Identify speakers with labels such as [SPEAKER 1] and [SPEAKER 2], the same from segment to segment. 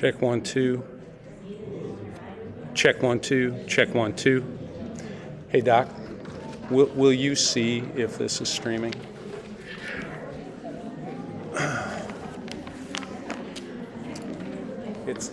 [SPEAKER 1] Check 1 2. Check 1 2. Check 1 2. Hey Doc, will you see if this is streaming? It's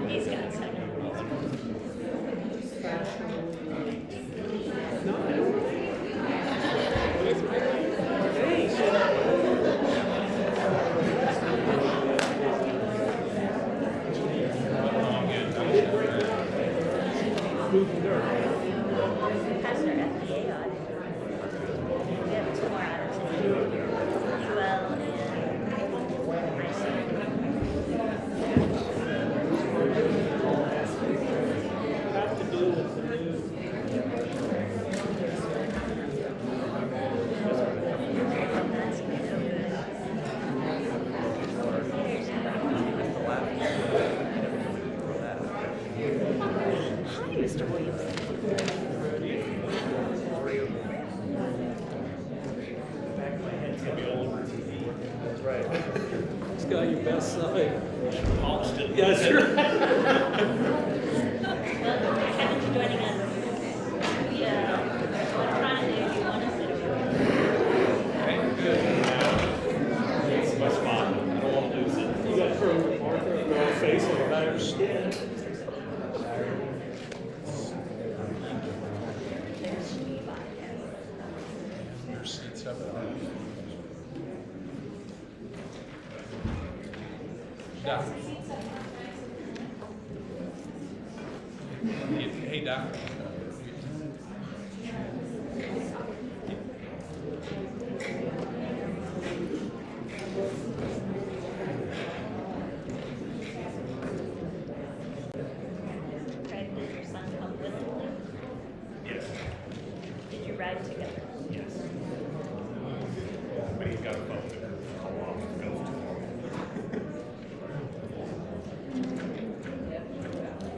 [SPEAKER 2] He's got some. Has their FDA audit. We have 2 more audits. UL and Hi, Mr. Williamson.
[SPEAKER 3] That's right.
[SPEAKER 1] it's got your best side.
[SPEAKER 3] Austin.
[SPEAKER 1] Yeah, that's right.
[SPEAKER 2] Well, Kevin's joining us. Yeah. What I'm trying to do, you want to sit over
[SPEAKER 3] It's my spot. I don't want to lose it.
[SPEAKER 1] You got to throw Martha in her face on the back of her skin. Your seats have it on. Doc. Hey, Doc.
[SPEAKER 2] Craig, did your son come willingly?
[SPEAKER 3] Yes.
[SPEAKER 2] Did you ride together?
[SPEAKER 3] Yes. But he's got a phone. How long it goes tomorrow.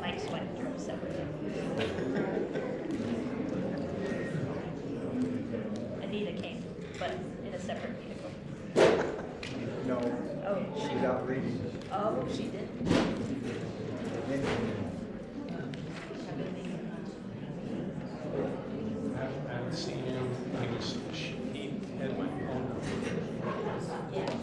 [SPEAKER 2] Like sweat through separate. Oh, she did.
[SPEAKER 1] I haven't seen him. He had my phone number.
[SPEAKER 2] Yes.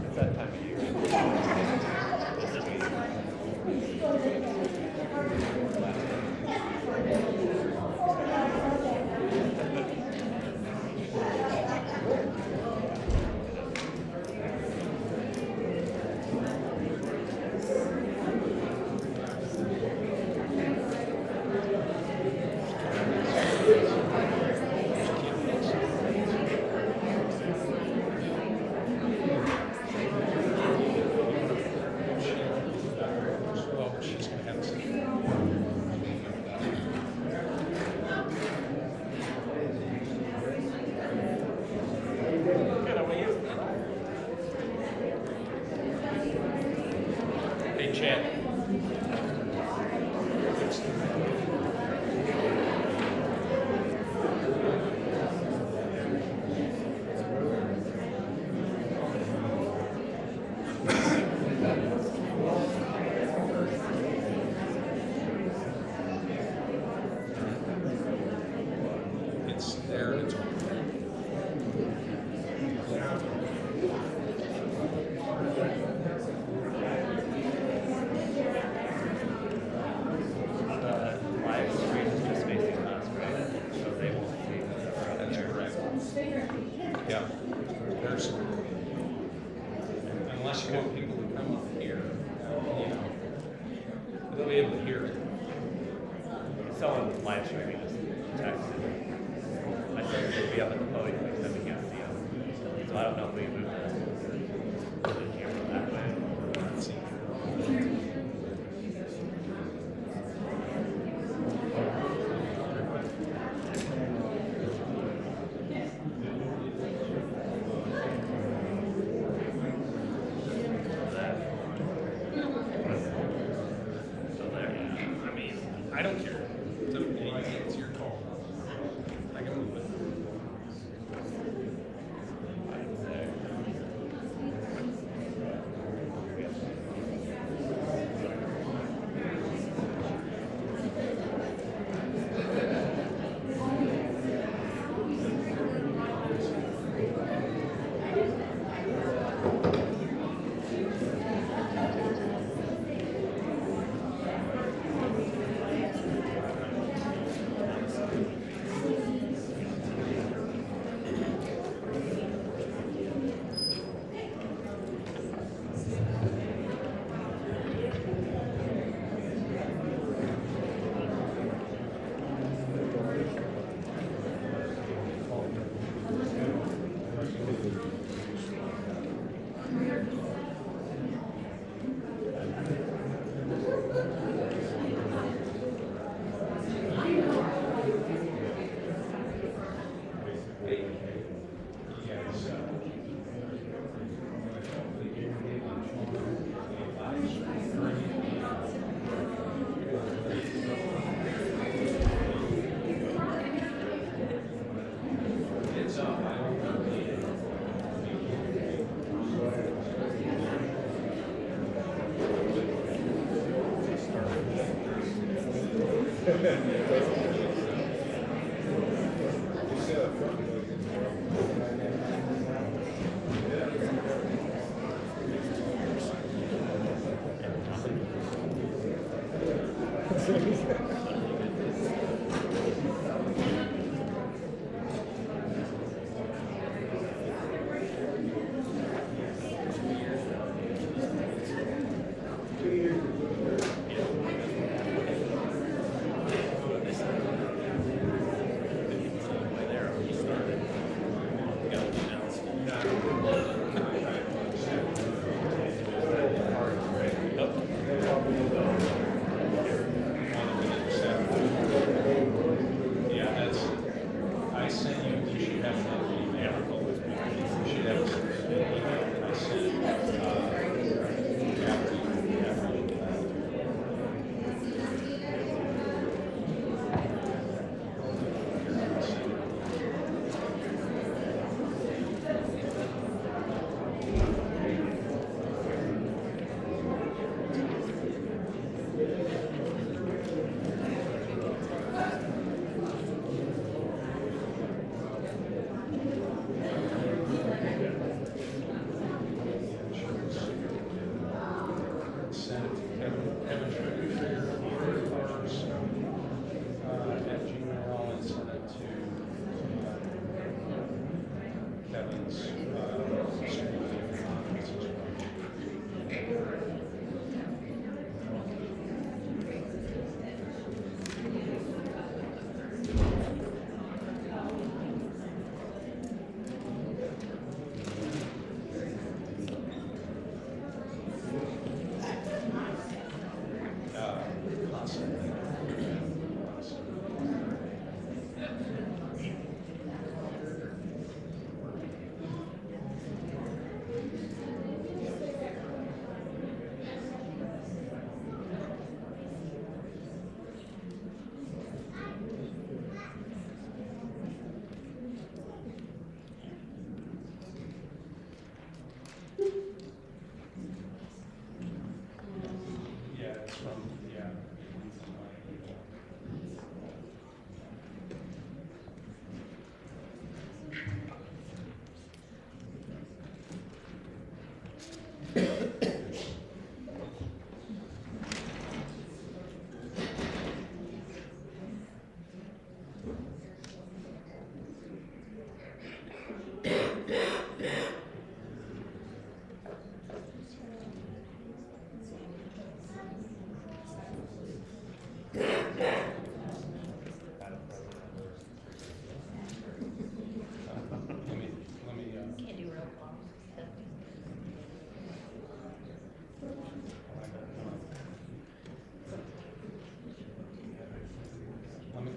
[SPEAKER 3] It's that time of year.
[SPEAKER 1] Well, she's gonna have some.
[SPEAKER 3] Good, how about you?
[SPEAKER 1] Hey, Chad. It's there and it's on.
[SPEAKER 3] The live stream is just facing us, right? So they won't see us.
[SPEAKER 1] That's correct. Yeah. There's, unless you want people to come up here, you know, they'll be able to hear it.
[SPEAKER 3] Someone live streaming just texted. I said they'd be up at the podium, except we can't see them. So I don't know if we move the camera that way.
[SPEAKER 1] Let's see.
[SPEAKER 3] So there.
[SPEAKER 1] I mean, I don't care. It's okay. It's your call. I can move it.
[SPEAKER 3] Right there.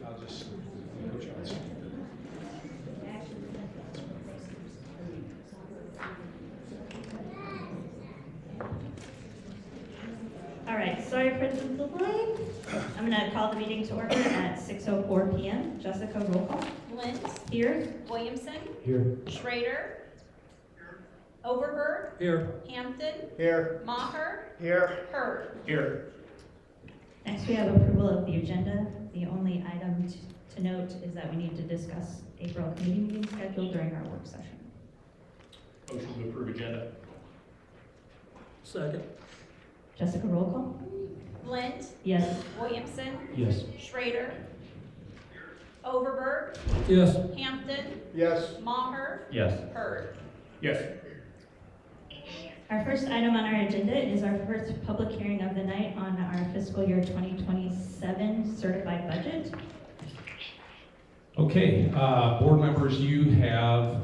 [SPEAKER 1] I'll just put you on speaker.
[SPEAKER 2] All right, sorry for the delay. I'm going to call the meeting to order at 6:04 p.m. Jessica, roll call.
[SPEAKER 4] Lynn,
[SPEAKER 2] Here.
[SPEAKER 4] Williamson,
[SPEAKER 5] Here.
[SPEAKER 4] Schrader, Overberg,
[SPEAKER 5] Here.
[SPEAKER 4] Hampton,
[SPEAKER 5] Here.
[SPEAKER 4] Maher,
[SPEAKER 5] Here.
[SPEAKER 4] Hurd.
[SPEAKER 5] Here.
[SPEAKER 2] Next, we have approval of the agenda. The only item to note is that we need to discuss April committee meeting schedule during our work session.
[SPEAKER 5] Motion to approve agenda. Second.
[SPEAKER 2] Jessica, roll call.
[SPEAKER 4] Lynn,
[SPEAKER 2] Yes.
[SPEAKER 4] Williamson,
[SPEAKER 5] Yes.
[SPEAKER 4] Schrader, Overberg,
[SPEAKER 5] Yes.
[SPEAKER 4] Hampton,
[SPEAKER 5] Yes.
[SPEAKER 4] Maher,
[SPEAKER 5] Yes.
[SPEAKER 4] Hurd.
[SPEAKER 5] Yes.
[SPEAKER 2] Our first item on our agenda is our first public hearing of the night on our fiscal year 2027 certified budget.
[SPEAKER 6] Okay, board members, you have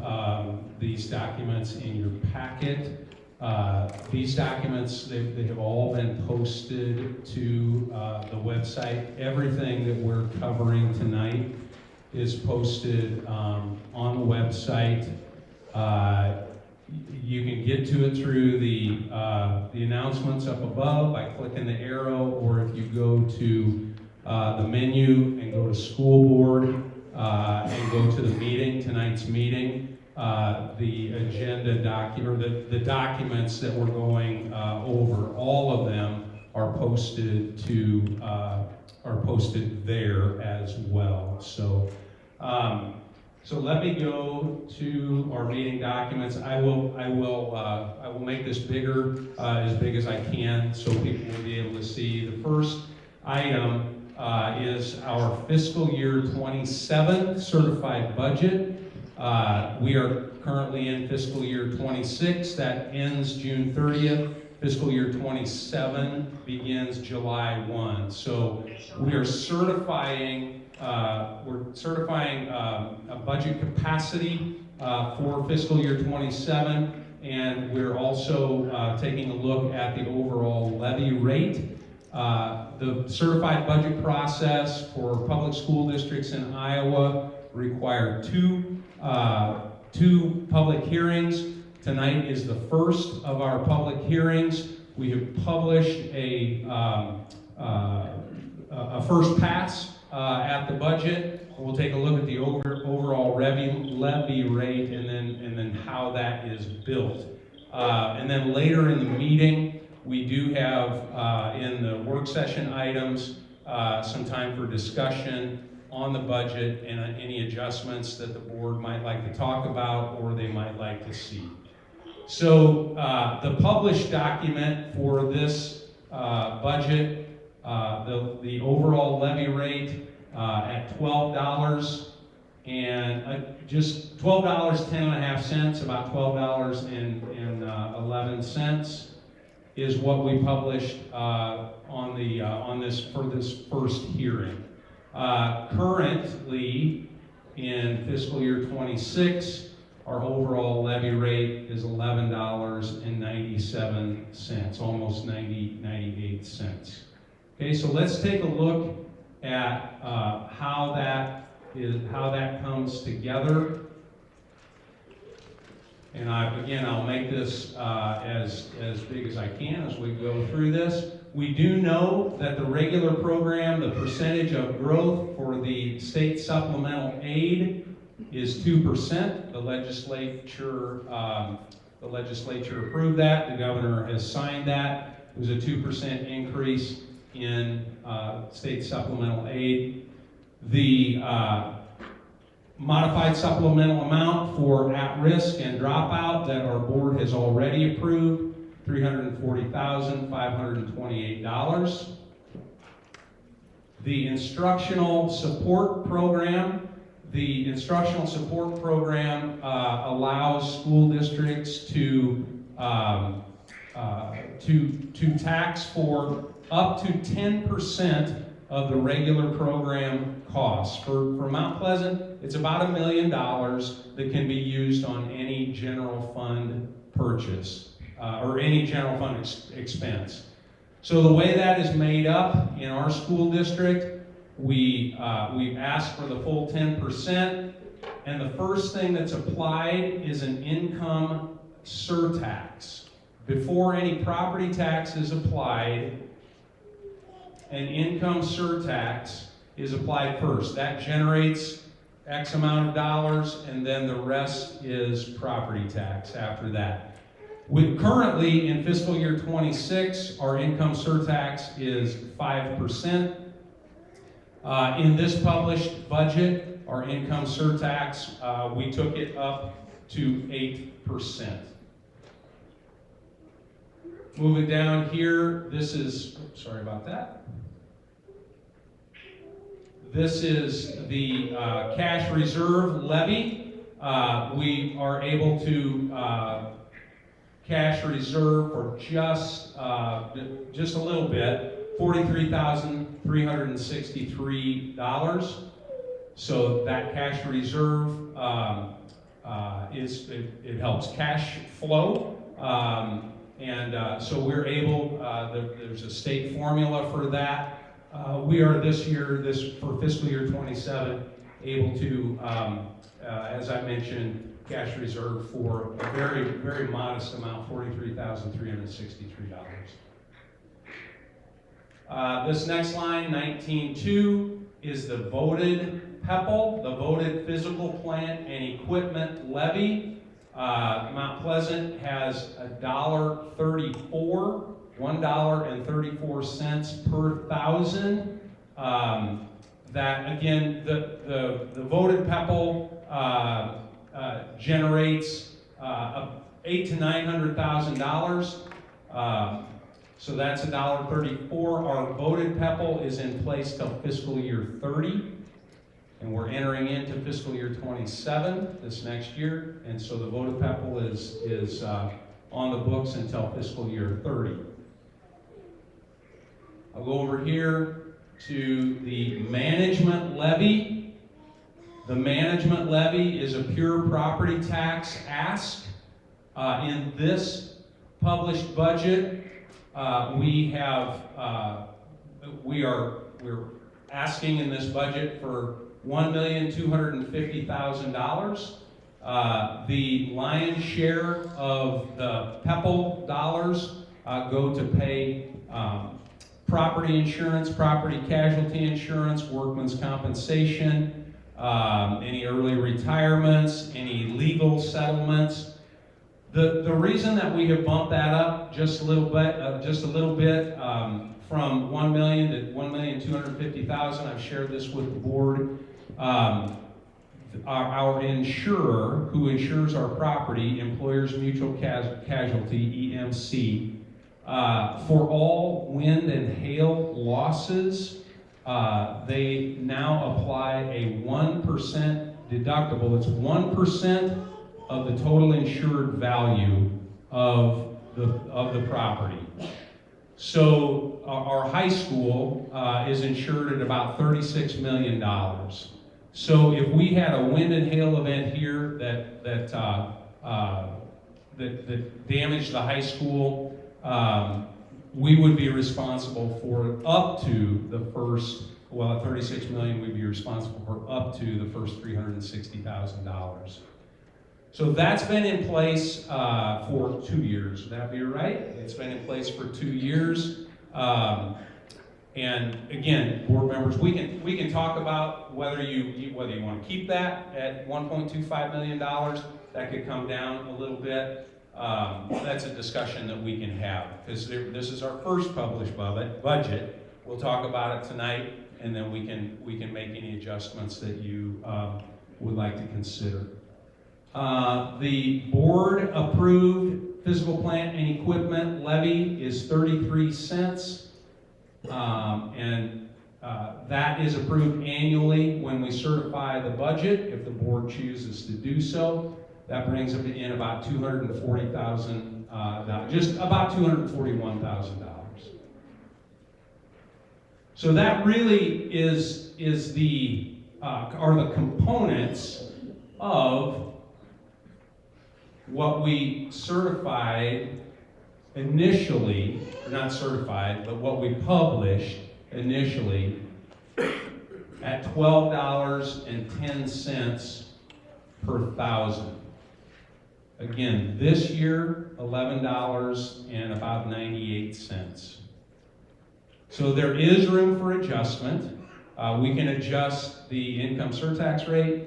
[SPEAKER 6] these documents in your packet. These documents, they have all been posted to the website. Everything that we're covering tonight is posted on the website. You can get to it through the announcements up above by clicking the arrow, or if you go to the menu and go to school board and go to the meeting, tonight's meeting, the agenda document, or the documents that we're going over, all of them are posted there as well. So let me go to our meeting documents. I will make this bigger, as big as I can, so people will be able to see. The first item is our fiscal year 27 certified budget. We are currently in fiscal year 26. That ends June 30th. Fiscal year 27 begins July 1. So we are certifying a budget capacity for fiscal year 27, and we're also taking a look at the overall levy rate. The certified budget process for public school districts in Iowa require two public hearings. Tonight is the first of our public hearings. We have published a first pass at the budget. We'll take a look at the overall levy rate and then how that is built. And then later in the meeting, we do have in the work session items some time for discussion on the budget and any adjustments that the board might like to talk about or they might like to see. So the published document for this budget, the overall levy rate at $12 and just $12.10.5, about $12.11 is what we published on this first hearing. Currently, in fiscal year 26, our overall levy rate is $11.97, almost 98 cents. Okay, so let's take a look at how that comes together. And I'll make this as big as I can as we go through this. We do know that the regular program, the percentage of growth for the state supplemental aid is 2%. The legislature approved that. The governor has signed that. It was a 2% increase in state supplemental aid. The modified supplemental amount for at-risk and dropout that our board has already approved, $340,528. The instructional support program. The instructional support program allows school districts to tax for up to 10% of the regular program costs. For Mount Pleasant, it's about $1 million that can be used on any general fund purchase or any general fund expense. So the way that is made up in our school district, we asked for the full 10%, and the first thing that's applied is an income surtax. Before any property tax is applied, an income surtax is applied first. That generates X amount of dollars, and then the rest is property tax after that. Currently, in fiscal year 26, our income surtax is 5%. In this published budget, our income surtax, we took it up to 8%. Moving down here, this is, sorry about that. This is the cash reserve levy. We are able to cash reserve for just a little bit, $43,363. So that cash reserve it helps cash flow. So we're able, there's a state formula for that. We are for fiscal year 27, able to, as I mentioned, cash reserve for a very, very modest amount, $43,363. This next line, 19.2, is the voted PEPL, the voted physical plant and equipment levy. Mount Pleasant has $1.34 per thousand. That again, the voted PEPL generates $800,000 to $900,000. So that's $1.34. Our voted PEPL is in place till fiscal year 30. And we're entering into fiscal year 27 this next year, and so the voted PEPL is on the books until fiscal year 30. I'll go over here to the management levy. The management levy is a pure property tax ask. In this published budget, we're asking in this budget for $1,250,000. The lion's share of the PEPL dollars go to pay property insurance, property casualty insurance, workman's compensation, any early retirements, any legal settlements. The reason that we have bumped that up just a little bit, from $1 million to $1,250,000, I've shared this with the board. Our insurer, who insures our property, Employers Mutual Casualty, EMC, for all wind and hail losses, they now apply a 1% deductible. It's 1% of the total insured value of the property. So our high school is insured at about $36 million. So if we had a wind and hail event here that damaged the high school, we would be responsible for up to the first, at $36 million, we'd be responsible for up to the first $360,000. So that's been in place for 2 years. Would that be right? It's been in place for 2 years. And again, board members, we can talk about whether you want to keep that at $1.25 million. That could come down a little bit. That's a discussion that we can have, because this is our first published budget. We'll talk about it tonight, and then we can make any adjustments that you would like to consider. The board approved physical plant and equipment levy is 33 cents. That is approved annually when we certify the budget, if the board chooses to do so. That brings it in about $240,000, just about $241,000. So that really is are the components of what we certified initially, or not certified, but what we published initially at $12.10 per thousand. Again, this year, $11.98. So there is room for adjustment. We can adjust the income surtax rate.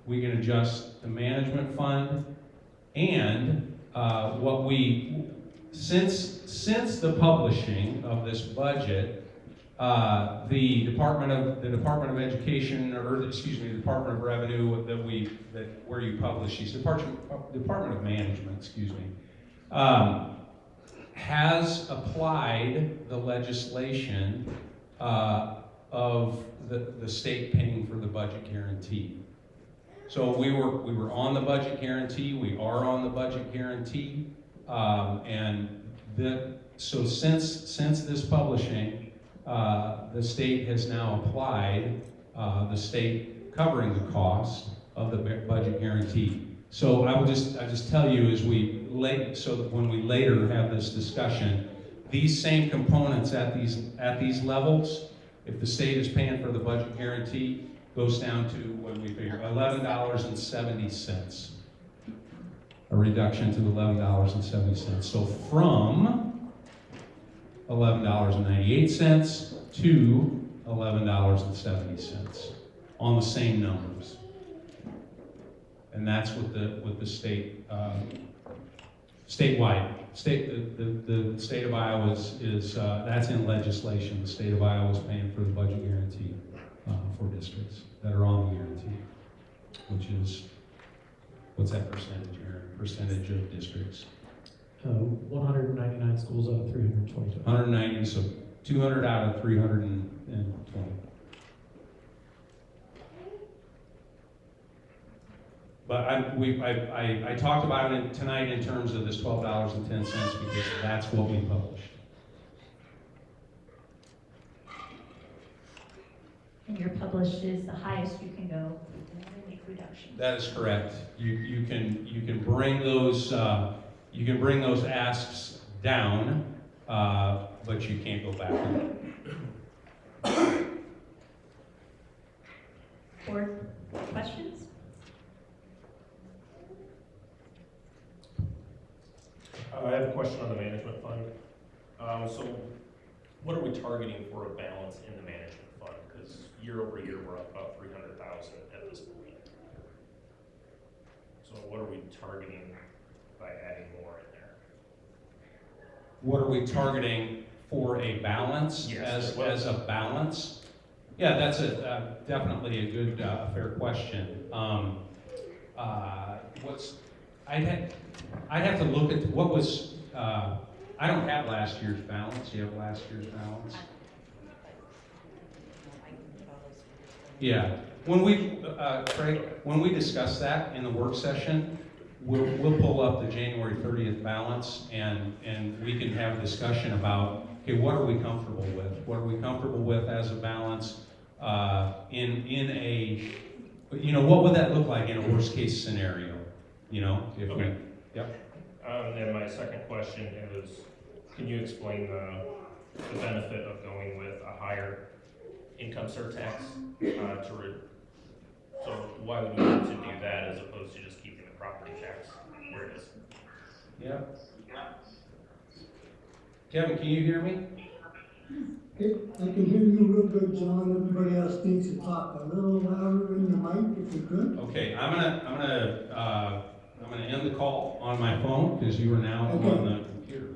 [SPEAKER 6] We can adjust the management fund. And since the publishing of this budget, the Department of Education, or excuse me, the Department of Revenue where you publish these, Department of Management, excuse me, has applied the legislation of the state paying for the budget guarantee. So we were on the budget guarantee. We are on the budget guarantee, so since this publishing, the state has now applied the state covering the cost of the budget guarantee. So I'll just tell you so that when we later have this discussion, these same components at these levels, if the state is paying for the budget guarantee, goes down to what we figure $11.70. A reduction to $11.70. So from $11.98 to $11.70 on the same numbers. And that's what the state statewide. The state of Iowa is that's in legislation. The state of Iowa is paying for the budget guarantee for districts that are on the guarantee, which is, what's that percentage, Aaron? Percentage of districts?
[SPEAKER 7] 199 schools out of 322.
[SPEAKER 6] 190, so 200 out of 320. But I talked about it tonight in terms of this $12.10 because that's what we published.
[SPEAKER 2] And your published is the highest you can go, and then make reductions.
[SPEAKER 6] That is correct. You can bring those asks down, but you can't go back.
[SPEAKER 2] Board questions?
[SPEAKER 5] I have a question on the management fund. So what are we targeting for a balance in the management fund? Because year over year, we're up about 300,000 at this point. So what are we targeting by adding more in there?
[SPEAKER 6] What are we targeting for a balance?
[SPEAKER 5] Yes.
[SPEAKER 6] As a balance? Yeah, that's definitely a good, fair question. I'd have to look at what was. I don't have last year's balance. You have last year's balance? Yeah. When we, Craig, when we discuss that in the work session, we'll pull up the January 30th balance and we can have a discussion about, okay, what are we comfortable with? What are we comfortable with as a balance in a, what would that look like in a worst case scenario? If
[SPEAKER 5] Okay.
[SPEAKER 6] Yep.
[SPEAKER 5] And my second question is, can you explain the benefit of going with a higher income surtax so why would we need to do that as opposed to just keeping the property tax where it is?
[SPEAKER 6] Yeah. Kevin, can you hear me?
[SPEAKER 8] Okay, I can hear you real good, John. Everybody else needs to talk a little louder in the mic if you could.
[SPEAKER 6] Okay, I'm gonna end the call on my phone because you are now on the computer.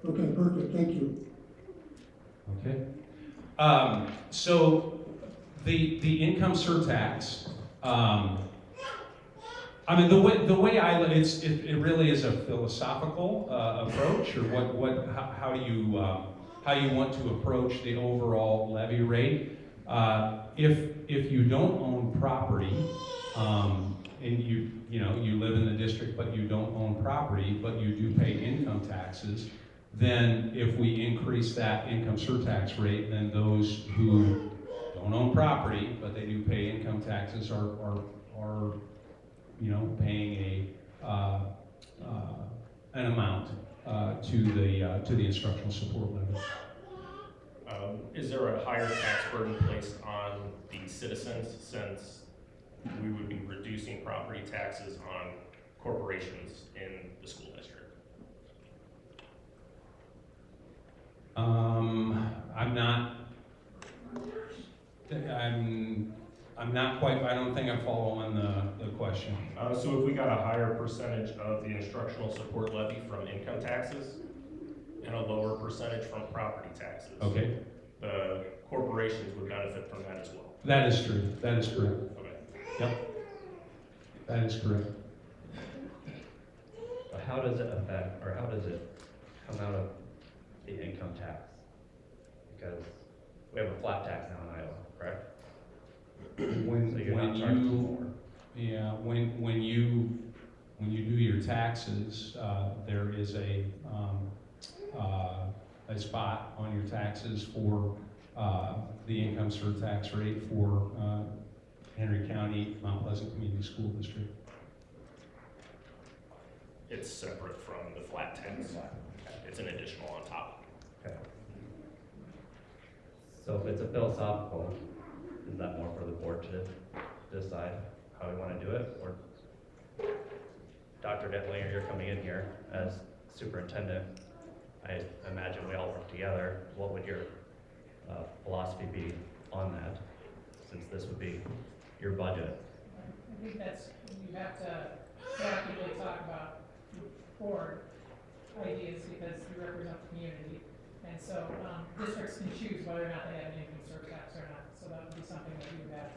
[SPEAKER 8] Okay, perfect. Thank you.
[SPEAKER 6] Okay. So the income surtax. The way I look, it really is a philosophical approach, or how you want to approach the overall levy rate. If you don't own property, and you live in the district but you don't own property, but you do pay income taxes, then if we increase that income surtax rate, then those who don't own property but they do pay income taxes are paying an amount to the instructional support levy.
[SPEAKER 5] Is there a higher tax burden placed on the citizens since we would be reducing property taxes on corporations in the school district?
[SPEAKER 6] I'm not quite, I don't think I'm following the question.
[SPEAKER 5] So if we got a higher percentage of the instructional support levy from income taxes and a lower percentage from property taxes,
[SPEAKER 6] Okay,
[SPEAKER 5] the corporations would benefit from that as well.
[SPEAKER 6] that is true, that is correct.
[SPEAKER 5] Okay.
[SPEAKER 6] Yep, that is correct.
[SPEAKER 3] But how does it affect, or how does it come out of the income tax? Because we have a flat tax now in Iowa, correct? So you're not charging more.
[SPEAKER 6] Yeah, when you do your taxes, there is a spot on your taxes for the income surtax rate for Henry County, Mount Pleasant Community School District.
[SPEAKER 5] It's separate from the flat tax. It's an additional on top.
[SPEAKER 3] Okay. So if it's a philosophical, is that more for the board to decide how we want to do it? Or Dr. Detlinger, you're coming in here as superintendent. I imagine we all work together. What would your philosophy be on that, since this would be your budget?
[SPEAKER 7] I think that's, you have to proactively talk about board ideas because you represent the community. And so districts can choose whether or not they have an income surtax or not. So that would be something that you would have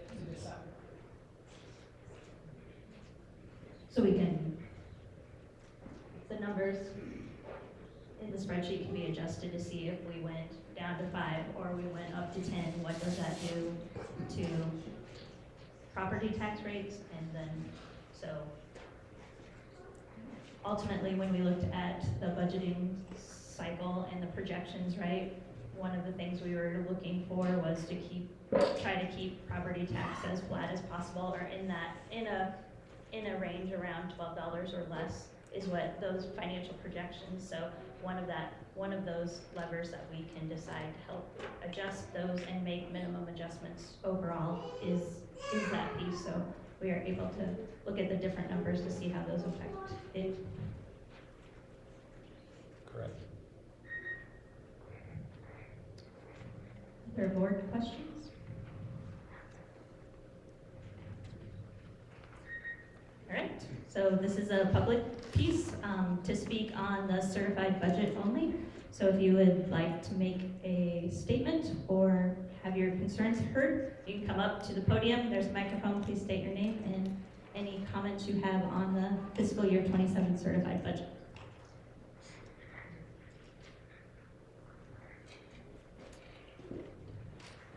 [SPEAKER 7] to decide.
[SPEAKER 2] So we can, the numbers in the spreadsheet can be adjusted to see if we went down to 5 or we went up to 10, what does that do to property tax rates? And then, so ultimately, when we looked at the budgeting cycle and the projections, right, one of the things we were looking for was to try to keep property tax as flat as possible, or in a range around $12 or less is what those financial projections. So one of those levers that we can decide to help adjust those and make minimum adjustments overall is that piece. So we are able to look at the different numbers to see how those affect it.
[SPEAKER 1] Correct.
[SPEAKER 2] Other board questions? All right, so this is a public piece to speak on the certified budget only. So if you would like to make a statement or have your concerns heard, you can come up to the podium. There's a microphone. Please state your name and any comments you have on the fiscal year 27 certified budget.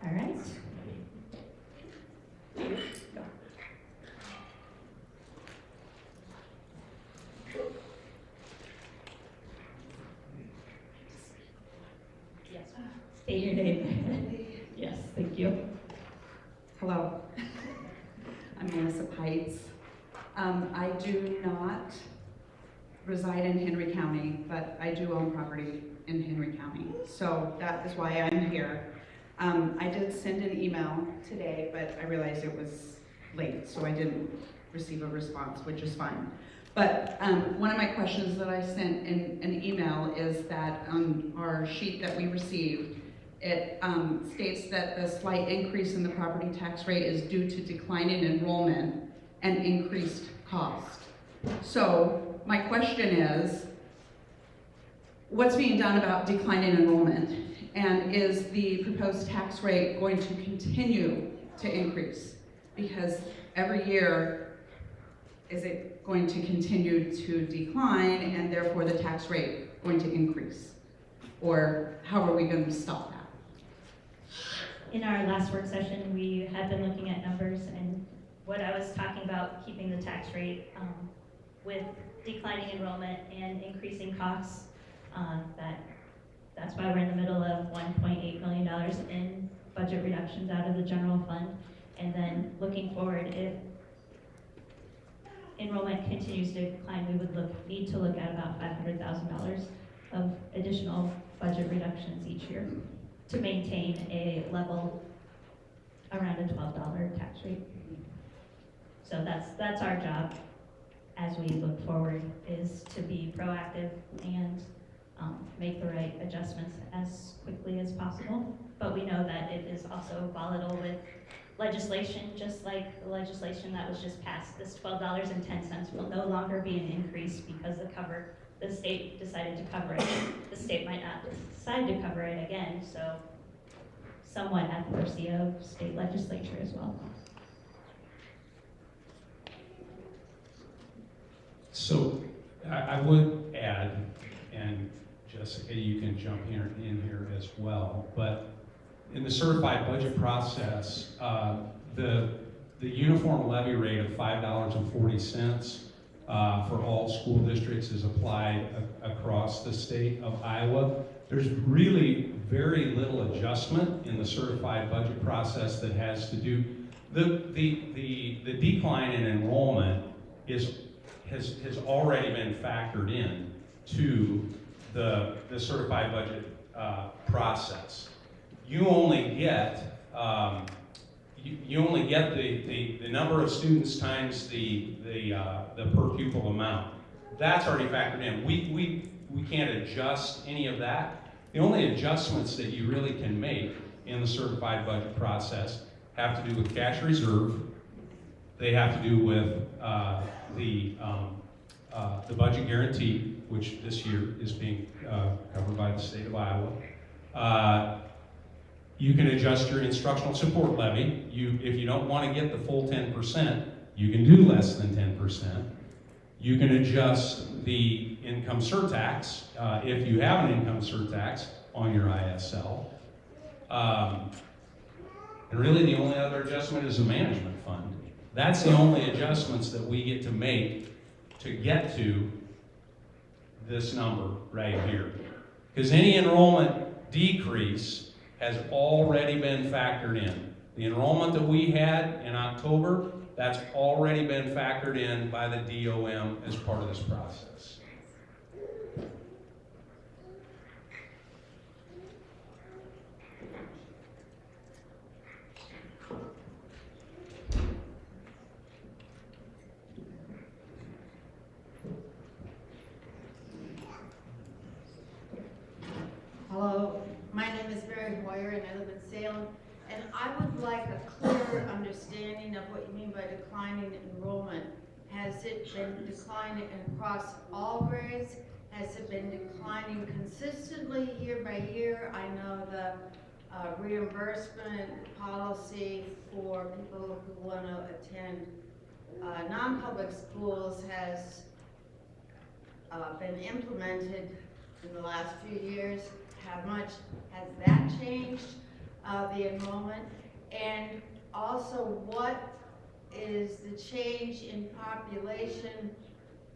[SPEAKER 2] All right. Go. Yes. State your name. Yes, thank you.
[SPEAKER 9] Hello, I'm Melissa Pites. I do not reside in Henry County, but I do own property in Henry County. So that is why I'm here. I did send an email today, but I realized it was late, so I didn't receive a response, which is fine. But one of my questions that I sent in an email is that on our sheet that we received, it states that the slight increase in the property tax rate is due to declining enrollment and increased cost. So my question is, what's being done about declining enrollment? And is the proposed tax rate going to continue to increase? Because every year, is it going to continue to decline and therefore the tax rate going to increase? Or how are we going to stop that?
[SPEAKER 2] In our last work session, we had been looking at numbers, and what I was talking about, keeping the tax rate with declining enrollment and increasing costs, that's why we're in the middle of $1.8 million in budget reductions out of the general fund. And then looking forward, if enrollment continues to decline, we would need to look at about $500,000 of additional budget reductions each year to maintain a level around a $12 tax rate. So that's our job as we look forward, is to be proactive and make the right adjustments as quickly as possible. But we know that it is also volatile with legislation, just like the legislation that was just passed. This $12.10 will no longer be an increase because the state decided to cover it. The state might not decide to cover it again, so somewhat at the mercy of state legislature as well.
[SPEAKER 6] So I would add, and Jessica, you can jump in here as well, but in the certified budget process, the uniform levy rate of $5.40 for all school districts is applied across the state of Iowa. There's really very little adjustment in the certified budget process that has to do, the decline in enrollment has already been factored in to the certified budget process. You only get the number of students times the per pupil amount. That's already factored in. We can't adjust any of that. The only adjustments that you really can make in the certified budget process have to do with cash reserve. They have to do with the budget guarantee, which this year is being covered by the state of Iowa. You can adjust your instructional support levy. If you don't want to get the full 10%, you can do less than 10%. You can adjust the income surtax if you have an income surtax on your ISL. And really the only other adjustment is the management fund. That's the only adjustments that we get to make to get to this number right here. Because any enrollment decrease has already been factored in. The enrollment that we had in October, that's already been factored in by the DOM as part of this process.
[SPEAKER 10] Hello, my name is Mary Hoyer and I live in Salem. And I would like a clearer understanding of what you mean by declining enrollment. Has it been declining across all grades? Has it been declining consistently year by year? I know the reimbursement policy for people who want to attend non-public schools has been implemented in the last few years. How much has that changed the enrollment? And also, what is the change in population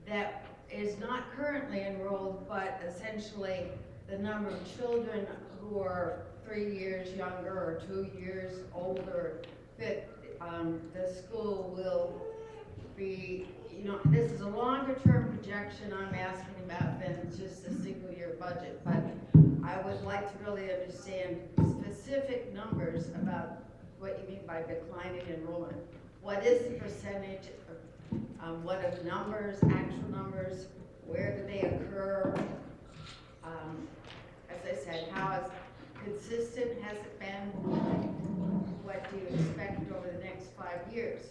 [SPEAKER 10] that is not currently enrolled, but essentially the number of children who are 3 years younger or 2 years older, that the school will be, this is a longer term projection I'm asking about than just a single year budget, but I would like to really understand specific numbers about what you mean by declining enrollment. What is the percentage? What are the numbers, actual numbers? Where do they occur? As I said, how consistent has it been? What do you expect over the next 5 years?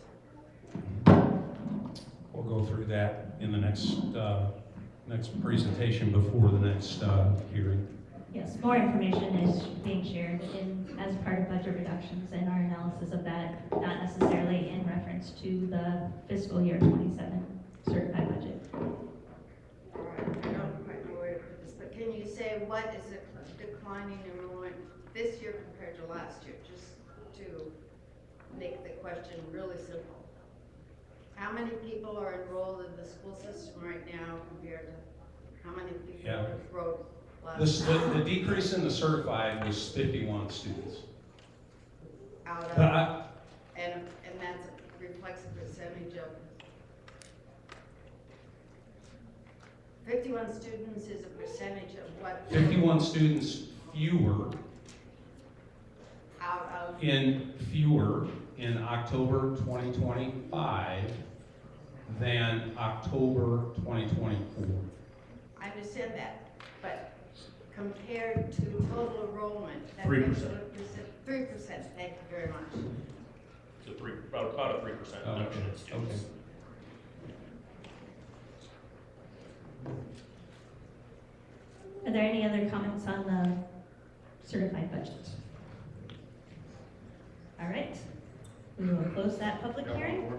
[SPEAKER 6] We'll go through that in the next presentation before the next hearing.
[SPEAKER 2] Yes, more information is being shared as part of budget reductions and our analysis of that, not necessarily in reference to the fiscal year 27 certified budget.
[SPEAKER 10] All right, I don't quite know where to put this, but can you say what is the declining enrollment this year compared to last year, just to make the question really simple? How many people are enrolled in the school system right now compared to how many people are enrolled last year?
[SPEAKER 6] The decrease in the certified was 51 students.
[SPEAKER 10] Out of,
[SPEAKER 6] But
[SPEAKER 10] and that reflects a percentage of 51 students is a percentage of what?
[SPEAKER 6] 51 students fewer
[SPEAKER 10] Out of,
[SPEAKER 6] in October 2025 than October 2024.
[SPEAKER 10] I understand that, but compared to total enrollment, that
[SPEAKER 5] 3%.
[SPEAKER 10] makes it 3%, thank you very much.
[SPEAKER 5] So about a 3% reduction in students.
[SPEAKER 6] Okay.
[SPEAKER 2] Are there any other comments on the certified budget? All right, we will close that public hearing.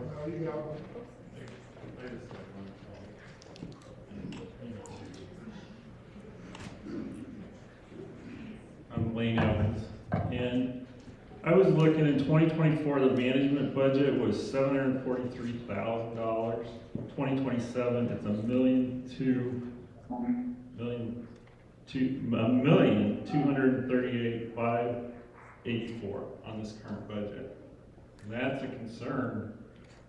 [SPEAKER 11] I'm Lane Evans, and I was looking in 2024, the management budget was $743,000. 2027, it's $1,238,584 on this current budget. And that's a concern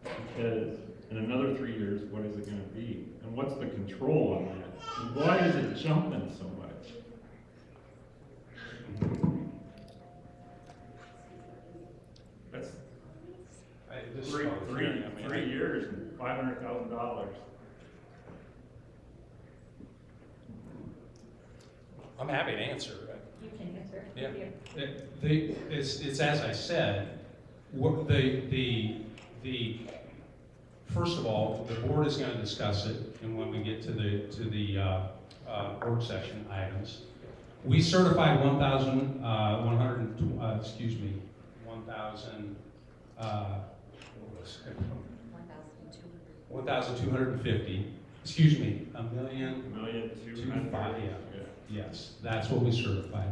[SPEAKER 11] because in another 3 years, what is it going to be? And what's the control on that? And why is it jumping so much? That's
[SPEAKER 1] This is
[SPEAKER 11] three
[SPEAKER 1] public hearing, I mean,
[SPEAKER 11] years and $500,000.
[SPEAKER 1] I'm happy to answer.
[SPEAKER 2] You can answer.
[SPEAKER 1] Yeah.
[SPEAKER 6] It's as I said, first of all, the board is going to discuss it, and when we get to the work session items, we certified 1,250. Excuse me, a million.
[SPEAKER 11] $1,200,000.
[SPEAKER 6] Yes, that's what we certified.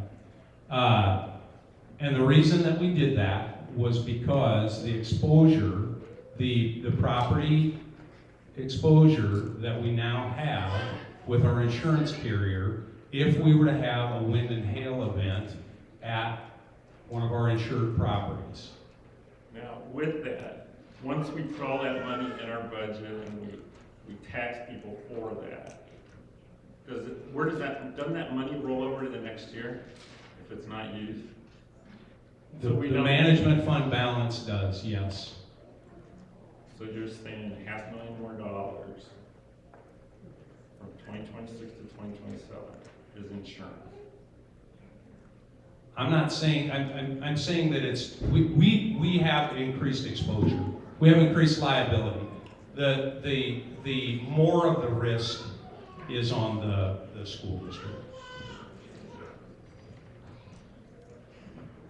[SPEAKER 6] And the reason that we did that was because the exposure, the property exposure that we now have with our insurance carrier, if we were to have a wind and hail event at one of our insured properties.
[SPEAKER 11] Now, with that, once we put all that money in our budget and we tax people for that, doesn't that money roll over to the next year if it's not used?
[SPEAKER 6] The management fund balance does, yes.
[SPEAKER 11] So you're saying $500,000 more dollars from 2026 to 2027 is insurance?
[SPEAKER 6] I'm not saying, I'm saying that we have increased exposure. We have increased liability. The more of the risk is on the school district.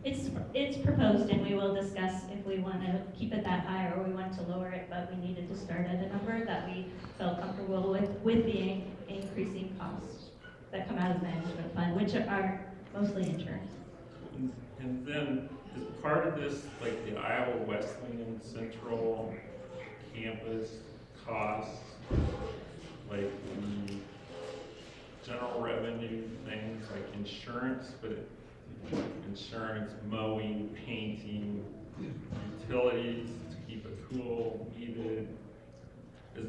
[SPEAKER 2] It's proposed, and we will discuss if we want to keep it that high or we want to lower it, but we needed to start at a number that we felt comfortable with the increasing costs that come out of the management fund, which are mostly insurance.
[SPEAKER 11] And then, is part of this, like the Iowa Wesleyan Central campus costs, like the general revenue things, like insurance, but insurance, mowing, painting, utilities to keep it cool, heated, is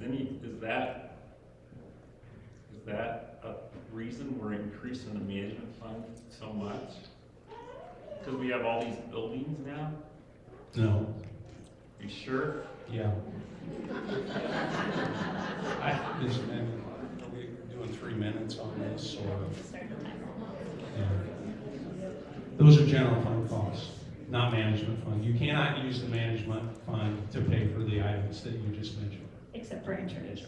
[SPEAKER 11] that a reason we're increasing the management fund so much? Because we have all these buildings now?
[SPEAKER 6] No.
[SPEAKER 11] You sure?
[SPEAKER 6] Yeah. Are we doing 3 minutes on this, or? Yeah. Those are general fund costs, not management fund. You cannot use the management fund to pay for the items that you just mentioned.
[SPEAKER 2] Except for insurance.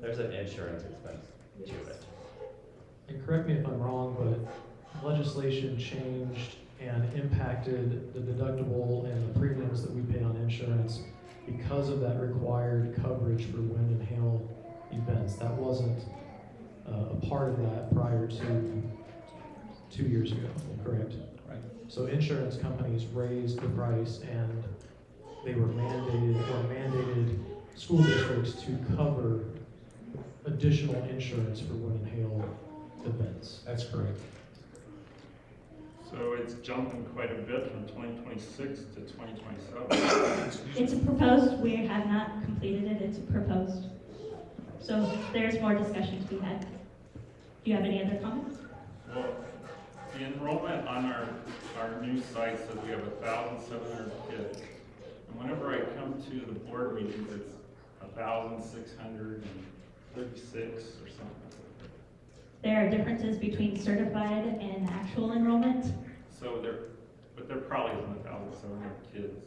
[SPEAKER 3] There's an insurance expense to it.
[SPEAKER 12] And correct me if I'm wrong, but legislation changed and impacted the deductible and the premiums that we pay on insurance because of that required coverage for wind and hail events. That wasn't a part of that prior to 2 years ago, correct?
[SPEAKER 6] Right.
[SPEAKER 12] So insurance companies raised the price, and they were mandated school districts to cover additional insurance for wind and hail events.
[SPEAKER 6] That's correct.
[SPEAKER 11] So it's jumping quite a bit from 2026 to 2027.
[SPEAKER 2] It's a proposed, we have not completed it, it's proposed. So there's more discussion to be had. Do you have any other comments?
[SPEAKER 11] Well, the enrollment on our new site says we have 1,700 kids. And whenever I come to the board meetings, it's 1,636 or something.
[SPEAKER 2] There are differences between certified and actual enrollment.
[SPEAKER 11] So there probably isn't 1,700 kids.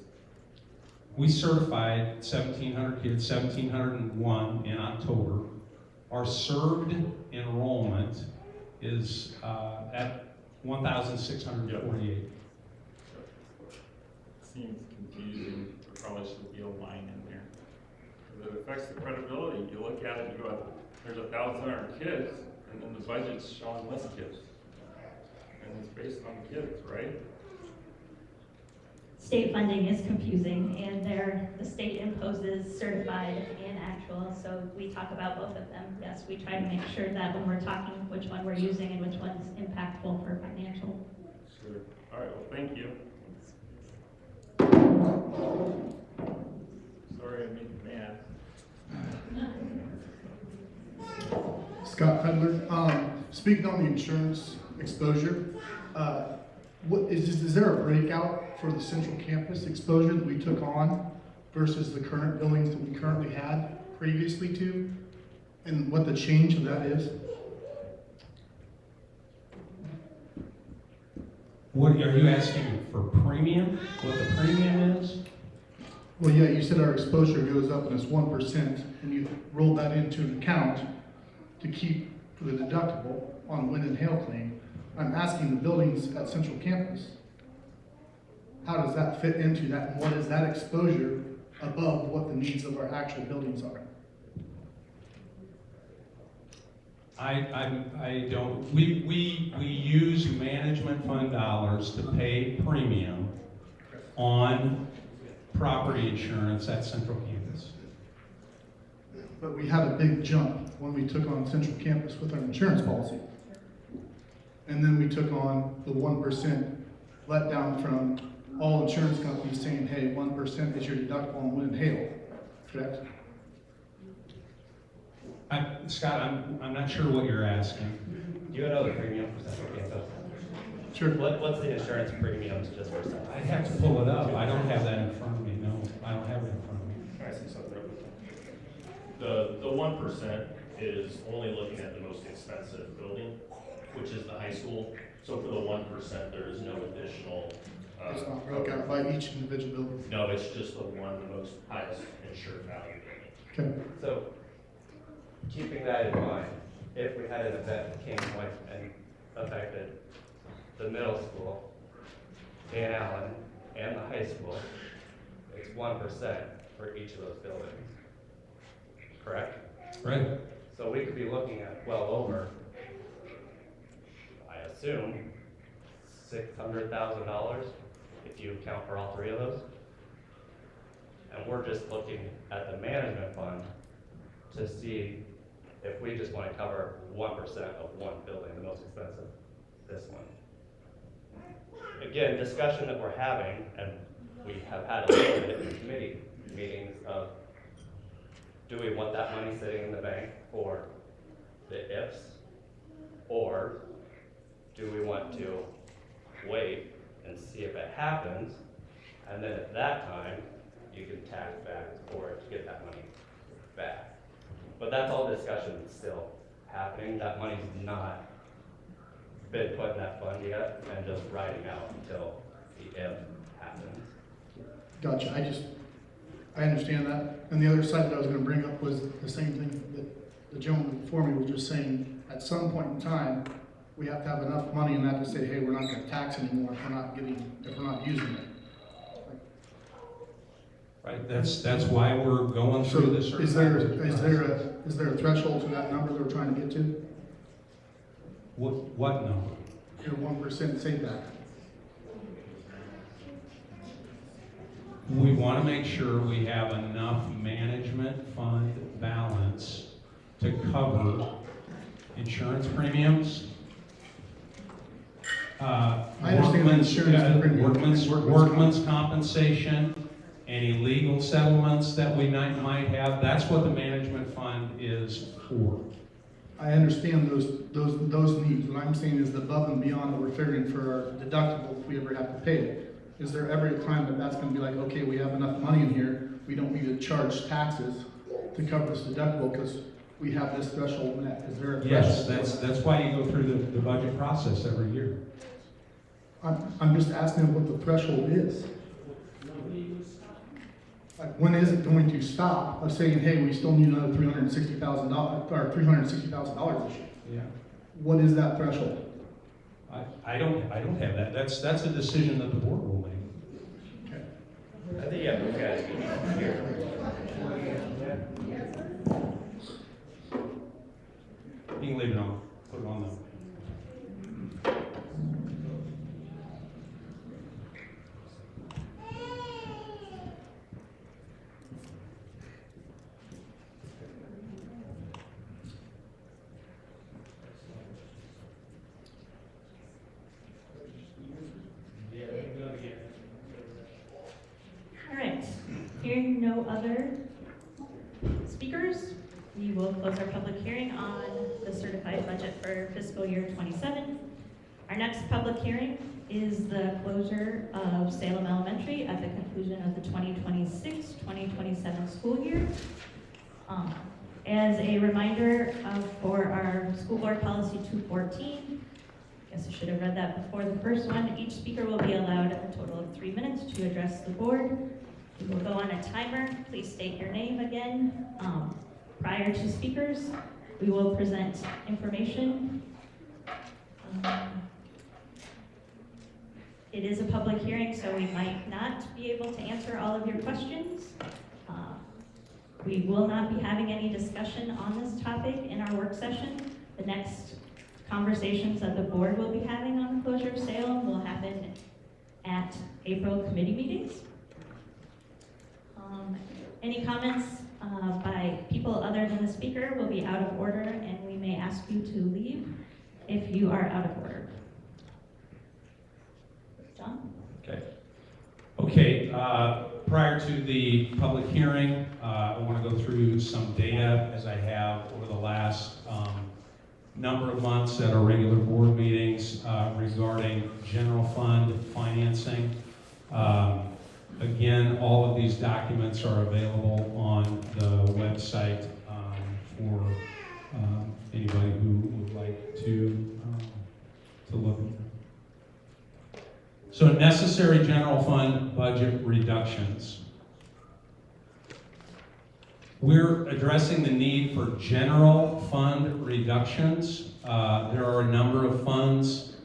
[SPEAKER 6] We certified 1,700 kids, 1,701 in October. Our served enrollment is at 1,648.
[SPEAKER 11] Seems confusing. There probably should be a line in there. Because it affects the credibility. You look at it and you go, there's 1,700 kids, and then the budget's showing less kids. And it's based on kids, right?
[SPEAKER 2] State funding is confusing, and the state imposes certified and actual, so we talk about both of them. Yes, we try to make sure that when we're talking, which one we're using and which one's impactful for financial.
[SPEAKER 11] Sure. All right, well, thank you. Sorry, I made you mad.
[SPEAKER 13] Scott Fedler. Speaking on the insurance exposure, is there a breakout for the central campus exposure that we took on versus the current buildings that we currently had previously to, and what the change of that is?
[SPEAKER 6] What are you asking for premium? What the premium is?
[SPEAKER 13] Well, yeah, you said our exposure goes up and it's 1%, and you rolled that into an account to keep for the deductible on wind and hail claim. I'm asking the buildings at central campus. How does that fit into that, and what is that exposure above what the needs of our actual buildings are?
[SPEAKER 6] I don't, we use management fund dollars to pay premium on property insurance at central campus.
[SPEAKER 13] But we had a big jump when we took on central campus with our insurance policy. And then we took on the 1% let down from all insurance companies saying, hey, 1% is your deductible on wind and hail, correct?
[SPEAKER 6] Scott, I'm not sure what you're asking.
[SPEAKER 3] Do you know the premium for central campus?
[SPEAKER 13] Sure.
[SPEAKER 3] What's the insurance premiums just for central?
[SPEAKER 6] I'd have to pull it up. I don't have that in front of me. No, I don't have it in front of me.
[SPEAKER 5] Can I say something real quick? The 1% is only looking at the most expensive building, which is the high school. So for the 1%, there is no additional.
[SPEAKER 13] It's not broke out by each individual building.
[SPEAKER 5] No, it's just the most highest insured value building.
[SPEAKER 13] Okay.
[SPEAKER 3] So, keeping that in mind, if we had an event that came like and affected the middle school, Dan Allen, and the high school, it's 1% for each of those buildings. Correct?
[SPEAKER 6] Right.
[SPEAKER 3] So we could be looking at well over, I assume, $600,000 if you account for all three of those. And we're just looking at the management fund to see if we just want to cover 1% of one building, the most expensive, this one. Again, discussion that we're having, and we have had a little bit in committee meetings of, do we want that money sitting in the bank for the ifs? Or do we want to wait and see if it happens, and then at that time, you can tax back for it to get that money back. But that's all discussion that's still happening. That money's not been put in that fund yet and just riding out until the if happens.
[SPEAKER 13] Gotcha. I understand that. And the other side that I was going to bring up was the same thing that the gentleman before me was just saying. At some point in time, we have to have enough money in that to say, hey, we're not going to tax anymore if we're not using it.
[SPEAKER 6] Right. That's why we're going through this.
[SPEAKER 13] Is there a threshold to that number that we're trying to get to?
[SPEAKER 6] What number?
[SPEAKER 13] Your 1% say back.
[SPEAKER 6] We want to make sure we have enough management fund balance to cover insurance premiums.
[SPEAKER 13] I understand insurance premiums.
[SPEAKER 6] Workman's compensation, any legal settlements that we might have. That's what the management fund is for.
[SPEAKER 13] I understand those needs. What I'm saying is above and beyond what we're figuring for our deductible if we ever have to pay it. Is there ever a time that that's gonna be like, okay, we have enough money in here, we don't need to charge taxes to cover this deductible because we have this threshold met? Is there a
[SPEAKER 6] Yes,
[SPEAKER 13] threshold?
[SPEAKER 6] that's why you go through the budget process every year.
[SPEAKER 13] I'm just asking what the threshold is. Like, when is it going to stop of saying, hey, we still need another $360,000 or $360,000 this year?
[SPEAKER 6] Yeah.
[SPEAKER 13] What is that threshold?
[SPEAKER 6] I don't have that. That's a decision that the board will make.
[SPEAKER 13] Okay.
[SPEAKER 3] I think you have to look at it each year.
[SPEAKER 6] You can leave it on, put it on the.
[SPEAKER 2] All right, hearing no other speakers, we will close our public hearing on the certified budget for fiscal year 27. Our next public hearing is the closure of Salem Elementary at the conclusion of the 2026-2027 school year. As a reminder for our school board policy 214, I guess I should have read that before the first one. Each speaker will be allowed a total of 3 minutes to address the board. We will go on a timer. Please state your name again. Prior to speakers, we will present information. It is a public hearing, so we might not be able to answer all of your questions. We will not be having any discussion on this topic in our work session. The next conversations that the board will be having on the closure of Salem will happen at April committee meetings. Any comments by people other than the speaker will be out of order, and we may ask you to leave if you are out of order. John?
[SPEAKER 6] Okay, prior to the public hearing, I want to go through some data as I have over the last number of months at our regular board meetings regarding general fund financing. Again, all of these documents are available on the website for anybody who would like to look at them. So necessary general fund budget reductions. We're addressing the need for general fund reductions. There are a number of funds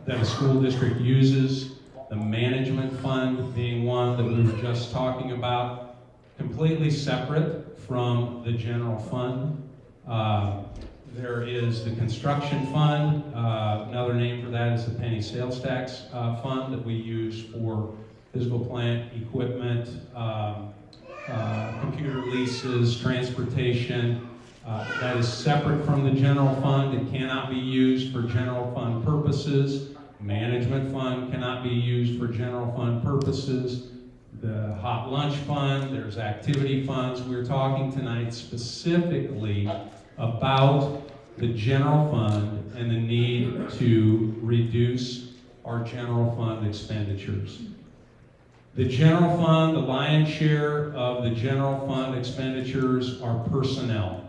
[SPEAKER 6] that a school district uses, the management fund being one that we were just talking about, completely separate from the general fund. There is the construction fund. Another name for that is the penny sales tax fund that we use for physical plant, equipment, computer leases, transportation. That is separate from the general fund. It cannot be used for general fund purposes. Management fund cannot be used for general fund purposes. The hot lunch fund, there's activity funds. We're talking tonight specifically about the general fund and the need to reduce our general fund expenditures. The general fund, the lion's share of the general fund expenditures are personnel,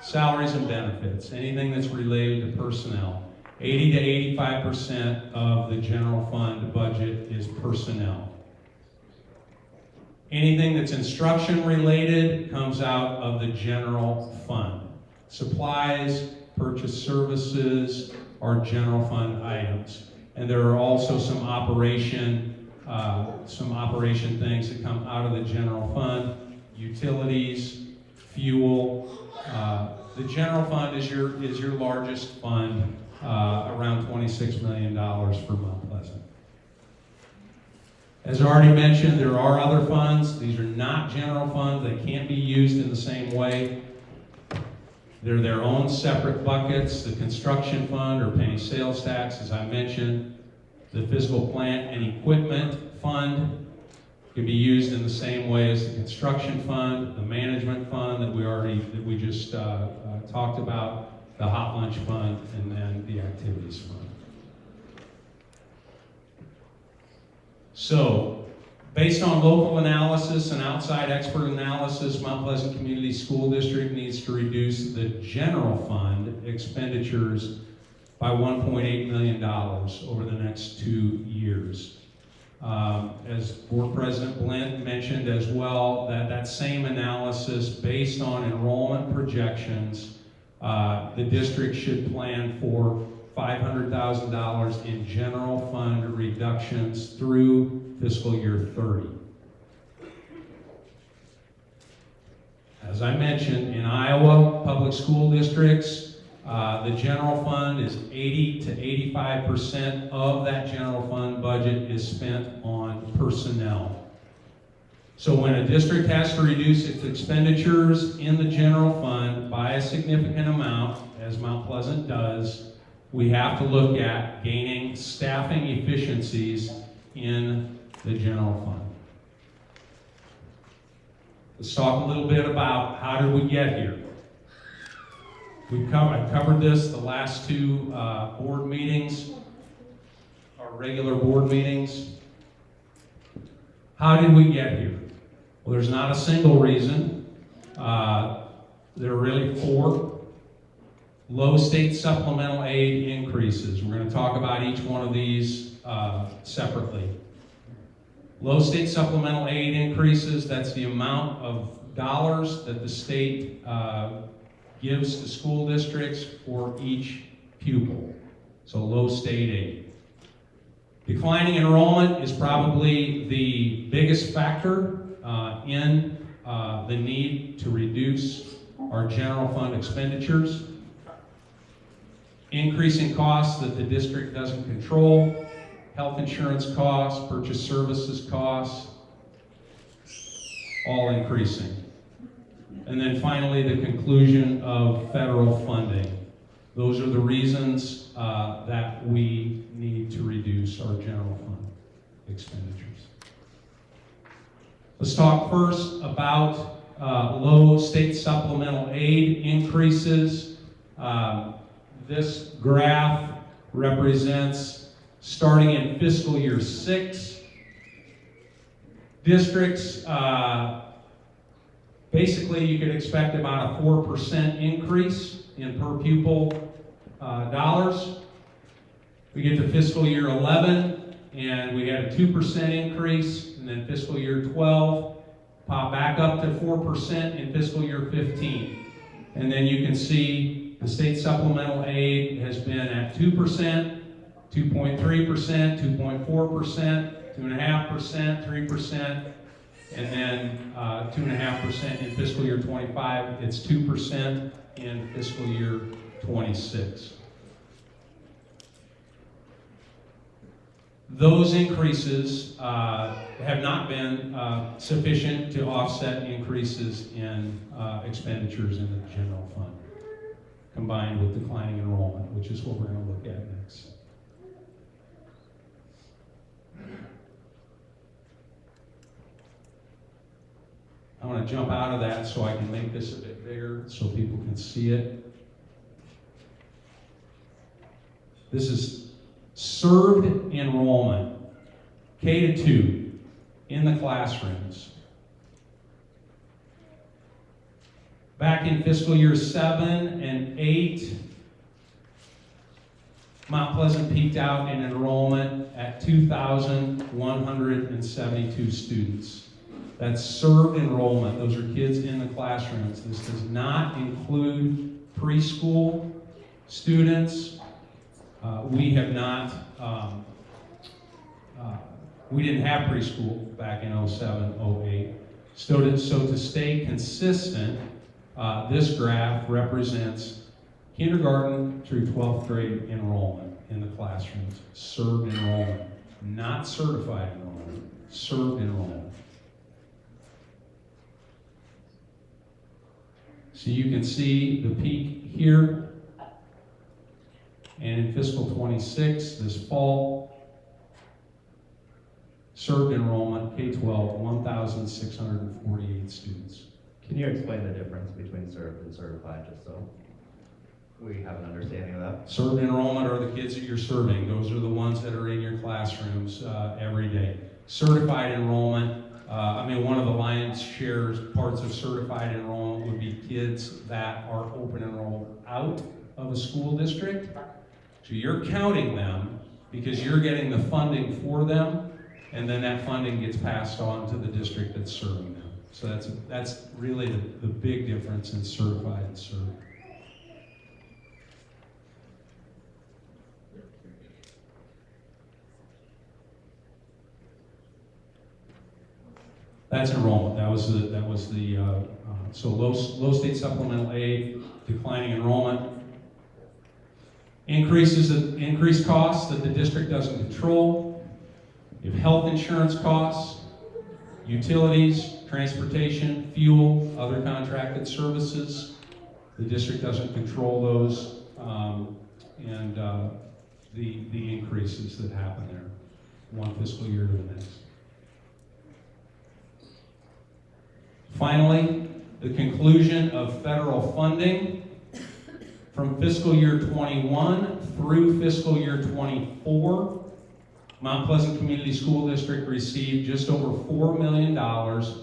[SPEAKER 6] salaries and benefits, anything that's related to personnel. 80 to 85% of the general fund budget is personnel. Anything that's instruction related comes out of the general fund. Supplies, purchase services are general fund items. And there are also some operation things that come out of the general fund, utilities, fuel. The general fund is your largest fund, around $26 million for Mount Pleasant. As I already mentioned, there are other funds. These are not general funds. They can't be used in the same way. They're their own separate buckets. The construction fund or penny sales tax, as I mentioned. The fiscal plant and equipment fund can be used in the same way as the construction fund, the management fund that we just talked about, the hot lunch fund, and then the activities fund. So, based on local analysis and outside expert analysis, Mount Pleasant Community School District needs to reduce the general fund expenditures by $1.8 million over the next 2 years. As Board President Blint mentioned as well, that same analysis based on enrollment projections, the district should plan for $500,000 in general fund reductions through fiscal year 30. As I mentioned, in Iowa public school districts, the general fund is 80 to 85% of that general fund budget is spent on personnel. So when a district has to reduce its expenditures in the general fund by a significant amount, as Mount Pleasant does, we have to look at gaining staffing efficiencies in the general fund. Let's talk a little bit about how did we get here. I've covered this the last 2 board meetings, our regular board meetings. How did we get here? Well, there's not a single reason. There are really 4. Low state supplemental aid increases. We're going to talk about each one of these separately. Low state supplemental aid increases, that's the amount of dollars that the state gives to school districts for each pupil. So low state aid. Declining enrollment is probably the biggest factor in the need to reduce our general fund expenditures. Increasing costs that the district doesn't control, health insurance costs, purchase services costs, all increasing. And then finally, the conclusion of federal funding. Those are the reasons that we need to reduce our general fund expenditures. Let's talk first about low state supplemental aid increases. This graph represents starting in fiscal year 6. Districts, basically you could expect about a 4% increase in per pupil dollars. We get to fiscal year 11 and we had a 2% increase, and then fiscal year 12 pop back up to 4% in fiscal year 15. And then you can see the state supplemental aid has been at 2%, 2.3%, 2.4%, 2.5%, 3%, and then 2.5% in fiscal year 25. It's 2% in fiscal year 26. Those increases have not been sufficient to offset increases in expenditures in the general fund, combined with declining enrollment, which is what we're going to look at next. I want to jump out of that so I can make this a bit bigger so people can see it. This is served enrollment, K to 2, in the classrooms. Back in fiscal year 7 and 8, Mount Pleasant peaked out in enrollment at 2,172 students. That's served enrollment. Those are kids in the classrooms. This does not include preschool students. We have not, we didn't have preschool back in 07, 08. So to stay consistent, this graph represents kindergarten through 12th grade enrollment in the classrooms. Served enrollment, not certified enrollment, served enrollment. So you can see the peak here, and in fiscal 26, this fall, served enrollment, K-12, 1,648 students.
[SPEAKER 3] Can you explain the difference between served and certified, just so we have an understanding of that?
[SPEAKER 6] Served enrollment are the kids that you're serving. Those are the ones that are in your classrooms every day. Certified enrollment, one of the lion's share parts of certified enrollment would be kids that are open enrolled out of a school district. So you're counting them because you're getting the funding for them, and then that funding gets passed on to the district that's serving them. So that's really the big difference in certified and served. That's enrollment. That was the so low state supplemental aid, declining enrollment, increased costs that the district doesn't control. You have health insurance costs, utilities, transportation, fuel, other contracted services. The district doesn't control those, and the increases that happen there, one fiscal year to the next. Finally, the conclusion of federal funding from fiscal year 21 through fiscal year 24. Mount Pleasant Community School District received just over $4 million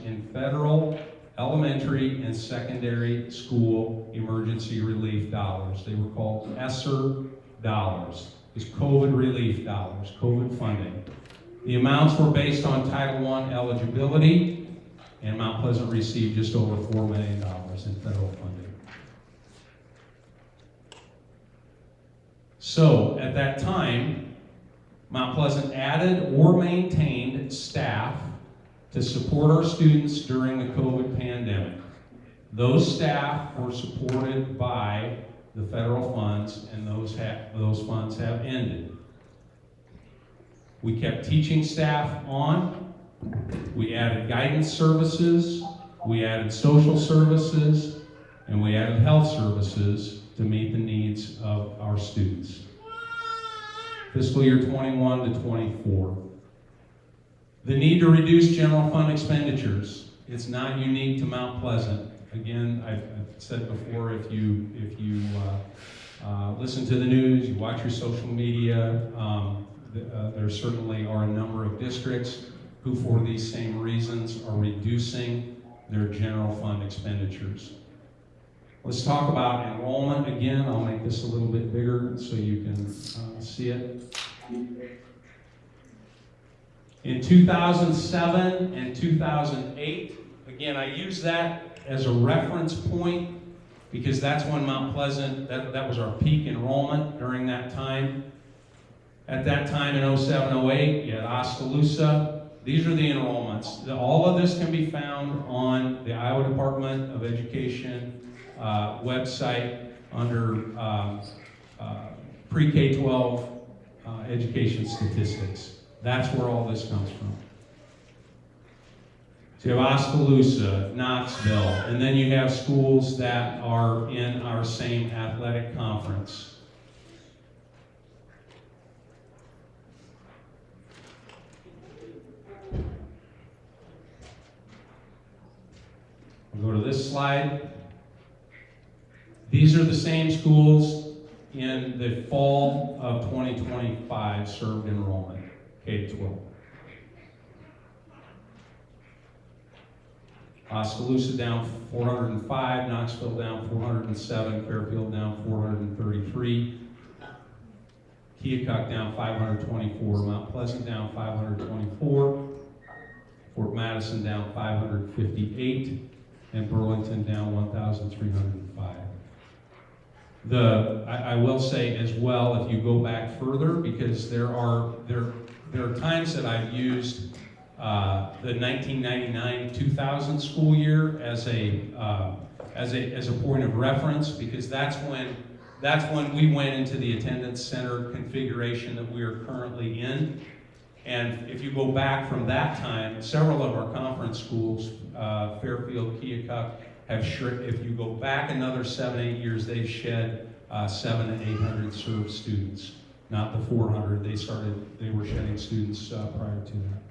[SPEAKER 6] in federal elementary and secondary school emergency relief dollars. They were called ESSER dollars. It's COVID relief dollars, COVID funding. The amounts were based on Title I eligibility, and Mount Pleasant received just over $4 million in federal funding. So, at that time, Mount Pleasant added or maintained staff to support our students during the COVID pandemic. Those staff were supported by the federal funds, and those funds have ended. We kept teaching staff on. We added guidance services, we added social services, and we added health services to meet the needs of our students. Fiscal year 21 to 24. The need to reduce general fund expenditures. It's not unique to Mount Pleasant. Again, I've said before, if you listen to the news, you watch your social media, there certainly are a number of districts who, for these same reasons, are reducing their general fund expenditures. Let's talk about enrollment again. I'll make this a little bit bigger so you can see it. In 2007 and 2008, again, I use that as a reference point because that's when Mount Pleasant, that was our peak enrollment during that time. At that time in 07, 08, you had Oskaloosa. These are the enrollments. All of this can be found on the Iowa Department of Education website under pre-K-12 education statistics. That's where all this comes from. So you have Oskaloosa, Knoxville, and then you have schools that are in our same athletic conference. I'll go to this slide. These are the same schools in the fall of 2025 served enrollment, K-12. Oskaloosa down 405, Knoxville down 407, Fairfield down 433, Keokuk down 524, Mount Pleasant down 524, Fort Madison down 558, and Burlington down 1,305. I will say as well, if you go back further, because there are times that I've used the 1999-2000 school year as a point of reference, because that's when we went into the attendance center configuration that we are currently in. And if you go back from that time, several of our conference schools, Fairfield, Keokuk, have if you go back another 7-8 years, they've shed 700 and 800 served students, not the 400. They were shedding students prior to that.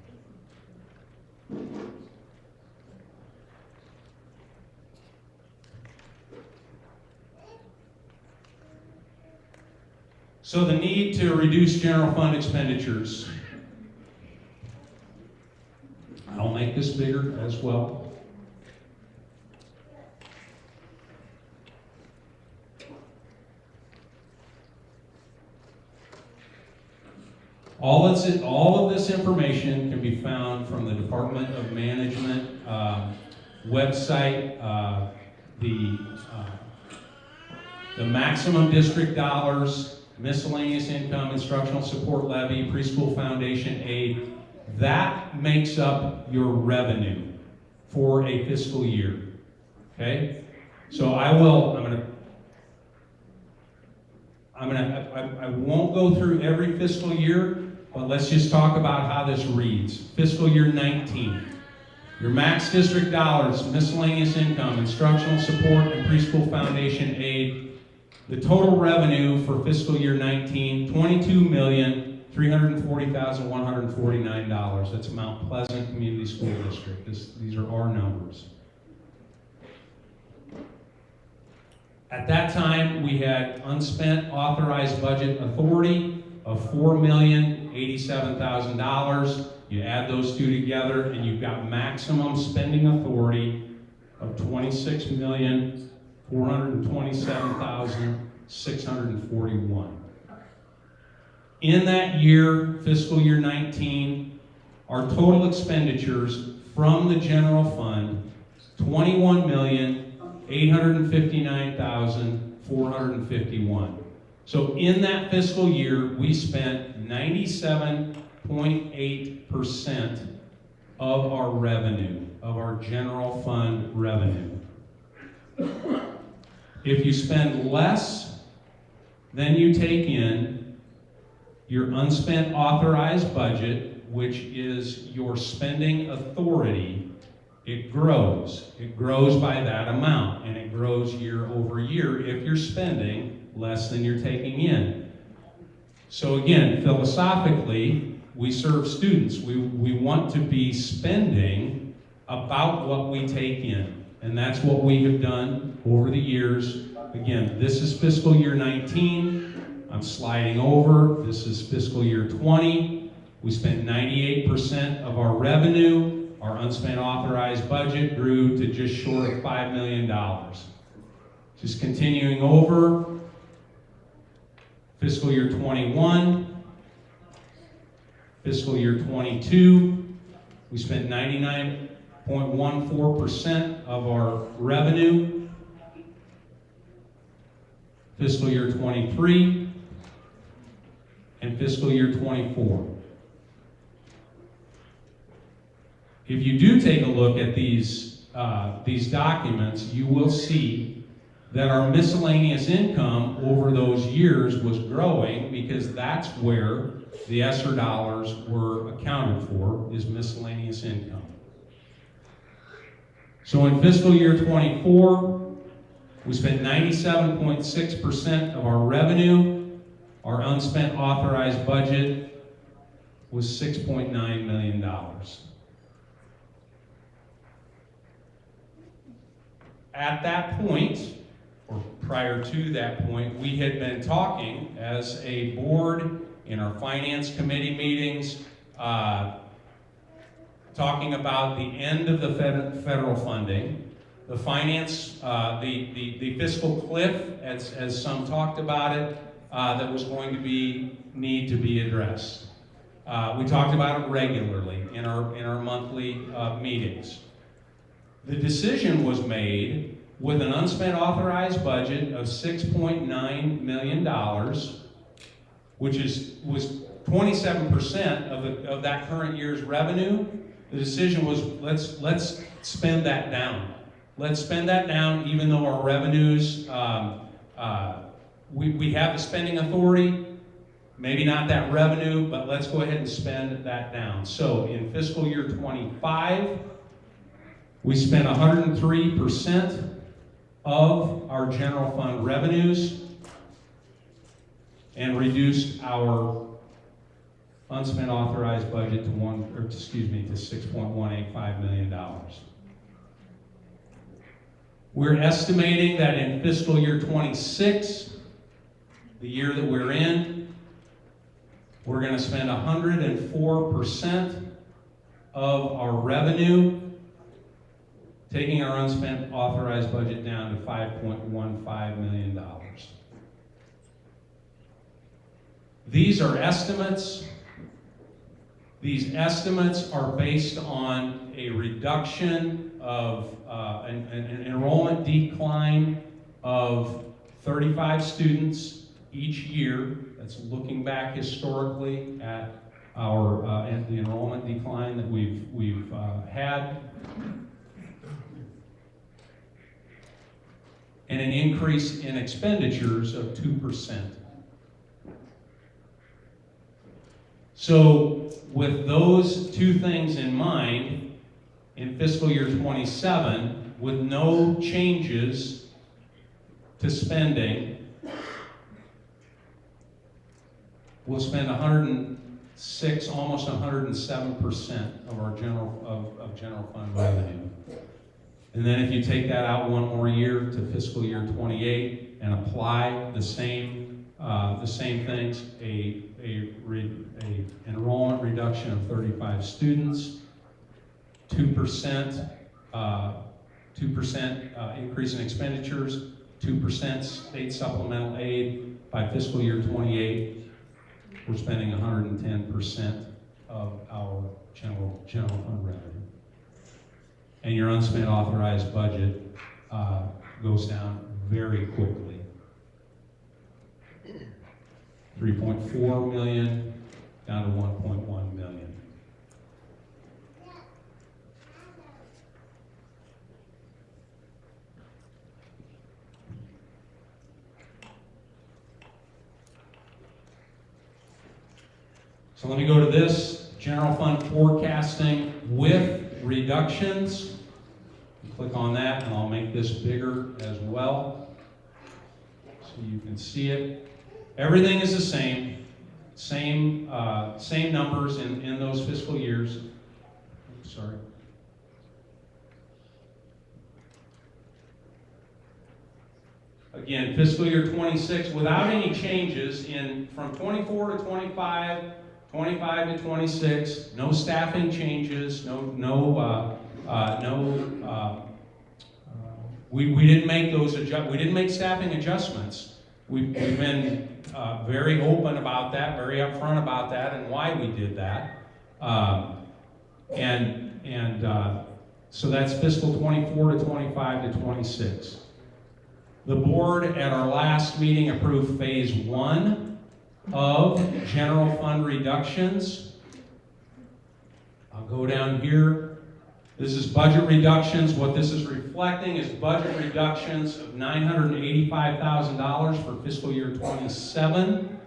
[SPEAKER 6] So the need to reduce general fund expenditures. I'll make this bigger as well. All of this information can be found from the Department of Management website. The maximum district dollars, miscellaneous income, instructional support levy, preschool foundation aid, that makes up your revenue for a fiscal year. Okay? So I won't go through every fiscal year, but let's just talk about how this reads. Fiscal year 19. Your max district dollars, miscellaneous income, instructional support, and preschool foundation aid. The total revenue for fiscal year 19, $22,340,149. That's Mount Pleasant Community School District. These are our numbers. At that time, we had unspent authorized budget authority of $4,087,000. You add those two together, and you've got maximum spending authority of $26,427,641. In that year, fiscal year 19, our total expenditures from the general fund, $21,859,451. So in that fiscal year, we spent 97.8% of our revenue, of our general fund revenue. If you spend less than you take in, your unspent authorized budget, which is your spending authority, it grows. It grows by that amount, and it grows year over year if you're spending less than you're taking in. So again, philosophically, we serve students. We want to be spending about what we take in, and that's what we have done over the years. Again, this is fiscal year 19. I'm sliding over. This is fiscal year 20. We spent 98% of our revenue. Our unspent authorized budget grew to just short of $5 million. Just continuing over, fiscal year 21, fiscal year 22, we spent 99.14% of our revenue. Fiscal year 23 and fiscal year 24. If you do take a look at these documents, you will see that our miscellaneous income over those years was growing, because that's where the ESSER dollars were accounted for, is miscellaneous income. So in fiscal year 24, we spent 97.6% of our revenue. Our unspent authorized budget was $6.9 million. At that point, or prior to that point, we had been talking as a board in our finance committee meetings, talking about the end of the federal funding, the finance, the fiscal cliff, as some talked about it, that was going to need to be addressed. We talked about it regularly in our monthly meetings. The decision was made with an unspent authorized budget of $6.9 million, which was 27% of that current year's revenue. The decision was, let's spend that down. Let's spend that down, even though our revenues, we have the spending authority, maybe not that revenue, but let's go ahead and spend that down. So in fiscal year 25, we spent 103% of our general fund revenues and reduced our unspent authorized budget to $6.185 million. We're estimating that in fiscal year 26, the year that we're in, we're going to spend 104% of our revenue, taking our unspent authorized budget down to $5.15 million. These are estimates. These estimates are based on a reduction of an enrollment decline of 35 students each year. That's looking back historically at our at the enrollment decline that we've had, and an increase in expenditures of 2%. So with those two things in mind, in fiscal year 27, with no changes to spending, we'll spend 106, almost 107% of our general fund revenue. And then if you take that out one more year to fiscal year 28 and apply the same things, a enrollment reduction of 35 students, 2% increase in expenditures, 2% state supplemental aid by fiscal year 28. We're spending 110% of our general fund revenue. And your unspent authorized budget goes down very quickly. 3.4 million down to 1.1 million. So let me go to this, general fund forecasting with reductions. Click on that and I'll make this bigger as well so you can see it. Everything is the same numbers in those fiscal years. Sorry. Again, fiscal year 26, without any changes from 24 to 25, 25 to 26, no staffing changes, we didn't make those we didn't make staffing adjustments. We've been very open about that, very upfront about that, and why we did that. So that's fiscal 24 to 25 to 26. The board at our last meeting approved phase 1 of general fund reductions. I'll go down here. This is budget reductions. What this is reflecting is budget reductions of $985,000 for fiscal year 27.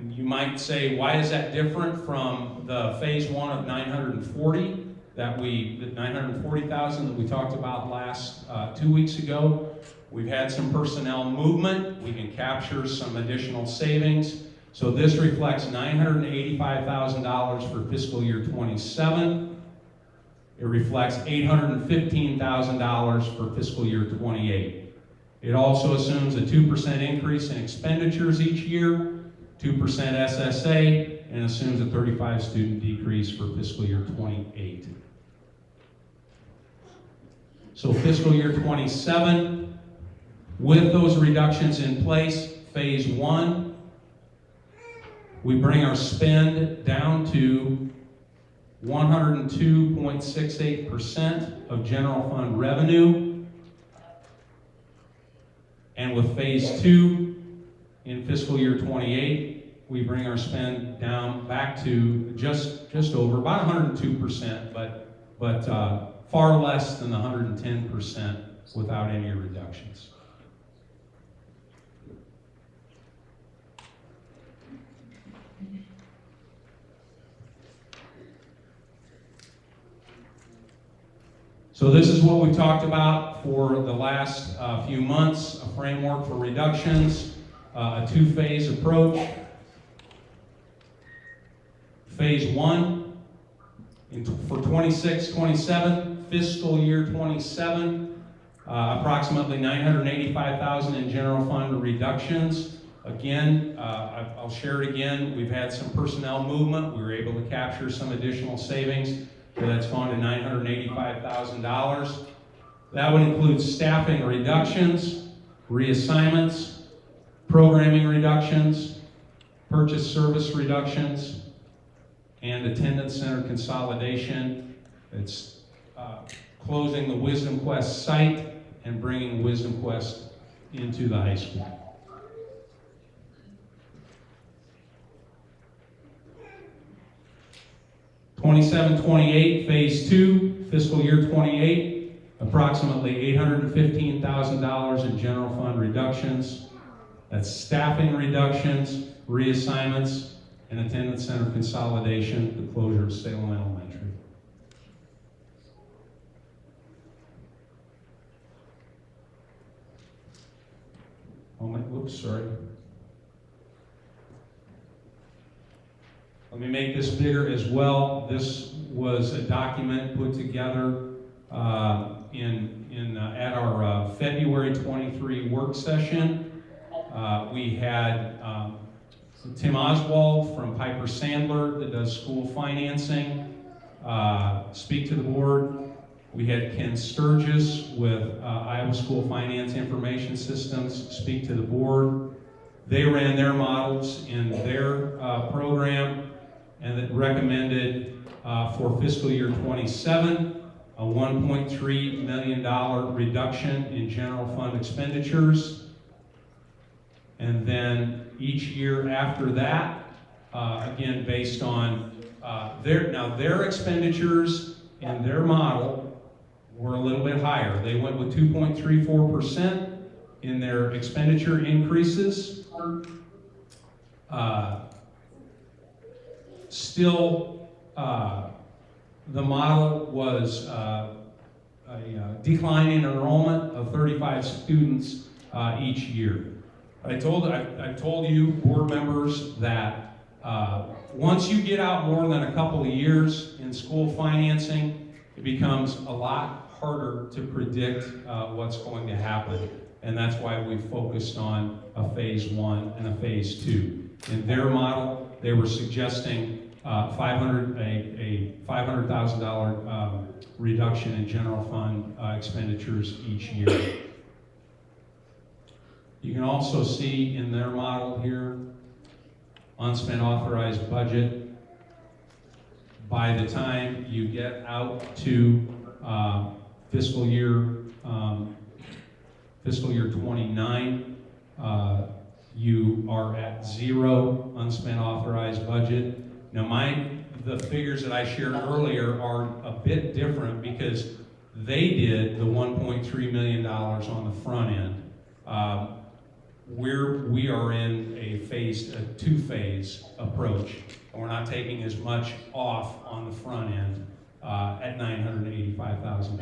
[SPEAKER 6] You might say, why is that different from the phase 1 of 940 the $940,000 that we talked about last 2 weeks ago? We've had some personnel movement. We can capture some additional savings. So this reflects $985,000 for fiscal year 27. It reflects $815,000 for fiscal year 28. It also assumes a 2% increase in expenditures each year, 2% SSA, and assumes a 35 student decrease for fiscal year 28. So fiscal year 27, with those reductions in place, phase 1, we bring our spend down to 102.68% of general fund revenue. And with phase 2, in fiscal year 28, we bring our spend down back to just over, about 102%, but far less than the 110% without any reductions. So this is what we talked about for the last few months, a framework for reductions, a 2-phase approach. Phase 1, for 26-27, fiscal year 27, approximately $985,000 in general fund reductions. Again, I'll share it again. We've had some personnel movement. We were able to capture some additional savings. So that's gone to $985,000. That would include staffing reductions, reassignments, programming reductions, purchase service reductions, and attendance center consolidation. It's closing the Wisdom Quest site and bringing Wisdom Quest into the high school. (27-28) Phase 2, fiscal year 28, approximately $815,000 in general fund reductions. That's staffing reductions, reassignments, and attendance center consolidation, the closure of Salem Elementary. Whoops, sorry. Let me make this bigger as well. This was a document put together at our February 23 work session. We had Tim Oswald from Piper Sandler that does school financing speak to the board. We had Ken Sturgis with Iowa School Finance Information Systems speak to the board. They ran their models in their program and that recommended for fiscal year 27 a $1.3 million reduction in general fund expenditures. And then each year after that, again based on their expenditures and their model were a little bit higher. They went with 2.34% in their expenditure increases. Still, the model was a decline in enrollment of 35 students each year. I told you, board members, that once you get out more than a couple of years in school financing, it becomes a lot harder to predict what's going to happen. And that's why we focused on a phase 1 and a phase 2. In their model, they were suggesting a $500,000 reduction in general fund expenditures each year. You can also see in their model here, unspent authorized budget. By the time you get out to fiscal year 29, you are at 0 unspent authorized budget. Now the figures that I shared earlier are a bit different because they did the $1.3 million on the front end. We are in a two-phase approach, and we're not taking as much off on the front end at $985,000.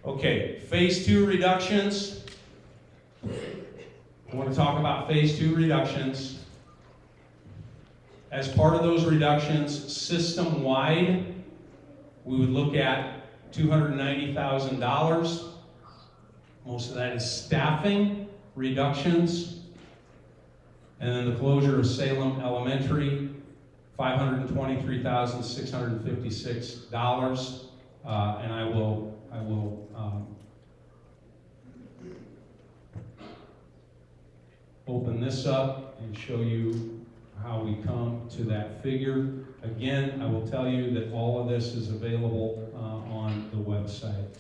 [SPEAKER 6] Okay, phase 2 reductions. I want to talk about phase 2 reductions. As part of those reductions, system-wide, we would look at $290,000. Most of that is staffing reductions. And then the closure of Salem Elementary, $523,656. And I will open this up and show you how we come to that figure. Again, I will tell you that all of this is available on the website.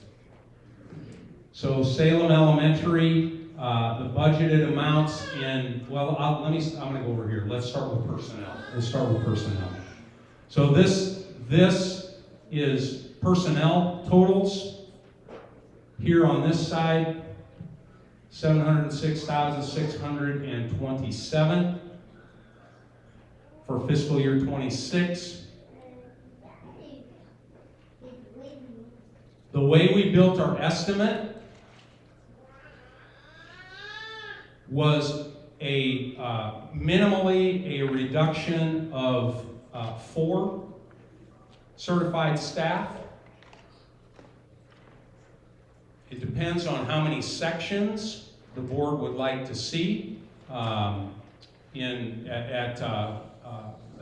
[SPEAKER 6] So Salem Elementary, the budgeted amounts in, well, I'm going to go over here. Let's start with personnel. So this is personnel totals. Here on this side, $706,627 for fiscal year 26. The way we built our estimate was minimally a reduction of 4 certified staff. It depends on how many sections the board would like to see at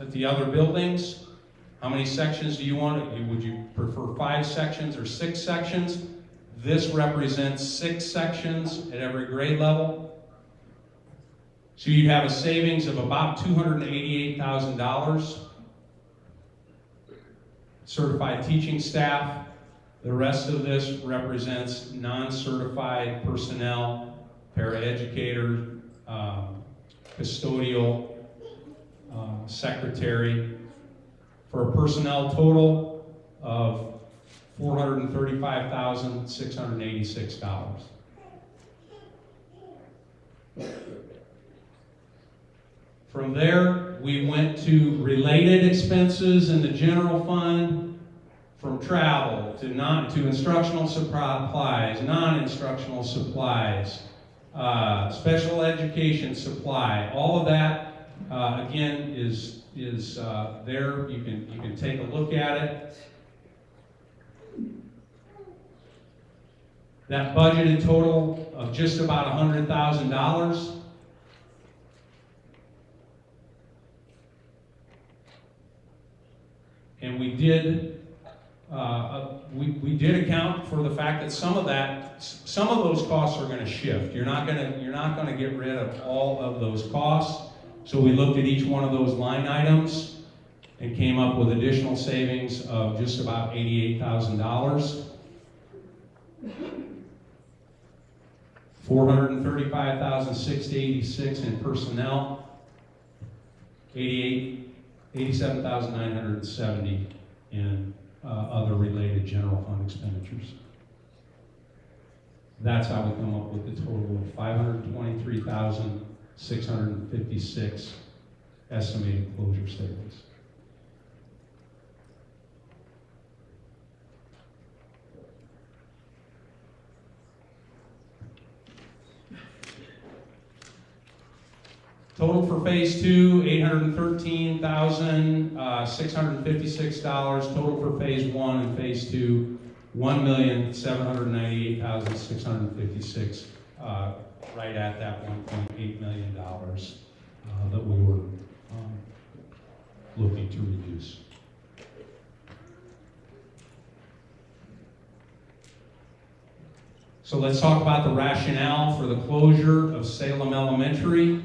[SPEAKER 6] the other buildings. How many sections do you want? Would you prefer 5 sections or 6 sections? This represents 6 sections at every grade level. So you'd have a savings of about $288,000. Certified teaching staff. The rest of this represents non-certified personnel, paraeducator, custodial, secretary, for a personnel total of $435,686. From there, we went to related expenses in the general fund, from travel to instructional supplies, non-instructional supplies, special education supply. All of that, again, is there. You can take a look at it. That budgeted total of just about $100,000. And we did account for the fact that some of those costs are going to shift. You're not going to get rid of all of those costs. So we looked at each one of those line items and came up with additional savings of just about $88,000. $435,686 in personnel, $87,970 in other related general fund expenditures. That's how we come up with the total of $523,656 estimated closure savings. Total for phase 2, $813,656. Total for phase 1 and phase 2, $1,798,656. Right at that $1.8 million that we were looking to reduce. So let's talk about the rationale for the closure of Salem Elementary.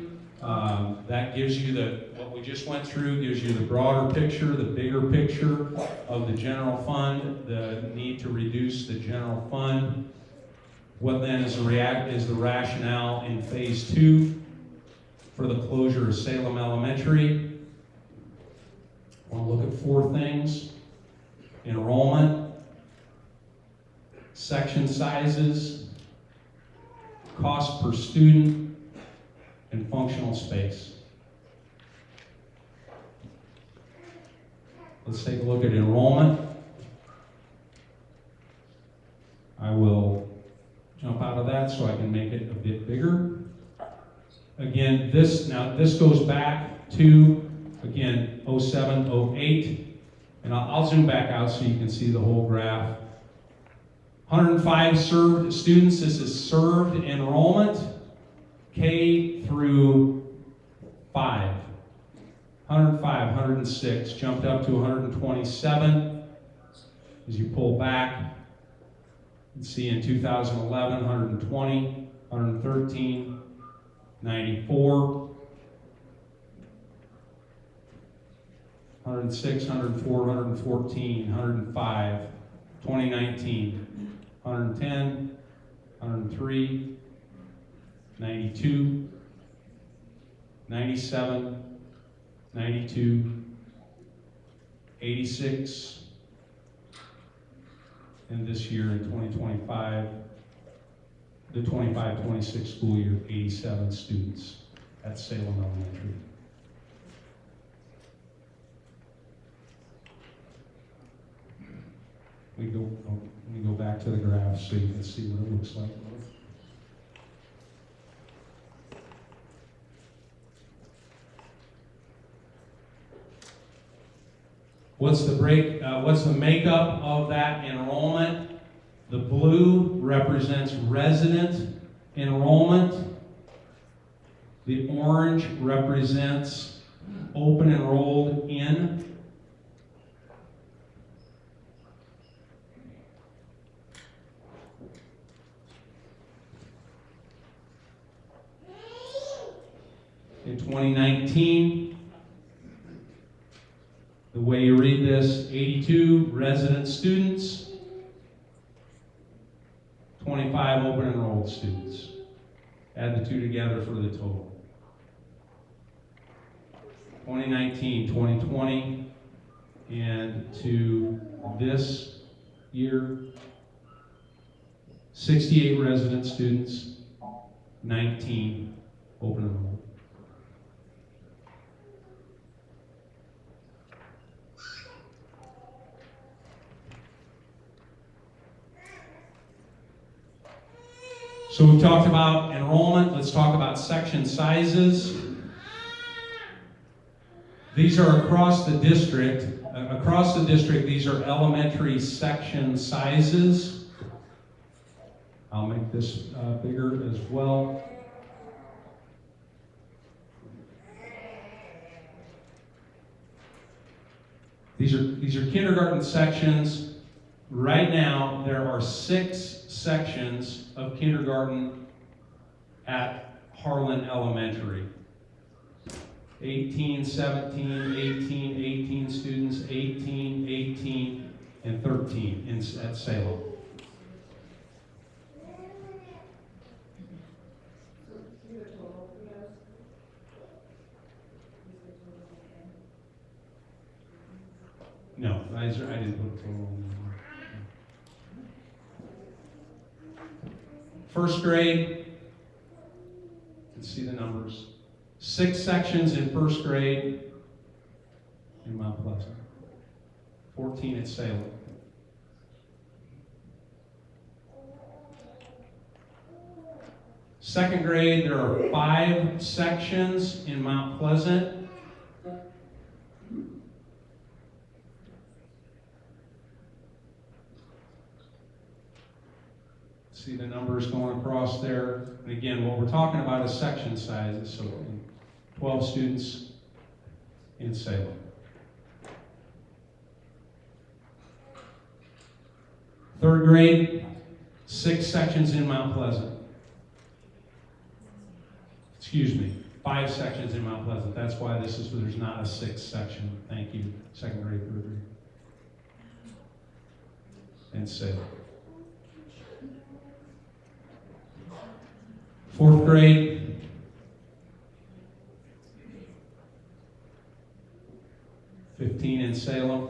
[SPEAKER 6] That gives you what we just went through, gives you the broader picture, the bigger picture of the general fund, the need to reduce the general fund. What then is the rationale in phase 2 for the closure of Salem Elementary? I want to look at 4 things: enrollment, section sizes, cost per student, and functional space. Let's take a look at enrollment. I will jump out of that so I can make it a bit bigger. Again, this goes back to, again, 07, 08, and I'll zoom back out so you can see the whole graph. 105 served students. This is served enrollment, K through 5. 105, 106, jumped up to 127. As you pull back, you can see in 2011, 120, 113, 94, 106, 104, 114, 105, 2019, 110, 103, 92, 97, 92, 86, and this year in 2025, the 25-26 school year, 87 students at Salem Elementary. Let me go back to the graph so you can see what it looks like. What's the makeup of that enrollment? The blue represents resident enrollment. The orange represents open enrolled in. In 2019, the way you read this, 82 resident students, 25 open enrolled students. Add the two together for the total. 2019, 2020, and to this year, 68 resident students, 19 open enrolled. So we've talked about enrollment. Let's talk about section sizes. These are across the district. Across the district, these are elementary section sizes. I'll make this bigger as well. These are kindergarten sections. Right now, there are 6 sections of kindergarten at Harlan Elementary. 18, 17, 18, 18 students, 18, 18, and 13 at Salem. No, I didn't put a total on there. First grade, you can see the numbers. 6 sections in first grade in Mount Pleasant. 14 at Salem. Second grade, there are 5 sections in Mount Pleasant. See the numbers going across there. And again, what we're talking about is section sizes. So 12 students in Salem. Third grade, 6 sections in Mount Pleasant. Excuse me, 5 sections in Mount Pleasant. That's why there's not a 6th section. Thank you. Second grade, third grade. And Salem. 4th grade, 15 in Salem.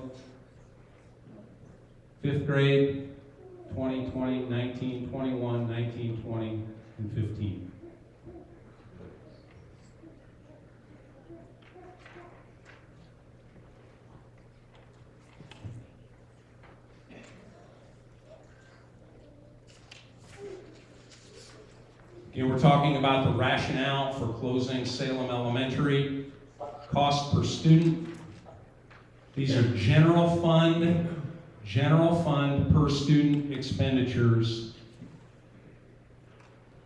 [SPEAKER 6] 5th grade, 20, 20, 19, 21, 19, 20, and 15. Again, we're talking about the rationale for closing Salem Elementary. Cost per student. These are general fund per student expenditures.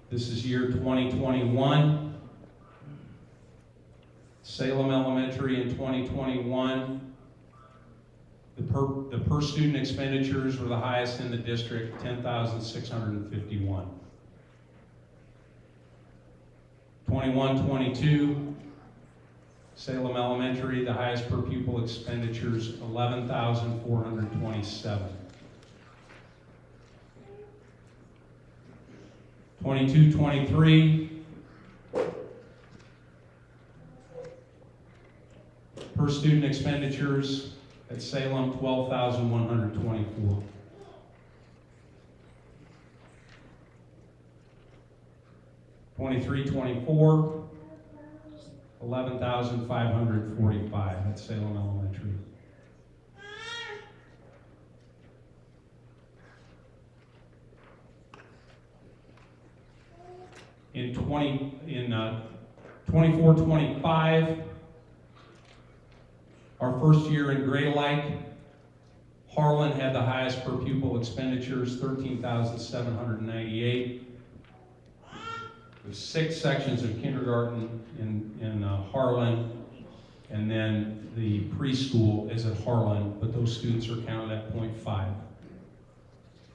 [SPEAKER 6] This is year 2021. Salem Elementary in 2021. The per student expenditures were the highest in the district, $10,651. 21-22, Salem Elementary, the highest per pupil expenditures, $11,427. 22-23, per student expenditures at Salem, $12,124. 23-24, $11,545 at Salem Elementary. in 24-25, our first year in grade alike, Harlan had the highest per pupil expenditures, $13,798. There's 6 sections of kindergarten in Harlan, and then the preschool is at Harlan, but those students are counted at 0.5.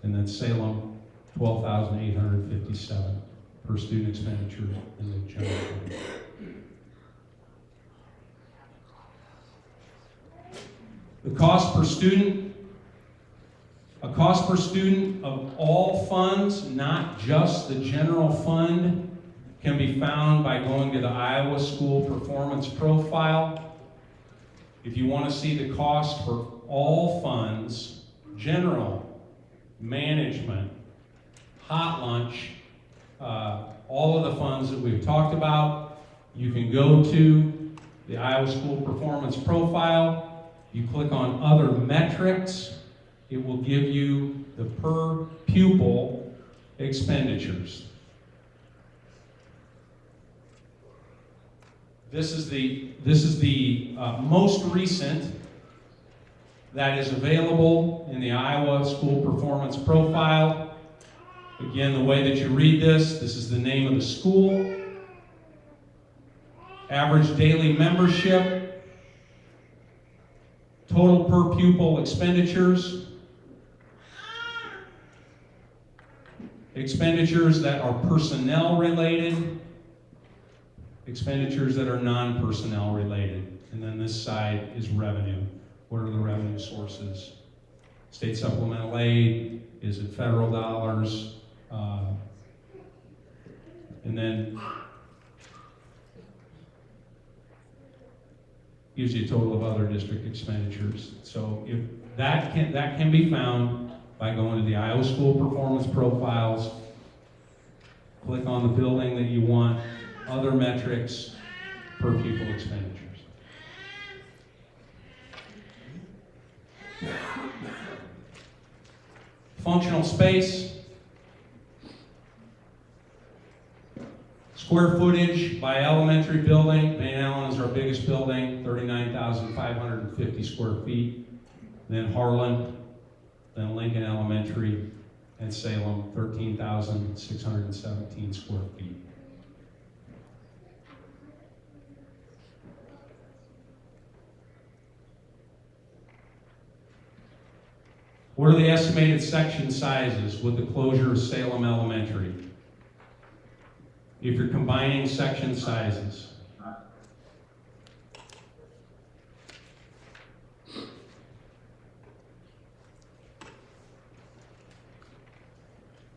[SPEAKER 6] And then Salem, $12,857 per student expenditure in the general fund. The cost per student, a cost per student of all funds, not just the general fund, can be found by going to the Iowa School Performance Profile. If you want to see the cost for all funds, general, management, hot lunch, all of the funds that we've talked about, you can go to the Iowa School Performance Profile. You click on Other Metrics. It will give you the per pupil expenditures. This is the most recent that is available in the Iowa School Performance Profile. Again, the way that you read this is the name of the school, average daily membership, total per pupil expenditures, expenditures that are personnel related, expenditures that are non-personnel related. And then this side is revenue. What are the revenue sources? State supplemental aid, is it federal dollars? And then gives you a total of other district expenditures. So if that can be found by going to the Iowa School Performance Profiles, click on the building that you want, other metrics, per pupil expenditures. Functional space, square footage by elementary building. Van Allen is our biggest building, 39,550 square feet. Then Harlan, then Lincoln Elementary, and Salem, 13,617 square feet. What are the estimated section sizes with the closure of Salem Elementary? If you're combining section sizes.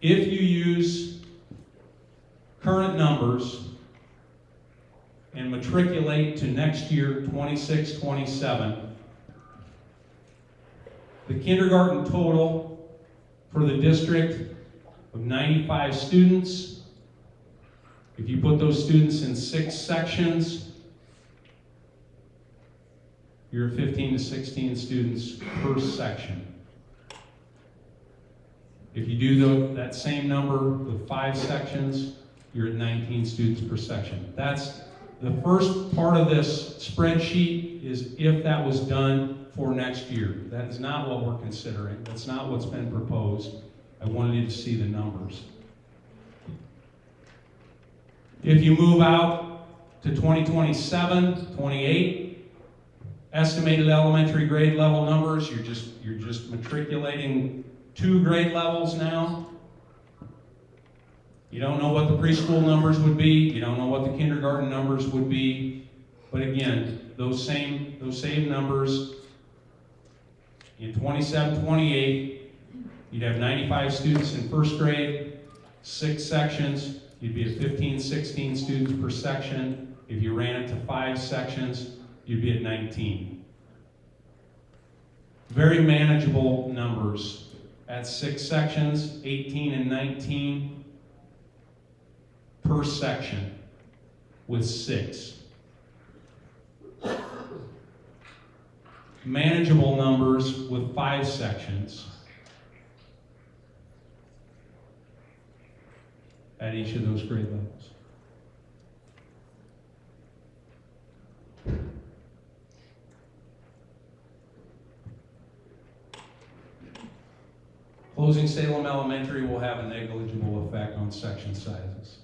[SPEAKER 6] If you use current numbers and matriculate to next year, 26-27, the kindergarten total for the district of 95 students, if you put those students in 6 sections, you're at 15 to 16 students per section. If you do that same number with 5 sections, you're at 19 students per section. That's the first part of this spreadsheet, is if that was done for next year. That is not what we're considering. That's not what's been proposed. I wanted you to see the numbers. If you move out to 2027, 28, estimated elementary grade level numbers, you're just matriculating 2 grade levels now. You don't know what the preschool numbers would be. You don't know what the kindergarten numbers would be. But again, those same numbers in 27, 28, you'd have 95 students in first grade, 6 sections. You'd be at 15, 16 students per section. If you ran it to 5 sections, you'd be at 19. Very manageable numbers. At 6 sections, 18 and 19 per section with 6. Manageable numbers with 5 sections at each of those grade levels. Salem Elementary will have a negligible effect on section sizes.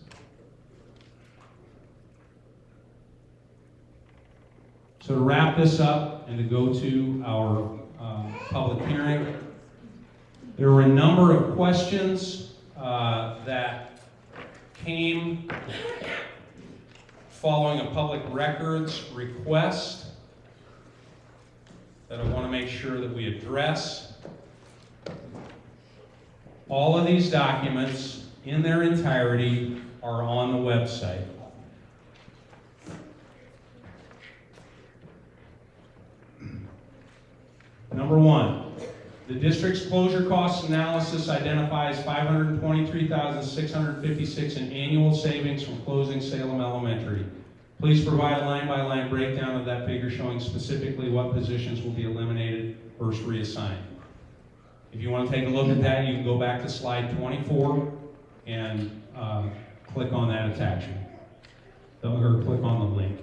[SPEAKER 6] So to wrap this up and to go to our public hearing, there were a number of questions that came following a public records request that I want to make sure that we address. All of these documents in their entirety are on the website. Number one, the district's closure cost analysis identifies $523,656 in annual savings from closing Salem Elementary. Please provide a line-by-line breakdown of that figure showing specifically what positions will be eliminated versus reassigned. If you want to take a look at that, you can go back to slide 24 and click on that attachment, or click on the link.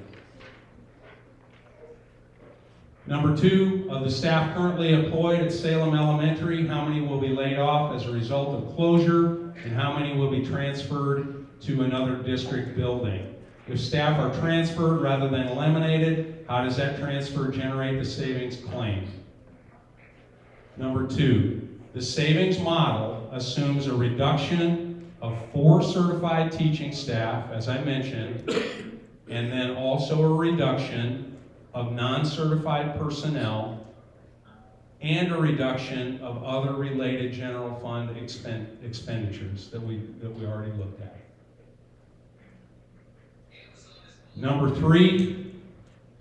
[SPEAKER 6] Number two, of the staff currently employed at Salem Elementary, how many will be laid off as a result of closure, and how many will be transferred to another district building? If staff are transferred rather than eliminated, how does that transfer generate the savings claimed? Number two, the savings model assumes a reduction of 4 certified teaching staff, as I mentioned, and then also a reduction of non-certified personnel and a reduction of other related general fund expenditures that we already looked at. Number three,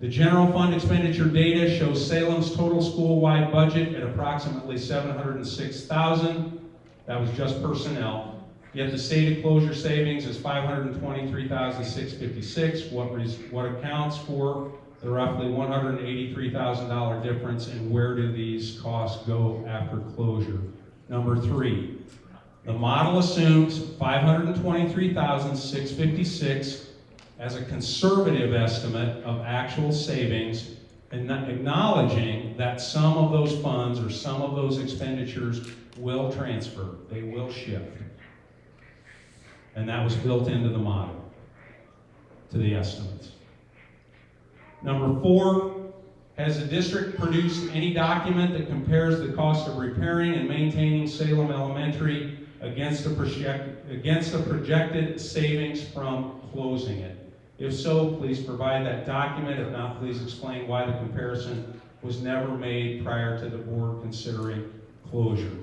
[SPEAKER 6] the general fund expenditure data shows Salem's total school-wide budget at approximately $706,000. That was just personnel. Yet the stated closure savings is $523,656. What accounts for the roughly $183,000 difference, and where do these costs go after closure? Number three, the model assumes $523,656 as a conservative estimate of actual savings, and acknowledging that some of those funds or some of those expenditures will transfer, they will shift. And that was built into the model, to the estimates. Number four, has the district produced any document that compares the cost of repairing and maintaining Salem Elementary against the projected savings from closing it? If so, please provide that document. If not, please explain why the comparison was never made prior to the board considering closure.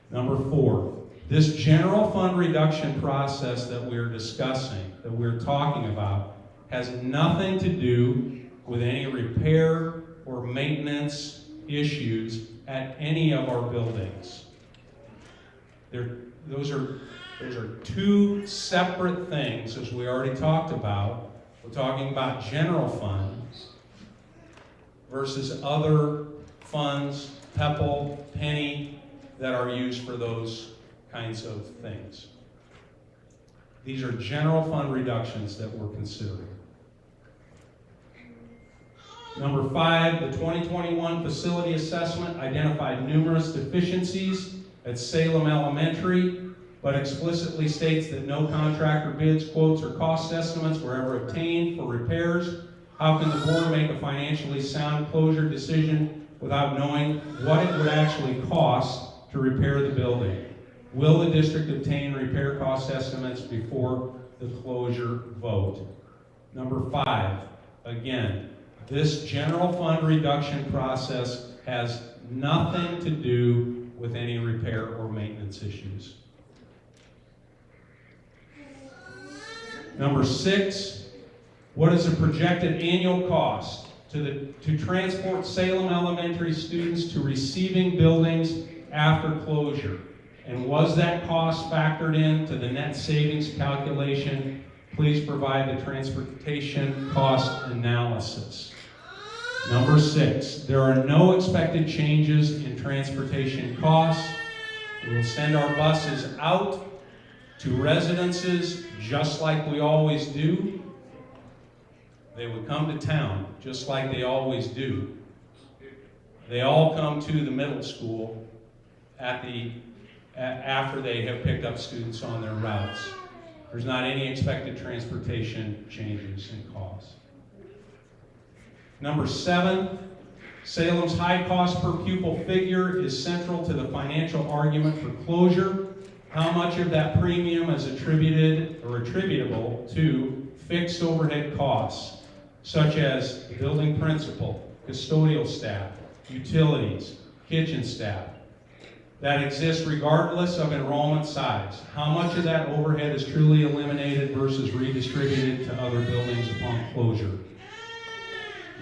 [SPEAKER 6] Number four, this general fund reduction process that we're discussing, that we're talking about, has nothing to do with any repair or maintenance issues at any of our buildings. Those are two separate things, as we already talked about. We're talking about general funds versus other funds, PEPL, penny, that are used for those kinds of things. These are general fund reductions that we're considering. Number five, the 2021 facility assessment identified numerous deficiencies at Salem Elementary, but explicitly states that no contractor bids, quotes, or cost estimates were ever obtained for repairs. How can the board make a financially sound closure decision without knowing what it would actually cost to repair the building? Will the district obtain repair cost estimates before the closure vote? Number five, again, this general fund reduction process has nothing to do with any repair or maintenance issues. Number six, what is the projected annual cost to transport Salem Elementary students to receiving buildings after closure? And was that cost factored into the net savings calculation? Please provide the transportation cost analysis. Number six, there are no expected changes in transportation costs. We will send our buses out to residences just like we always do. They would come to town just like they always do. They all come to the middle school at the after they have picked up students on their routes. There's not any expected transportation changes in costs. Number 7, Salem's high cost per pupil figure is central to the financial argument for closure. How much of that premium is attributed or attributable to fixed overhead costs, such as the building principal, custodial staff, utilities, kitchen staff, that exists regardless of enrollment size? How much of that overhead is truly eliminated versus redistributed to other buildings upon closure?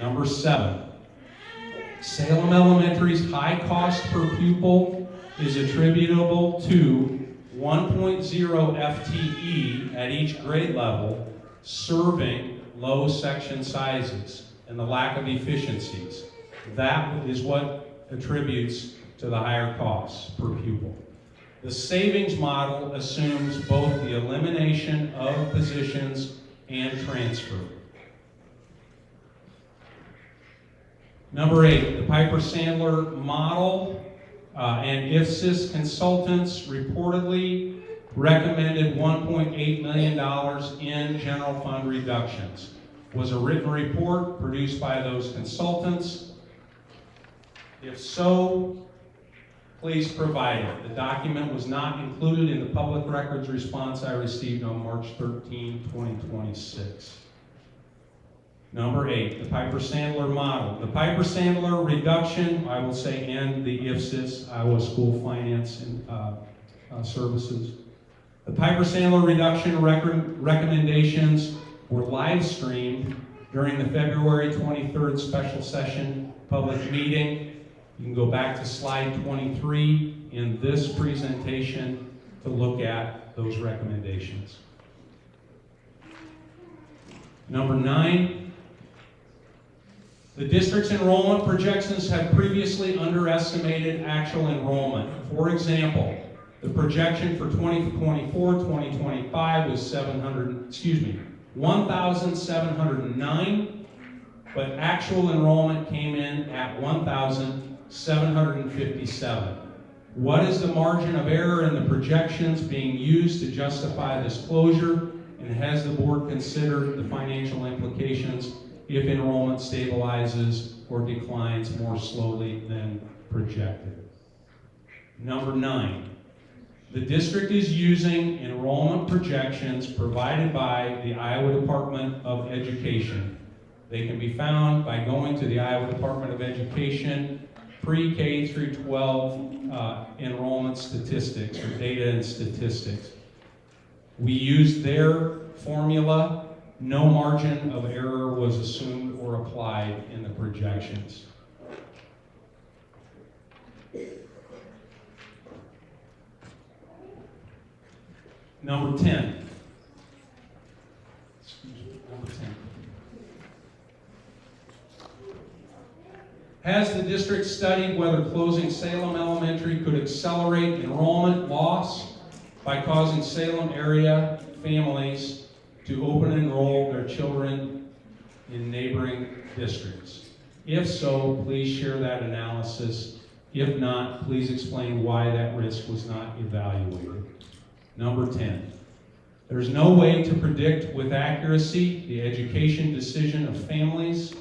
[SPEAKER 6] Number 7, Salem Elementary's high cost per pupil is attributable to 1.0 FTE at each grade level, serving low section sizes and the lack of efficiencies. That is what attributes to the higher costs per pupil. The savings model assumes both the elimination of positions and transfer. Number 8, the Piper-Sandler model and IFSIS consultants reportedly recommended $1.8 million in general fund reductions. Was a written report produced by those consultants? If so, please provide it. The document was not included in the public records response I received on March 13, 2026. Number 8, the Piper-Sandler model. The Piper-Sandler reduction, I will say, and the IFSIS, Iowa School Finance and Services. The Piper-Sandler reduction recommendations were live streamed during the February 23rd special session public meeting. You can go back to slide 23 in this presentation to look at those recommendations. Number 9, the district's enrollment projections have previously underestimated actual enrollment. For example, the projection for 2024-2025 was 1,709, but actual enrollment came in at 1,757. What is the margin of error in the projections being used to justify this closure, and has the board considered the financial implications if enrollment stabilizes or declines more slowly than projected? Number 9, the district is using enrollment projections provided by the Iowa Department of Education. They can be found by going to the Iowa Department of Education pre-K through 12 enrollment statistics, or data and statistics. We used their formula. No margin of error was assumed or applied in the projections. Number 10. Number 10. Has the district studied whether closing Salem Elementary could accelerate enrollment loss by causing Salem area families to open and enroll their children in neighboring districts? If so, please share that analysis. If not, please explain why that risk was not evaluated. Number 10, there's no way to predict with accuracy the education decision of families.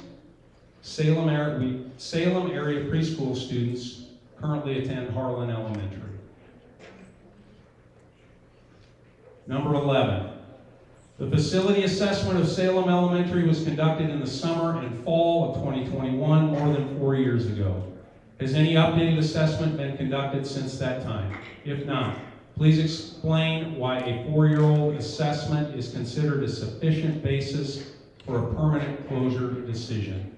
[SPEAKER 6] Salem area preschool students currently attend Harlan Elementary. Number 11, the facility assessment of Salem Elementary was conducted in the summer and fall of 2021, more than 4 years ago. Has any updated assessment been conducted since that time? If not, please explain why a 4-year-old assessment is considered a sufficient basis for a permanent closure decision.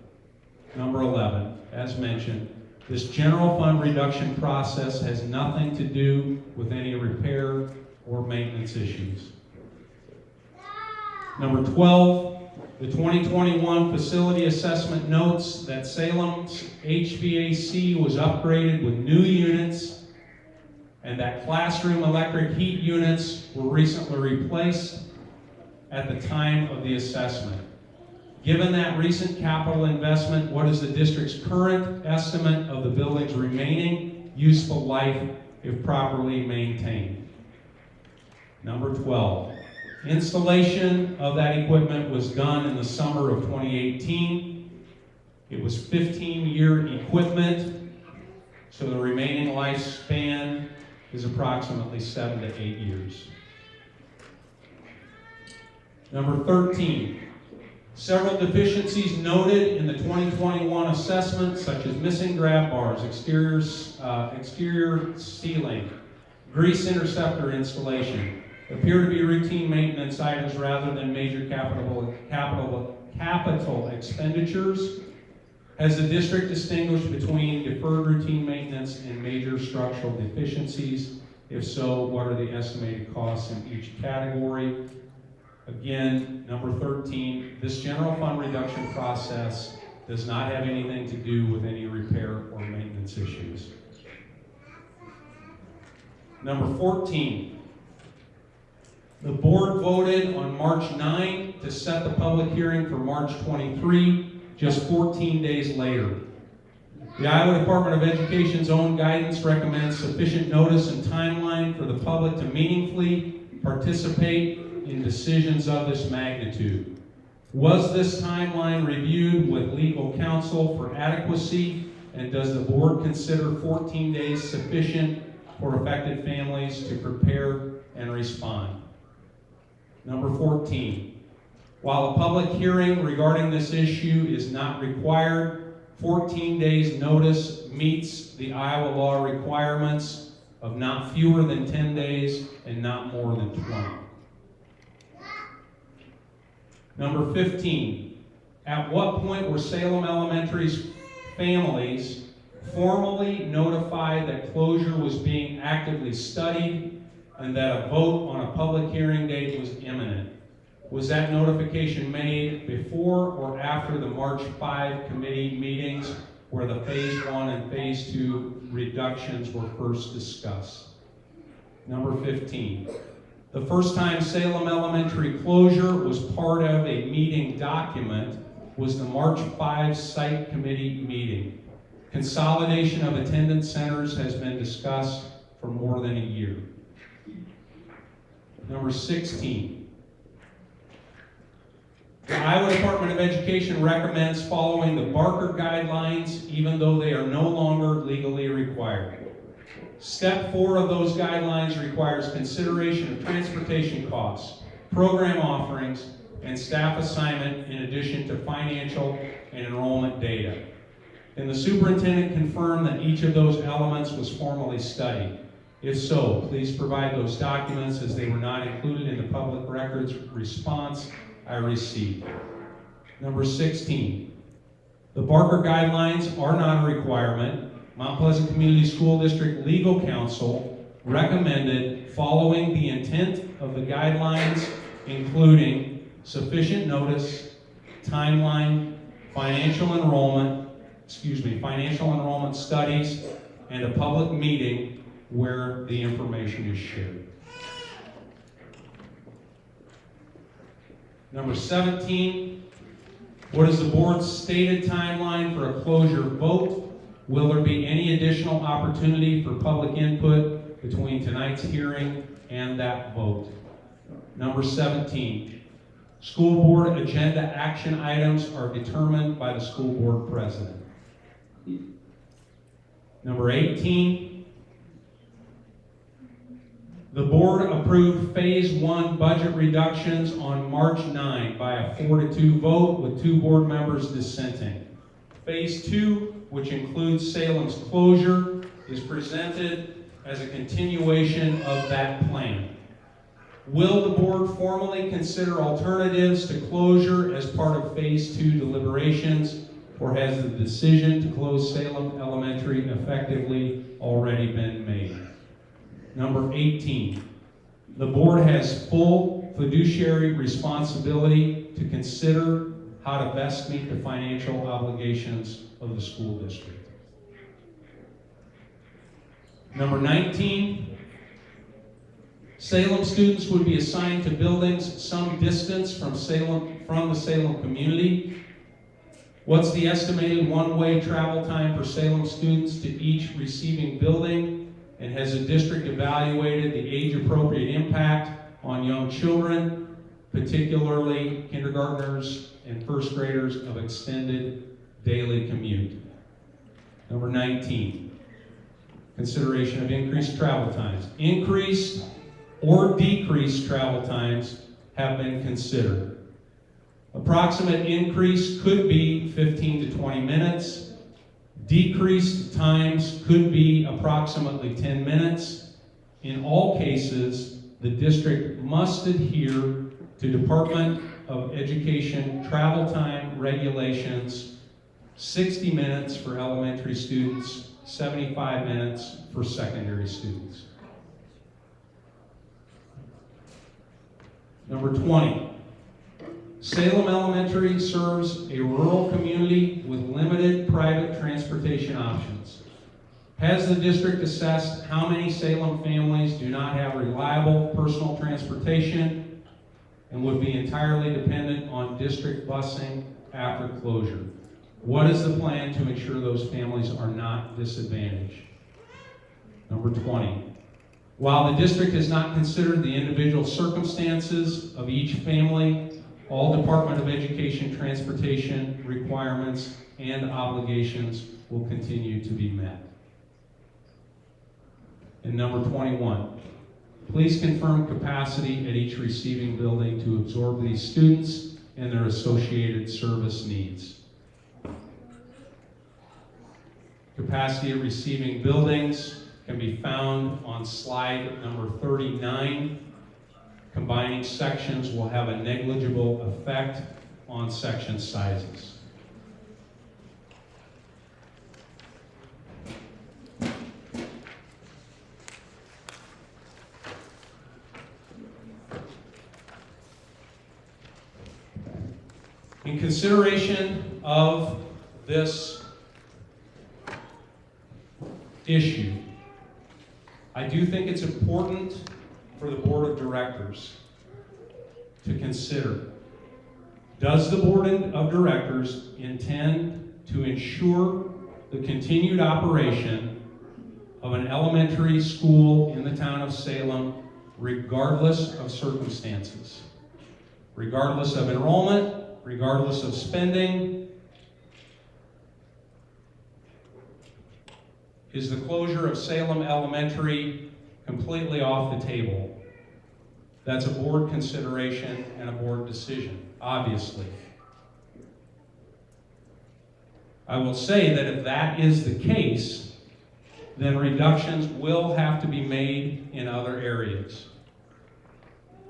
[SPEAKER 6] Number 11, as mentioned, this general fund reduction process has nothing to do with any repair or maintenance issues. Number 12, the 2021 facility assessment notes that Salem's HVAC was upgraded with new units and that classroom electric heat units were recently replaced at the time of the assessment. Given that recent capital investment, what is the district's current estimate of the building's remaining useful life if properly maintained. Number 12, installation of that equipment was done in the summer of 2018. It was 15-year equipment, so the remaining lifespan is approximately 7 to 8 years. Number 13, several deficiencies noted in the 2021 assessment, such as missing grab bars, exterior ceiling, grease interceptor installation, appear to be routine maintenance items rather than major capital expenditures. Has the district distinguished between deferred routine maintenance and major structural deficiencies? If so, what are the estimated costs in each category? Again, number 13, this general fund reduction process does not have anything to do with any repair or maintenance issues. Number 14, the board voted on March 9 to set the public hearing for March 23, just 14 days later. The Iowa Department of Education's own guidance recommends sufficient notice and timeline for the public to meaningfully participate in decisions of this magnitude. Was this timeline reviewed with legal counsel for adequacy, and does the board consider 14 days sufficient for affected families to prepare and respond? Number 14, while a public hearing regarding this issue is not required, 14 days notice meets the Iowa law requirements of not fewer than 10 days and not more than 20. Number 15, at what point were Salem Elementary's families formally notified that closure was being actively studied and that a vote on a public hearing date was imminent? Was that notification made before or after the March 5 committee meetings where the Phase 1 and Phase 2 reductions were first discussed? Number 15, the first time Salem Elementary closure was part of a meeting document was the March 5 site committee meeting. Consolidation of attendance centers has been discussed for more than a year. Number 16, the Iowa Department of Education recommends following the Barker guidelines, even though they are no longer legally required. Step 4 of those guidelines requires consideration of transportation costs, program offerings, and staff assignment in addition to financial and enrollment data. Can the superintendent confirm that each of those elements was formally studied? If so, please provide those documents as they were not included in the public records response I received. Number 16, the Barker guidelines are not a requirement. Mount Pleasant Community School District Legal Counsel recommended following the intent of the guidelines, including sufficient notice, timeline, financial enrollment studies, and a public meeting where the information is shared. Number 17, what is the board's stated timeline for a closure vote? Will there be any additional opportunity for public input between tonight's hearing and that vote? Number 17, school board agenda action items are determined by the school board president. Number 18, the board approved Phase 1 budget reductions on March 9 by a 4-2 vote with 2 board members dissenting. Phase 2, which includes Salem's closure, is presented as a continuation of that plan. Will the board formally consider alternatives to closure as part of Phase 2 deliberations, or has the decision to close Salem Elementary effectively already been made? Number 18, the board has full fiduciary responsibility to consider how to best meet the financial obligations of the school district. Number 19, Salem students would be assigned to buildings some distance from the Salem community. What's the estimated one-way travel time for Salem students to each receiving building? And has the district evaluated the age-appropriate impact on young children, particularly kindergartners and first graders of extended daily commute? Number 19, consideration of increased travel times. Increased or decreased travel times have been considered. Approximate increase could be 15 to 20 minutes. Decreased times could be approximately 10 minutes. In all cases, the district must adhere to Department of Education travel time regulations, 60 minutes for elementary students, 75 minutes for secondary students. Number 20. Salem Elementary serves a rural community with limited private transportation options. Has the district assessed how many Salem families do not have reliable personal transportation and would be entirely dependent on district busing after closure? What is the plan to ensure those families are not disadvantaged? Number 20. While the district has not considered the individual circumstances of each family, all Department of Education transportation requirements and obligations will continue to be met. And number 21, please confirm capacity at each receiving building to absorb these students and their associated service needs. Capacity at receiving buildings can be found on slide number 39. Combining sections will have a negligible effect on section sizes. In consideration of this issue, I do think it's important for the Board of Directors to consider. Does the Board of Directors intend to ensure the continued operation of an elementary school in the town of Salem regardless of circumstances? Regardless of enrollment, regardless of spending? Is the closure of Salem Elementary completely off the table? That's a board consideration and a board decision, obviously. I will say that if that is the case, then reductions will have to be made in other areas.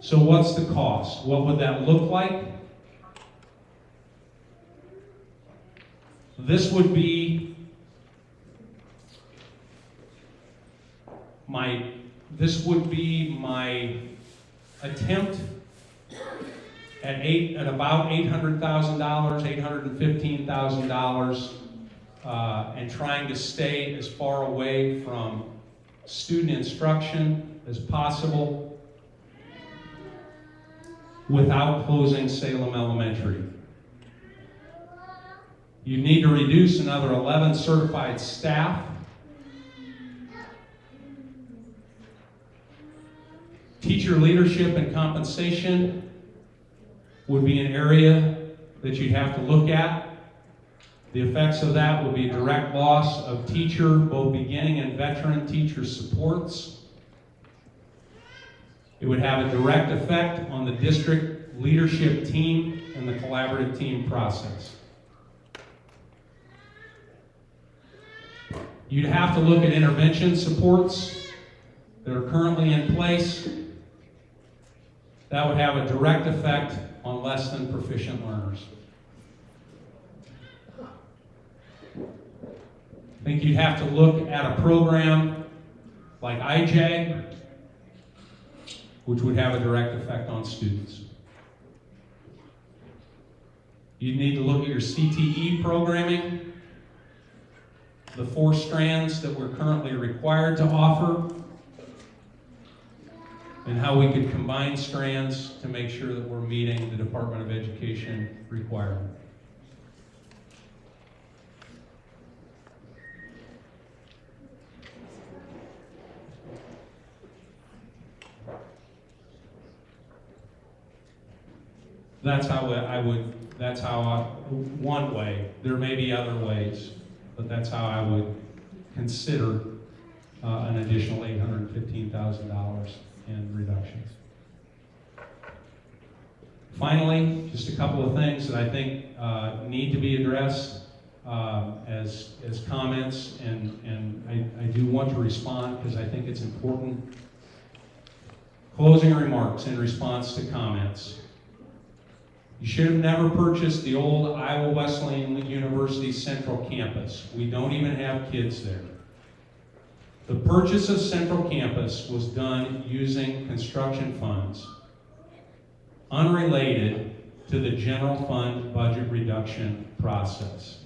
[SPEAKER 6] So what's the cost? What would that look like? This would be my attempt at about $800,000, $815,000, and trying to stay as far away from student instruction as possible without closing Salem Elementary. You need to reduce another 11 certified staff. Teacher leadership and compensation would be an area that you'd have to look at. The effects of that would be a direct loss of teacher, both beginning and veteran teacher supports. It would have a direct effect on the district leadership team and the collaborative team process. You'd have to look at intervention supports that are currently in place. That would have a direct effect on less than proficient learners. I think you'd have to look at a program like IJAG, which would have a direct effect on students. You'd need to look at your CTE programming, the 4 strands that we're currently required to offer, and how we could combine strands to make sure that we're meeting the Department of Education requirement. that's how one way. There may be other ways, but that's how I would consider an additional $815,000 in reductions. Finally, just a couple of things that I think need to be addressed as comments, and I do want to respond because I think it's important. Closing remarks in response to comments. You should have never purchased the old Iowa Wesleyan University Central Campus. We don't even have kids there. The purchase of Central Campus was done using construction funds unrelated to the general fund budget reduction process.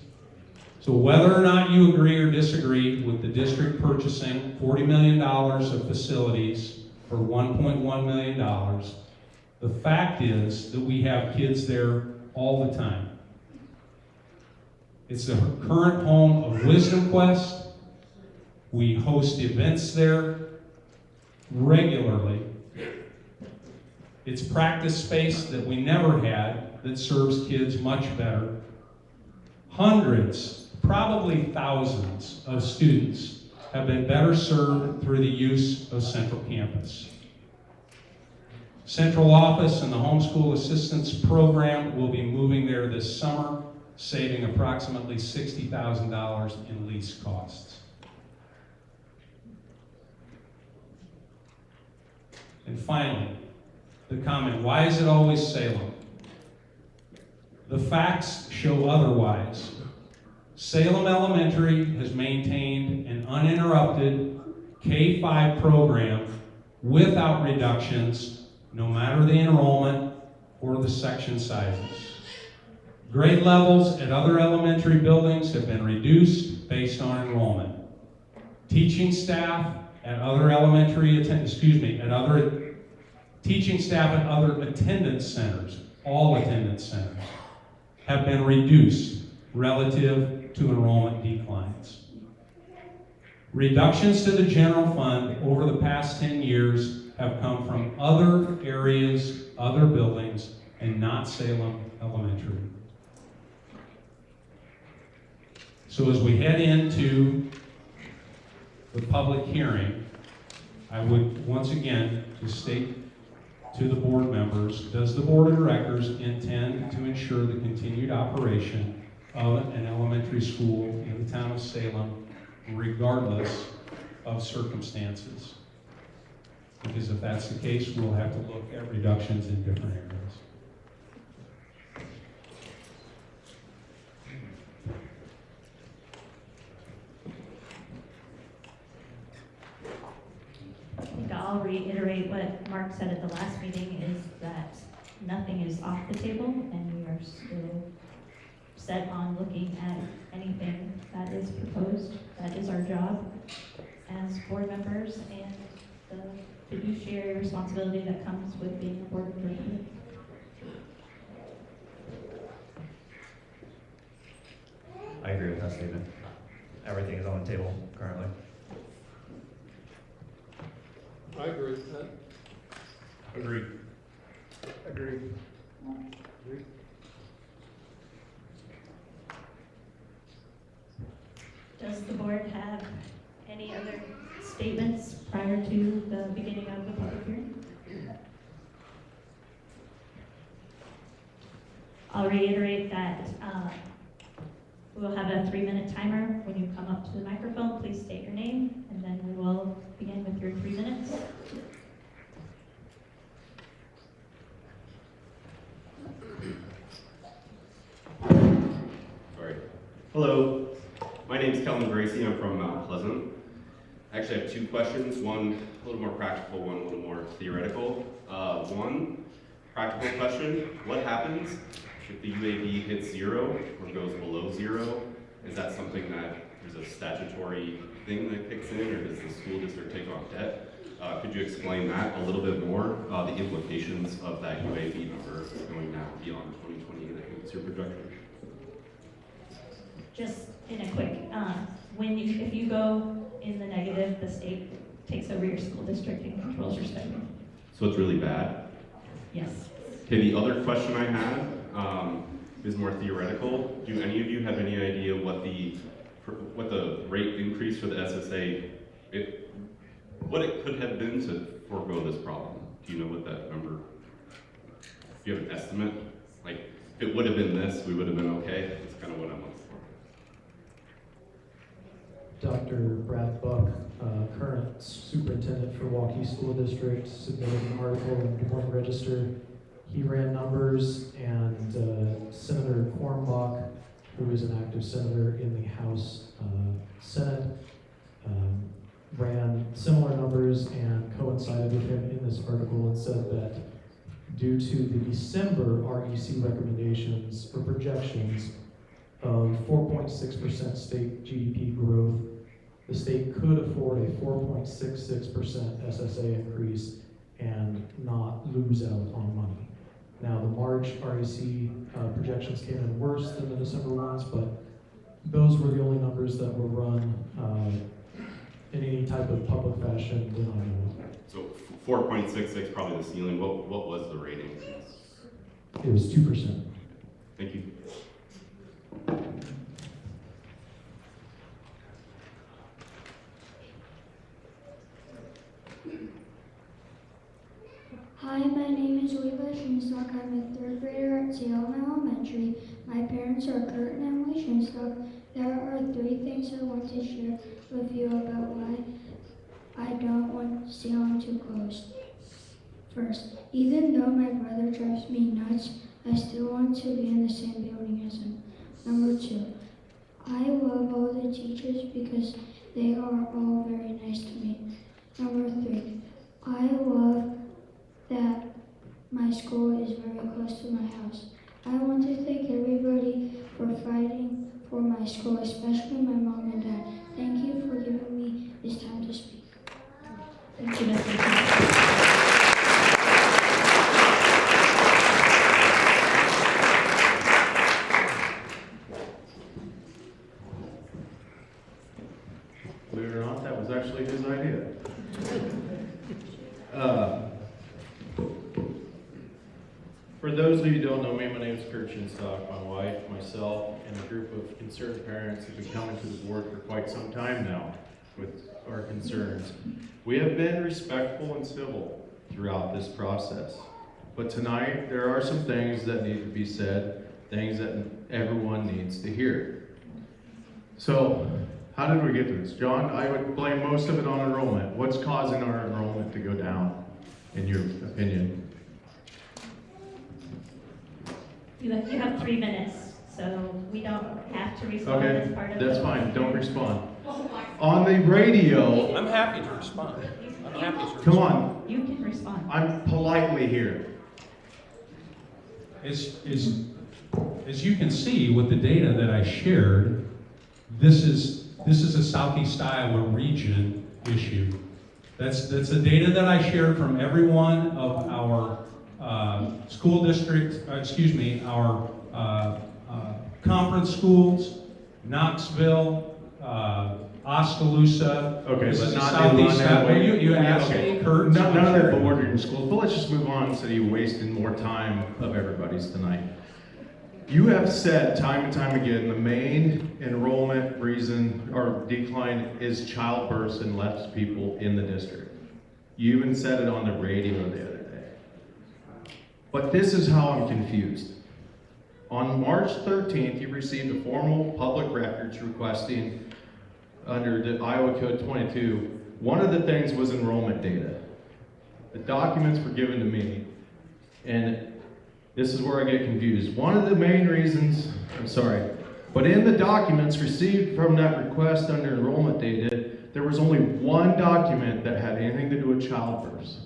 [SPEAKER 6] So whether or not you agree or disagree with the district purchasing $40 million of facilities for $1.1 million, the fact is that we have kids there all the time. It's the current home of Wisdom Quest. We host events there regularly. It's practice space that we never had that serves kids much better. Hundreds, probably thousands of students have been better served through the use of Central Campus. Central Office and the Homeschool Assistance Program will be moving there this summer, saving approximately $60,000 in lease costs. And finally, the comment, why is it always Salem? The facts show otherwise. Salem Elementary has maintained an uninterrupted K-5 program without reductions, no matter the enrollment or the section sizes. Grade levels at other elementary buildings have been reduced based on enrollment. Teaching staff at other teaching staff at other attendance centers, all attendance centers, have been reduced relative to enrollment declines. Reductions to the general fund over the past 10 years have come from other areas, other buildings, and not Salem Elementary. So as we head into the public hearing, I would once again just state to the board members, does the board of directors intend to ensure the continued operation of an elementary school in the town of Salem regardless of circumstances? Because if that's the case, we'll have to look at reductions in different areas.
[SPEAKER 2] I think I'll reiterate what Mark said at the last meeting, is that nothing is off the table, and we are still set on looking at anything that is proposed. That is our job as board members and the fiduciary responsibility that comes with being a board member.
[SPEAKER 3] I agree with that statement. Everything is on the table currently.
[SPEAKER 1] I agree with that.
[SPEAKER 5] Agreed.
[SPEAKER 1] Agreed.
[SPEAKER 2] Does the board have any other statements prior to the beginning of the public hearing? I'll reiterate that we'll have a 3-minute timer. When you come up to the microphone, please state your name, and then we will begin with your 3 minutes.
[SPEAKER 14] Sorry. Hello, my name is Kelvin Gracie. I'm from Mount Pleasant. I actually have 2 questions, one a little more practical, one a little more theoretical. One practical question, what happens if the UAB hits 0 or goes below 0? Is that something that there's a statutory thing that kicks in, or does the school district take on debt? Could you explain that a little bit more, the implications of that UAB number going now beyond 2020? What's your projection?
[SPEAKER 2] Just in a quick, if you go in the negative, the state takes over your school district and controls your spending.
[SPEAKER 14] So it's really bad?
[SPEAKER 2] Yes.
[SPEAKER 14] Okay, the other question I had is more theoretical. Do any of you have any idea what the rate increase for the SSA, what it could have been to forego this problem? Do you know what that number? Do you have an estimate? Like, if it would have been this, we would have been okay. That's kind of what I'm looking for.
[SPEAKER 12] Dr. Brad Buck, current superintendent for Waukee School District, submitted an article in the Des Moines Register. He ran numbers, and Senator Cornbach, who is an active senator in the House Senate, ran similar numbers and coincided with him in this article and said that due to the December REC recommendations or projections of 4.6% state GDP growth, the state could afford a 4.66% SSA increase and not lose out on money. Now, the March REC projections came in worse than the December ones, but those were the only numbers that were run in any type of public fashion that I know of.
[SPEAKER 14] So 4.66 probably the ceiling. What was the rate increase?
[SPEAKER 12] It was 2%.
[SPEAKER 14] Thank you.
[SPEAKER 15] Hi, my name is Levi Shinstock. I'm a third grader at Salem Elementary. My parents are Kurt and Emily Shinstock. There are 3 things I want to share with you about why I don't want Salem to close. First, even though my brother drives me nuts, I still want to be in the same building as him. Number 2, I love all the teachers because they are all very nice to me. Number 3, I love that my school is very close to my house. I want to thank everybody for fighting for my school, especially my mom and dad. Thank you for giving me this time to speak.
[SPEAKER 2] Thank you, Mr.
[SPEAKER 16] Believe it or not, that was actually his idea. For those of you who don't know me, my name is Kurt Shinstock. My wife, myself, and a group of concerned parents have been coming to the board for quite some time now with our concerns. We have been respectful and civil throughout this process. But tonight, there are some things that need to be said, things that everyone needs to hear. So, how did we get to this? John, I would blame most of it on enrollment. What's causing our enrollment to go down, in your opinion?
[SPEAKER 2] You have 3 minutes, so we don't have to respond as
[SPEAKER 16] Okay,
[SPEAKER 2] part of
[SPEAKER 16] that's
[SPEAKER 2] the-
[SPEAKER 16] fine, don't respond. On the radio,
[SPEAKER 1] I'm happy to respond. I'm happy to respond.
[SPEAKER 16] come on,
[SPEAKER 2] You can respond.
[SPEAKER 16] I'm politely here.
[SPEAKER 6] As you can see with the data that I shared, this is a Southeast Iowa region issue. That's the data that I shared from every one of our school district, our conference schools, Knoxville, Oskaloosa.
[SPEAKER 16] Okay,
[SPEAKER 6] This
[SPEAKER 16] but
[SPEAKER 6] is
[SPEAKER 16] not
[SPEAKER 6] Southeast
[SPEAKER 16] Illinois.
[SPEAKER 6] Iowa. You asked
[SPEAKER 16] Okay.
[SPEAKER 6] me, Kurt.
[SPEAKER 16] None of that bordering schools, but let's just move on instead of you wasting more time of everybody's tonight. You have said time and time again, the main enrollment reason or decline is childbirths and less people in the district. You even said it on the radio the other day. But this is how I'm confused. On March 13th, you received a formal public records requesting under the Iowa Code 22. One of the things was enrollment data. The documents were given to me, and this is where I get confused. One of the main reasons, but in the documents received from that request under enrollment data, there was only one document that had anything to do with childbirths.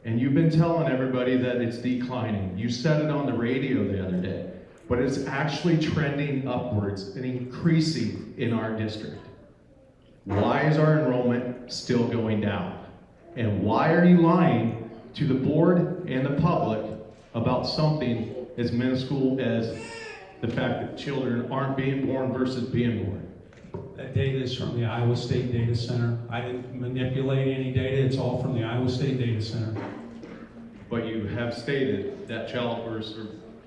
[SPEAKER 16] And you've been telling everybody that it's declining. You said it on the radio the other day, but it's actually trending upwards and increasing in our district. Why is our enrollment still going down? And why are you lying to the board and the public about something as minuscule as the fact that children aren't being born versus being born?
[SPEAKER 6] That data is from the Iowa State Data Center. I didn't manipulate any data. It's all from the Iowa State Data Center.
[SPEAKER 16] But you have have stated that child was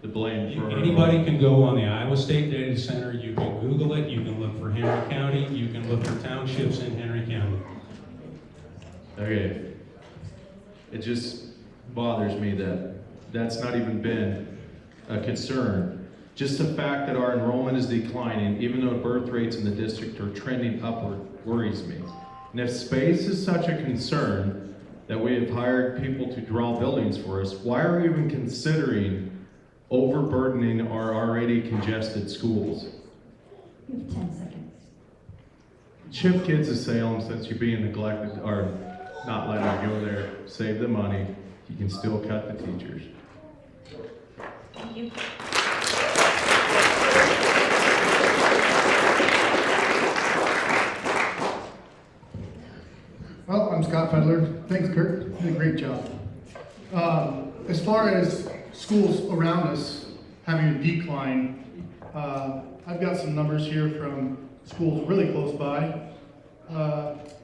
[SPEAKER 16] to blame for.
[SPEAKER 6] Anybody can go on the Iowa State Data Center, you can Google it, you can look for Henry County, you can look for townships in Henry County.
[SPEAKER 16] Okay. It just bothers me that that's not even been a concern. Just the fact that our enrollment is declining, even though birth rates in the district are trending upward, worries me. And if space is such a concern that we have hired people to draw buildings for us, why are we even considering overburdening our already congested schools?
[SPEAKER 2] You have 10 seconds.
[SPEAKER 16] Ship kids to Salem since you're being neglected, or not letting them go there. Save the money. You can still cut the teachers.
[SPEAKER 2] Thank you.
[SPEAKER 13] Well, I'm Scott Fedler. Thanks, Kurt. You did a great job. As far as schools around us having a decline, I've got some numbers here from schools really close by,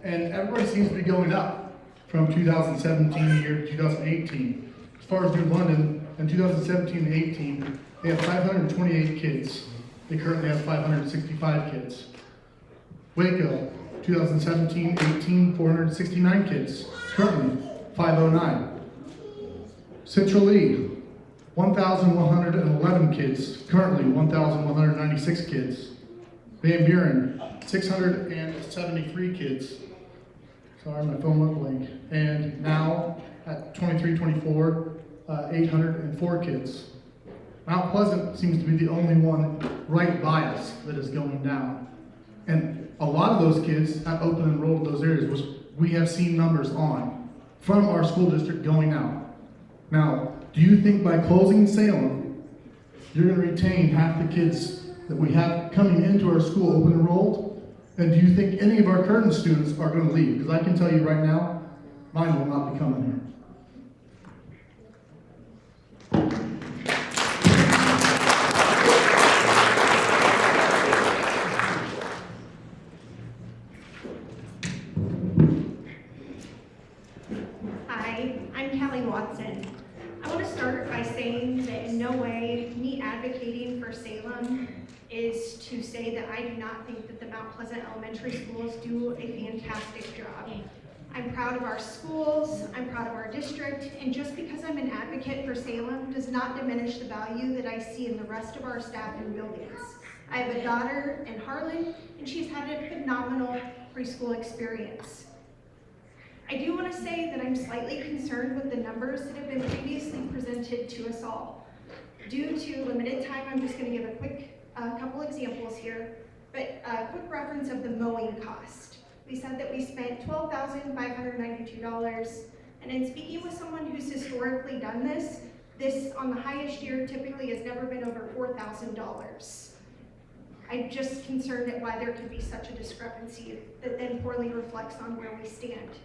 [SPEAKER 13] and everybody seems to be going up from 2017 to 2018. As far as New London, in 2017 and 18, they had 528 kids. They currently have 565 kids. Waco, 2017-18, 469 kids. Currently, 509. Central Lee, 1,111 kids. Currently, 1,196 kids. Van Buren, 673 kids. Sorry, my phone went blank. And now, at 23-24, 804 kids. Mount Pleasant seems to be the only one right by us that is going down. And a lot of those kids have open enrolled in those areas, which we have seen numbers on from our school district going out. Now, do you think by closing Salem, you're going to retain half the kids that we have coming into our school open enrolled? And do you think any of our current students are going to leave? Because I can tell you right now, mine will not be coming here.
[SPEAKER 17] I want to start by saying that in no way me advocating for Salem is to say that I do not think that the Mount Pleasant Elementary Schools do a fantastic job. I'm proud of our schools, I'm proud of our district, and just because I'm an advocate for Salem does not diminish the value that I see in the rest of our staff and buildings. I have a daughter in Harlan, and she's had a phenomenal preschool experience. I do want to say that I'm slightly concerned with the numbers that have been previously presented to us all. Due to limited time, I'm just going to give a quick couple examples here, but a quick reference of the mowing cost. We said that we spent $12,592, and in speaking with someone who's historically done this, this on the highest year typically has never been over $4,000. I'm just concerned at why there could be such a discrepancy that then poorly reflects on where we stand.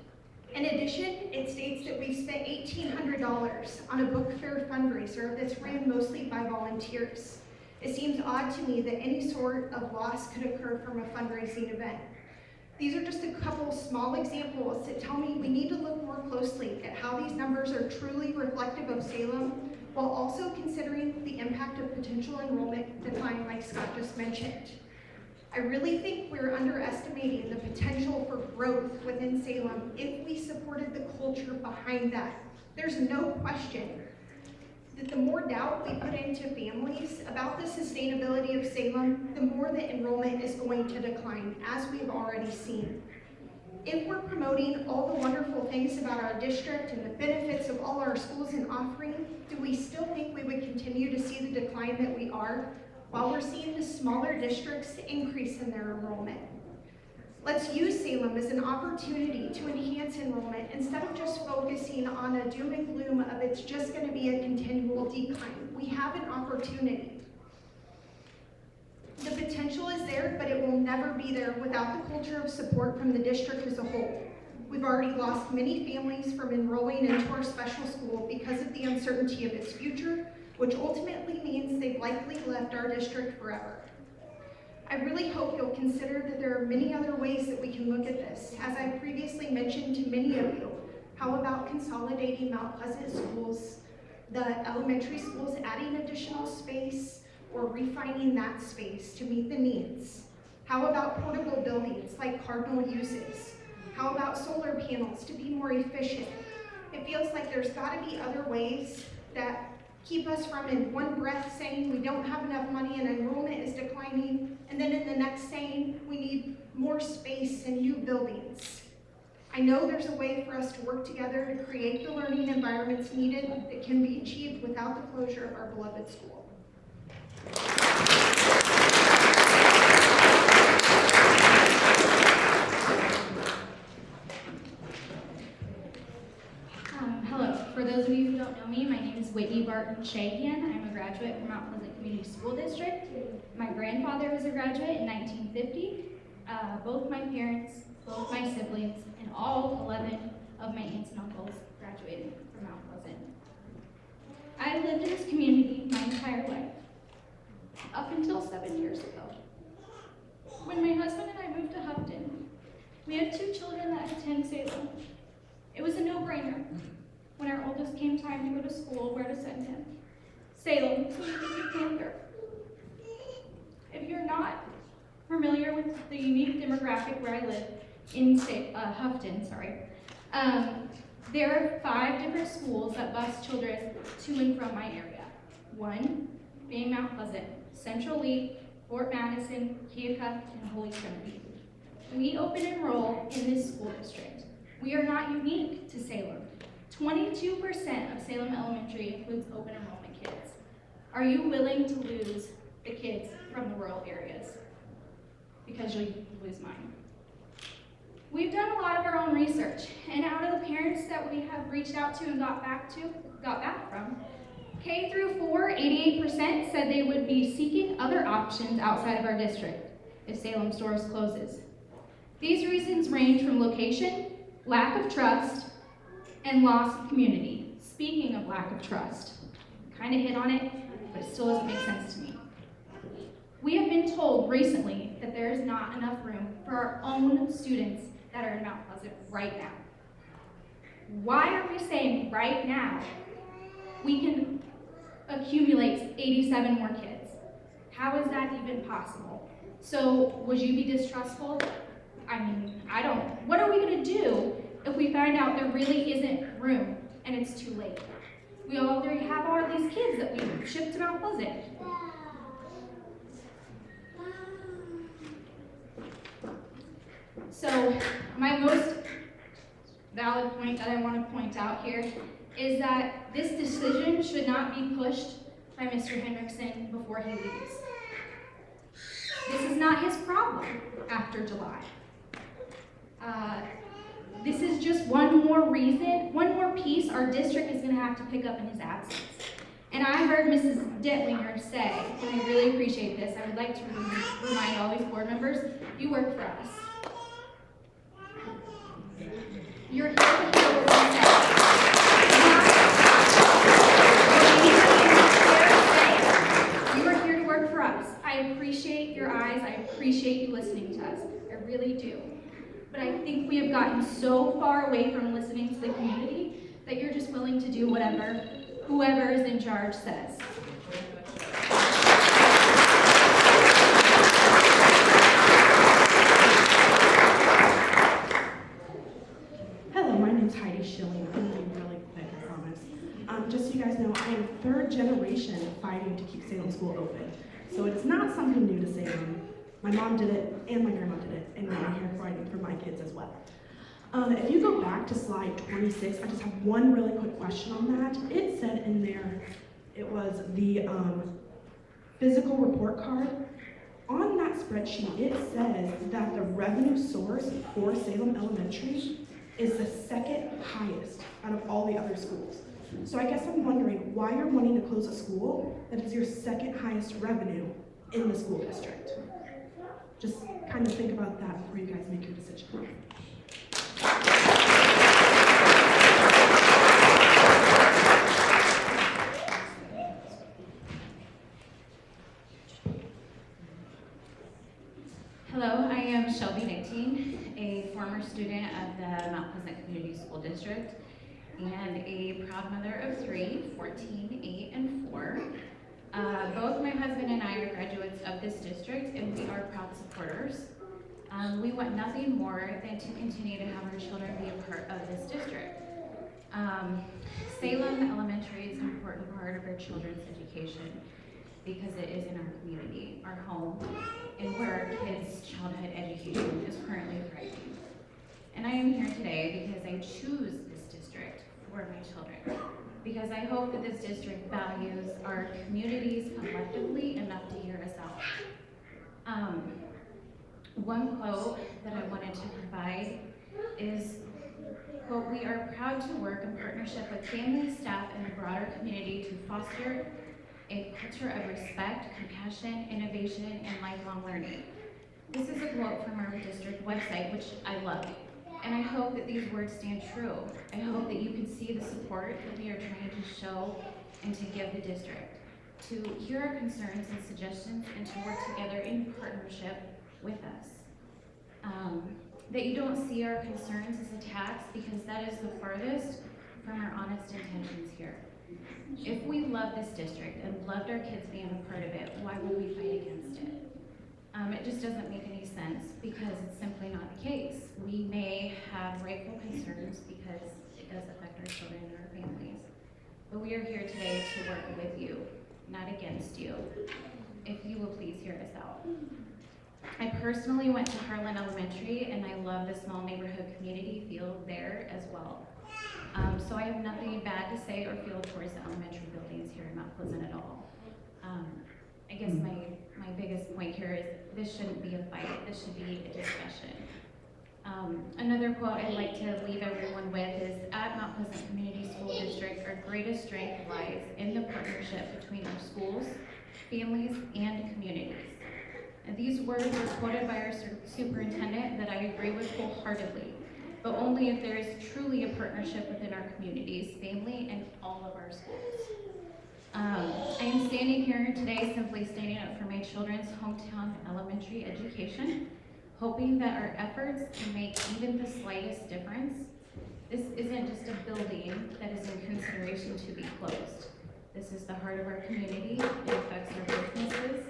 [SPEAKER 17] In addition, it states that we've spent $1,800 on a book fair fundraiser that's ran mostly by volunteers. It seems odd to me that any sort of loss could occur from a fundraising event. These are just a couple small examples that tell me we need to look more closely at how these numbers are truly reflective of Salem, while also considering the impact of potential enrollment decline like Scott just mentioned. I really think we're underestimating the potential for growth within Salem if we supported the culture behind that. There's no question that the more doubt we put into families about the sustainability of Salem, the more the enrollment is going to decline, as we've already seen. If we're promoting all the wonderful things about our district and the benefits of all our schools and offering, do we still think we would continue to see the decline that we are, while we're seeing the smaller districts increase in their enrollment? Let's use Salem as an opportunity to enhance enrollment instead of just focusing on a doom and gloom of it's just going to be a continual decline. We have an opportunity. The potential is there, but it will never be there without the culture of support from the district as a whole. We've already lost many families from enrolling into our special school because of the uncertainty of its future, which ultimately means they've likely left our district forever. I really hope you'll consider that there are many other ways that we can look at this. As I previously mentioned to many of you, how about consolidating Mount Pleasant schools the elementary schools adding additional space or refining that space to meet the needs? How about portable buildings like Cardinal uses? How about solar panels to be more efficient? It feels like there's gotta be other ways that keep us from in one breath saying we don't have enough money and enrollment is declining, and then in the next saying we need more space and new buildings. I know there's a way for us to work together to create the learning environments needed that can be achieved without the closure of our beloved school.
[SPEAKER 18] Hello, for those of you who don't know me, my name is Whitney Barton Shahan. I'm a graduate from Mount Pleasant Community School District. My grandfather was a graduate in 1950. Both my parents, both my siblings, and all 11 of my aunts and uncles graduated from Mount Pleasant. I lived in this community my entire life, up until 7 years ago. When my husband and I moved to Houghton, we had 2 children that attend Salem. It was a no-brainer. When our oldest came time to go to school, where to send him? Salem, so we could be Panther. If you're not familiar with the unique demographic where I live, in Houghton, there are 5 different schools that bus children to and from my area. 1 being Mount Pleasant, Central Lee, Fort Madison, Keokuk, and Holy Trinity. We open enroll in this school district. We are not unique to Salem. 22% of Salem Elementary includes open enrollment kids. Are you willing to lose the kids from the rural areas? Because you'll lose mine. We've done a lot of our own research, and out of the parents that we have reached out to and got back from, K through 4, 88% said they would be seeking other options outside of our district if Salem Stores closes. These reasons range from location, lack of trust, and loss of community. Speaking of lack of trust, kind of hit on it, but it still doesn't make sense to me. We have been told recently that there is not enough room for our own students that are in Mount Pleasant right now. Why are we saying right now we can accumulate 87 more kids? How is that even possible? So would you be distrustful? I mean, I don't. What are we gonna do if we find out there really isn't room and it's too late? We already have all these kids that we shipped to Mount Pleasant. So my most valid point that I want to point out here is that this decision should not be pushed by Mr. Hendrickson before he leaves. This is not his problem after July. This is just one more reason, one more piece our district is going to have to pick up in his absence. And I heard Mrs. Detlinger say, and I really appreciate this, I would like to remind all these board members, you work for us. You're here to hear what we say. You are here to work for us. I appreciate your eyes. I appreciate you listening to us. I really do. But I think we have gotten so far away from listening to the community that you're just willing to do whatever whoever is in charge says.
[SPEAKER 19] Hello, my name's Heidi Schilling. I'm going to be really quick, I promise. Just so you guys know, I am 3rd generation fighting to keep Salem School open. So it's not something new to Salem. My mom did it, and my grandma did it, and now I'm here fighting for my kids as well. If you go back to slide 26, I just have one really quick question on that. It said in there, it was the physical report card. On that spreadsheet, it says that the revenue source for Salem Elementary is the 2nd highest out of all the other schools. So I guess I'm wondering why you're wanting to close a school that is your 2nd highest revenue in the school district. Just kind of think about that before you guys make your decision.
[SPEAKER 18] Hello, I am Shelby Nickteen, a former student of the Mount Pleasant Community School District.
[SPEAKER 20] and a proud mother of 3, 14, 8, and 4. Both my husband and I are graduates of this district, and we are proud supporters. We want nothing more than to continue to have our children be a part of this district. Salem Elementary is an important part of our children's education because it is in our community, our home, and where our kids' childhood education is currently thriving. And I am here today because I choose this district for my children, because I hope that this district values our communities collectively enough to hear us out. One quote that I wanted to provide is, quote, "We are proud to work in partnership with families, staff, and the broader community to foster a culture of respect, compassion, innovation, and lifelong learning." This is a quote from our district website, which I love. And I hope that these words stand true. I hope that you can see the support that we are trying to show and to give the district, to hear our concerns and suggestions, and to work together in partnership with us. That you don't see our concerns as attacks, because that is the farthest from our honest intentions here. If we love this district and loved our kids being a part of it, why would we fight against it? It just doesn't make any sense, because it's simply not the case. We may have rightful concerns because it does affect our children and our families. But we are here today to work with you, not against you. If you will please hear us out. I personally went to Harlan Elementary, and I love the small neighborhood community feel there as well. So I have nothing bad to say or feel towards the elementary buildings here in Mount Pleasant at all. I guess my biggest point here is this shouldn't be a fight, this should be a discussion. Another quote I'd like to leave everyone with is, "At Mount Pleasant Community School District, our greatest strength lies in the partnership between our schools, families, and communities." And these words were quoted by our superintendent that I agree with wholeheartedly, but only if there is truly a partnership within our communities, family, and all of our schools. I am standing here today simply standing up for my children's hometown elementary education, hoping that our efforts can make even the slightest difference. This isn't just a building that is in consideration to be closed. This is the heart of our community. It affects our businesses,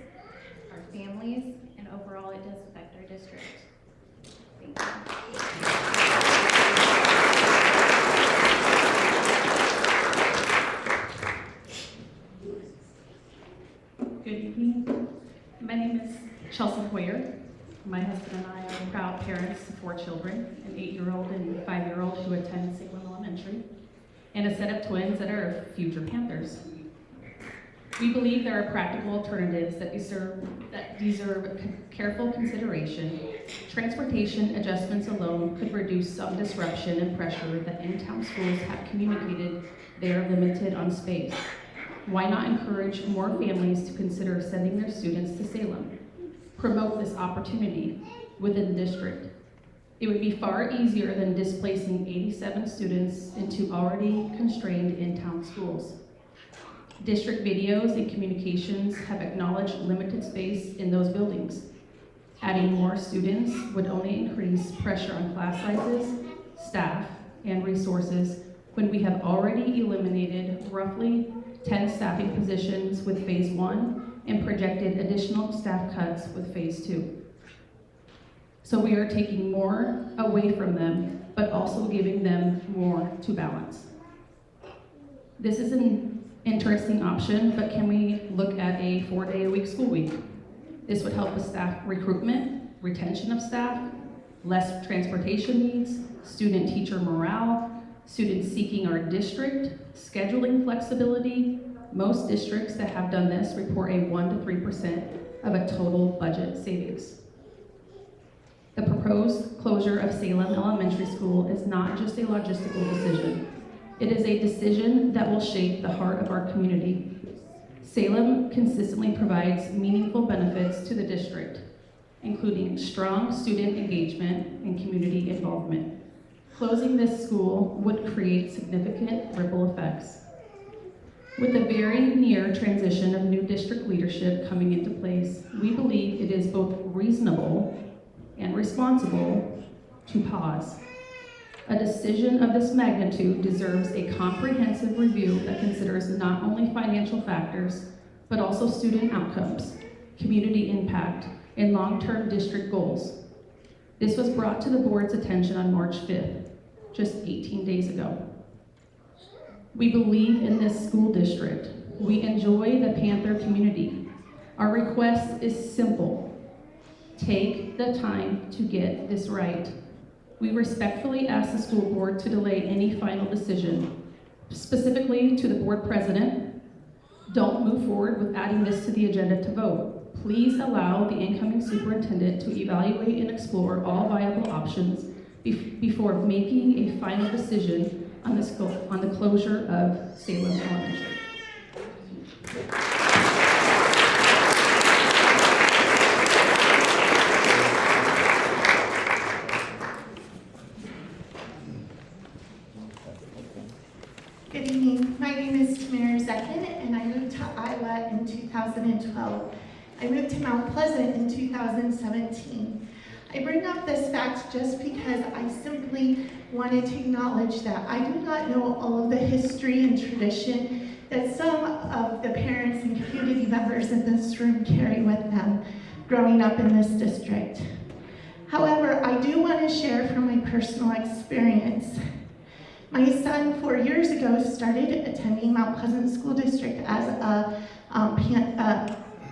[SPEAKER 20] our families, and overall it does affect our district. Thank
[SPEAKER 19] you. Good evening. My name is Chelsea Hoyer. My husband and I are proud parents of 4 children, an 8-year-old and 5-year-old who attend Salem Elementary, and a set of twins that are future Panthers. We believe there are practical alternatives that deserve careful consideration. Transportation adjustments alone could reduce some disruption and pressure that in-town schools have communicated they are limited on space. Why not encourage more families to consider sending their students to Salem? Promote this opportunity within the district. It would be far easier than displacing 87 students into already constrained in-town schools. District videos and communications have acknowledged limited space in those buildings. Adding more students would only increase pressure on class sizes, staff, and resources when we have already eliminated roughly 10 staffing positions with Phase 1 and projected additional staff cuts with Phase 2. So we are taking more away from them, but also giving them more to balance. This is an interesting option, but can we look at a 4-day-a-week school week? This would help with staff recruitment, retention of staff, less transportation needs, student-teacher morale, students seeking our district, scheduling flexibility. Most districts that have done this report a 1 to 3% of a total budget savings. The proposed closure of Salem Elementary School is not just a logistical decision. It is a decision that will shape the heart of our community. Salem consistently provides meaningful benefits to the district, including strong student engagement and community involvement. Closing this school would create significant ripple effects. With the very near transition of new district leadership coming into place, we believe it is both reasonable and responsible to pause.
[SPEAKER 21] A decision of this magnitude deserves a comprehensive review that considers not only financial factors, but also student outcomes, community impact, and long-term district goals. This was brought to the board's attention on March 5th, just 18 days ago. We believe in this school district. We enjoy the Panther community. Our request is simple. Take the time to get this right. We respectfully ask the school board to delay any final decision. Specifically to the board president, don't move forward with adding this to the agenda to vote. Please allow the incoming superintendent to evaluate and explore all viable options before making a final decision on the closure of Salem Elementary.
[SPEAKER 22] Good evening. My name is Tamara Zekin, and I moved to Iowa in 2012. I moved to Mount Pleasant in 2017. I bring up this fact just because I simply wanted to acknowledge that I do not know all of the history and tradition that some of the parents and community members in this room carry with them growing up in this district. However, I do want to share from my personal experience. My son, 4 years ago, started attending Mount Pleasant School District as a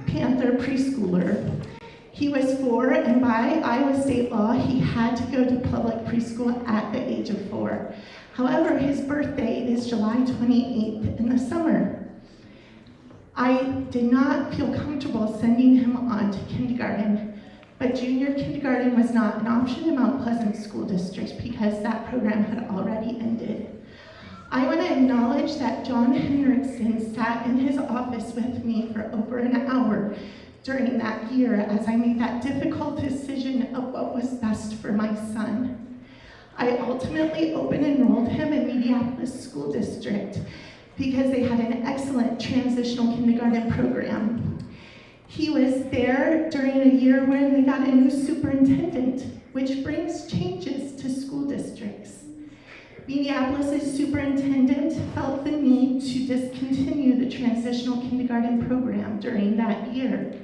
[SPEAKER 22] Panther preschooler. He was 4, and by Iowa state law, he had to go to public preschool at the age of 4. However, his birthday is July 28th in the summer. I did not feel comfortable sending him on to kindergarten, but junior kindergarten was not an option in Mount Pleasant School District because that program had already ended. I want to acknowledge that John Henriksen sat in his office with me for over an hour during that year as I made that difficult decision of what was best for my son. I ultimately open enrolled him in Minneapolis School District because they had an excellent transitional kindergarten program. He was there during a year when they got a new superintendent, which brings changes to school districts. Minneapolis' superintendent felt the need to discontinue the transitional kindergarten program during that year.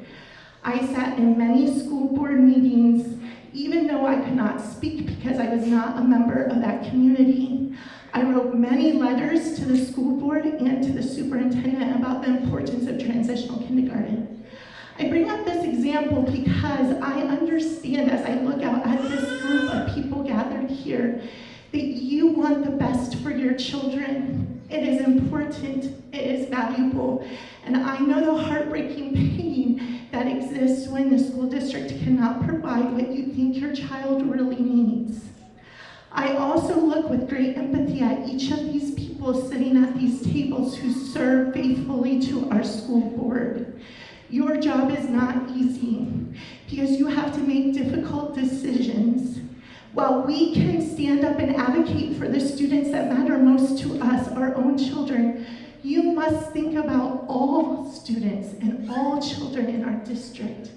[SPEAKER 22] I sat in many school board meetings, even though I could not speak because I was not a member of that community. I wrote many letters to the school board and to the superintendent about the importance of transitional kindergarten. I bring up this example because I understand as I look out at this group of people gathered here that you want the best for your children. It is important, it is valuable, and I know the heartbreaking pain that exists when the school district cannot provide what you think your child really needs. I also look with great empathy at each of these people sitting at these tables who serve faithfully to our school board. Your job is not easy because you have to make difficult decisions. While we can stand up and advocate for the students that matter most to us, our own children, you must think about all students and all children in our district.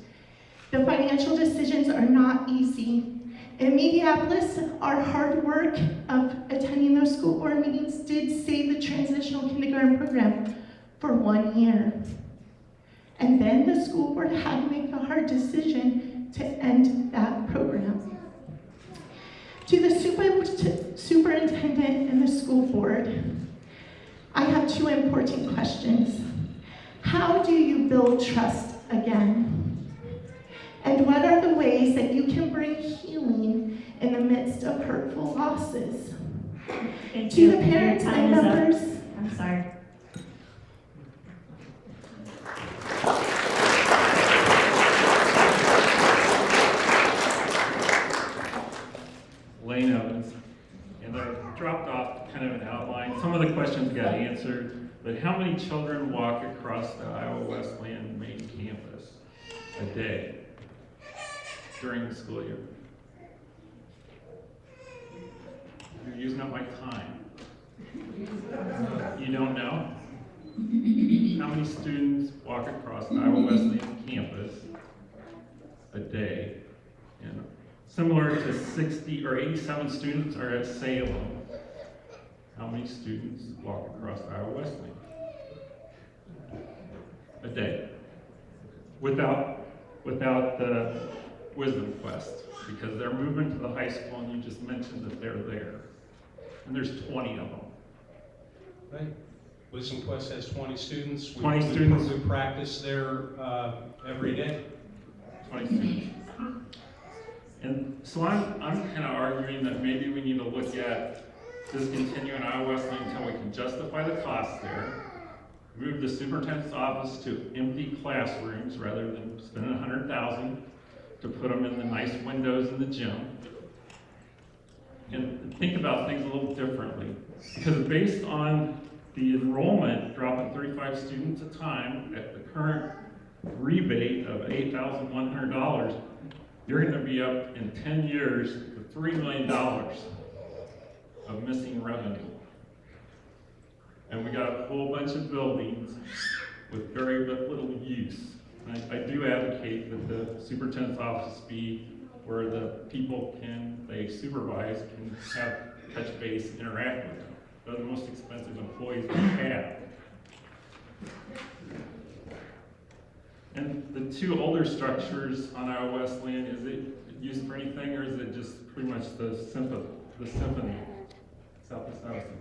[SPEAKER 22] The financial decisions are not easy. In Minneapolis, our hard work of attending those school board meetings did save the transitional kindergarten program for 1 year. And then the school board had to make the hard decision to end that program. To the superintendent and the school board, I have 2 important questions. How do you build trust again? And what are the ways that you can bring healing in the midst of hurtful losses?
[SPEAKER 2] Thank
[SPEAKER 22] To
[SPEAKER 2] you.
[SPEAKER 22] the parents
[SPEAKER 2] Your
[SPEAKER 22] and
[SPEAKER 2] time is up.
[SPEAKER 22] members,
[SPEAKER 2] I'm sorry.
[SPEAKER 11] Lane Evans, and I dropped off kind of an outline. Some of the questions got answered, but how many children walk across the Iowa Westland main campus a day during the school year? You're using up my time. You don't know? How many students walk across the Iowa Wesleyan campus a day in similar to 60 or 87 students are at Salem. How many students walk across Iowa Wesleyan a day? Without the Wisdom Quest, because they're moving to the high school, and you just mentioned that they're there. And there's 20 of them.
[SPEAKER 6] Right. Wisdom Quest has 20 students.
[SPEAKER 11] 20 students.
[SPEAKER 6] We practice there every day.
[SPEAKER 11] 20 students. And so I'm kind of arguing that maybe we need to look at discontinuing Iowa Wesleyan until we can justify the cost there. Move the superintendent's office to empty classrooms rather than spending $100,000 to put them in the nice windows in the gym. And think about things a little differently. Because based on the enrollment dropping 35 students a time at the current rebate of $8,100, you're going to be up in 10 years to $3 million of missing revenue. And we got a whole bunch of buildings with very little use. And I do advocate that the superintendent's office be where the people they supervise can have touch base, interact with them. They're the most expensive employees we have. And the two older structures on Iowa Wesleyan, is it used for anything, or is it just pretty much the symphony, Southwest Iowa Symphony?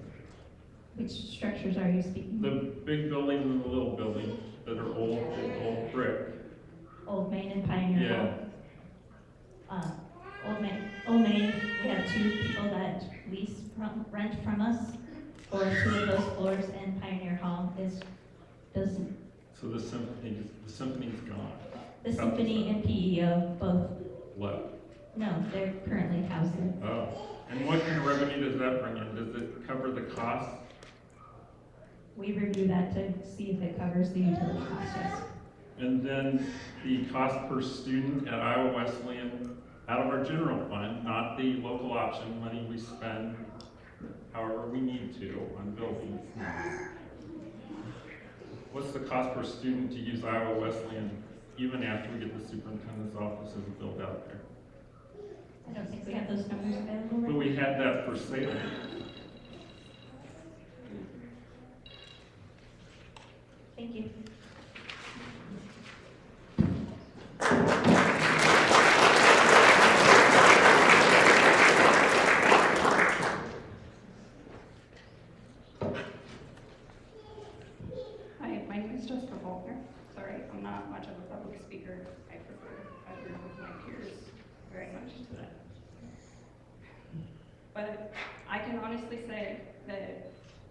[SPEAKER 2] Which structures are you speaking?
[SPEAKER 11] The big buildings and the little buildings that are old brick.
[SPEAKER 2] Old Main and Pioneer
[SPEAKER 11] Yeah.
[SPEAKER 2] Hall. Old Main, we have two people that rent from us for 2 of those floors, and Pioneer Hall doesn't.
[SPEAKER 11] So the symphony's gone.
[SPEAKER 2] The Symphony and PEO both.
[SPEAKER 11] Left.
[SPEAKER 2] No, they're currently housed there.
[SPEAKER 11] Oh. And what kind of revenue does that bring in? Does it cover the cost?
[SPEAKER 2] We review that to see if it covers the utility costs, yes.
[SPEAKER 11] And then the cost per student at Iowa Wesleyan out of our general fund, not the local option money we spend however we need to on buildings. What's the cost per student to use Iowa Wesleyan even after we get the superintendent's offices built out there?
[SPEAKER 2] I don't think we have those numbers available.
[SPEAKER 11] But we had that for Salem.
[SPEAKER 2] Thank you.
[SPEAKER 4] Hi, my name is Jessica Volker. Sorry, I'm not much of a public speaker. I prefer I agree with my peers very much to that. But I can honestly say that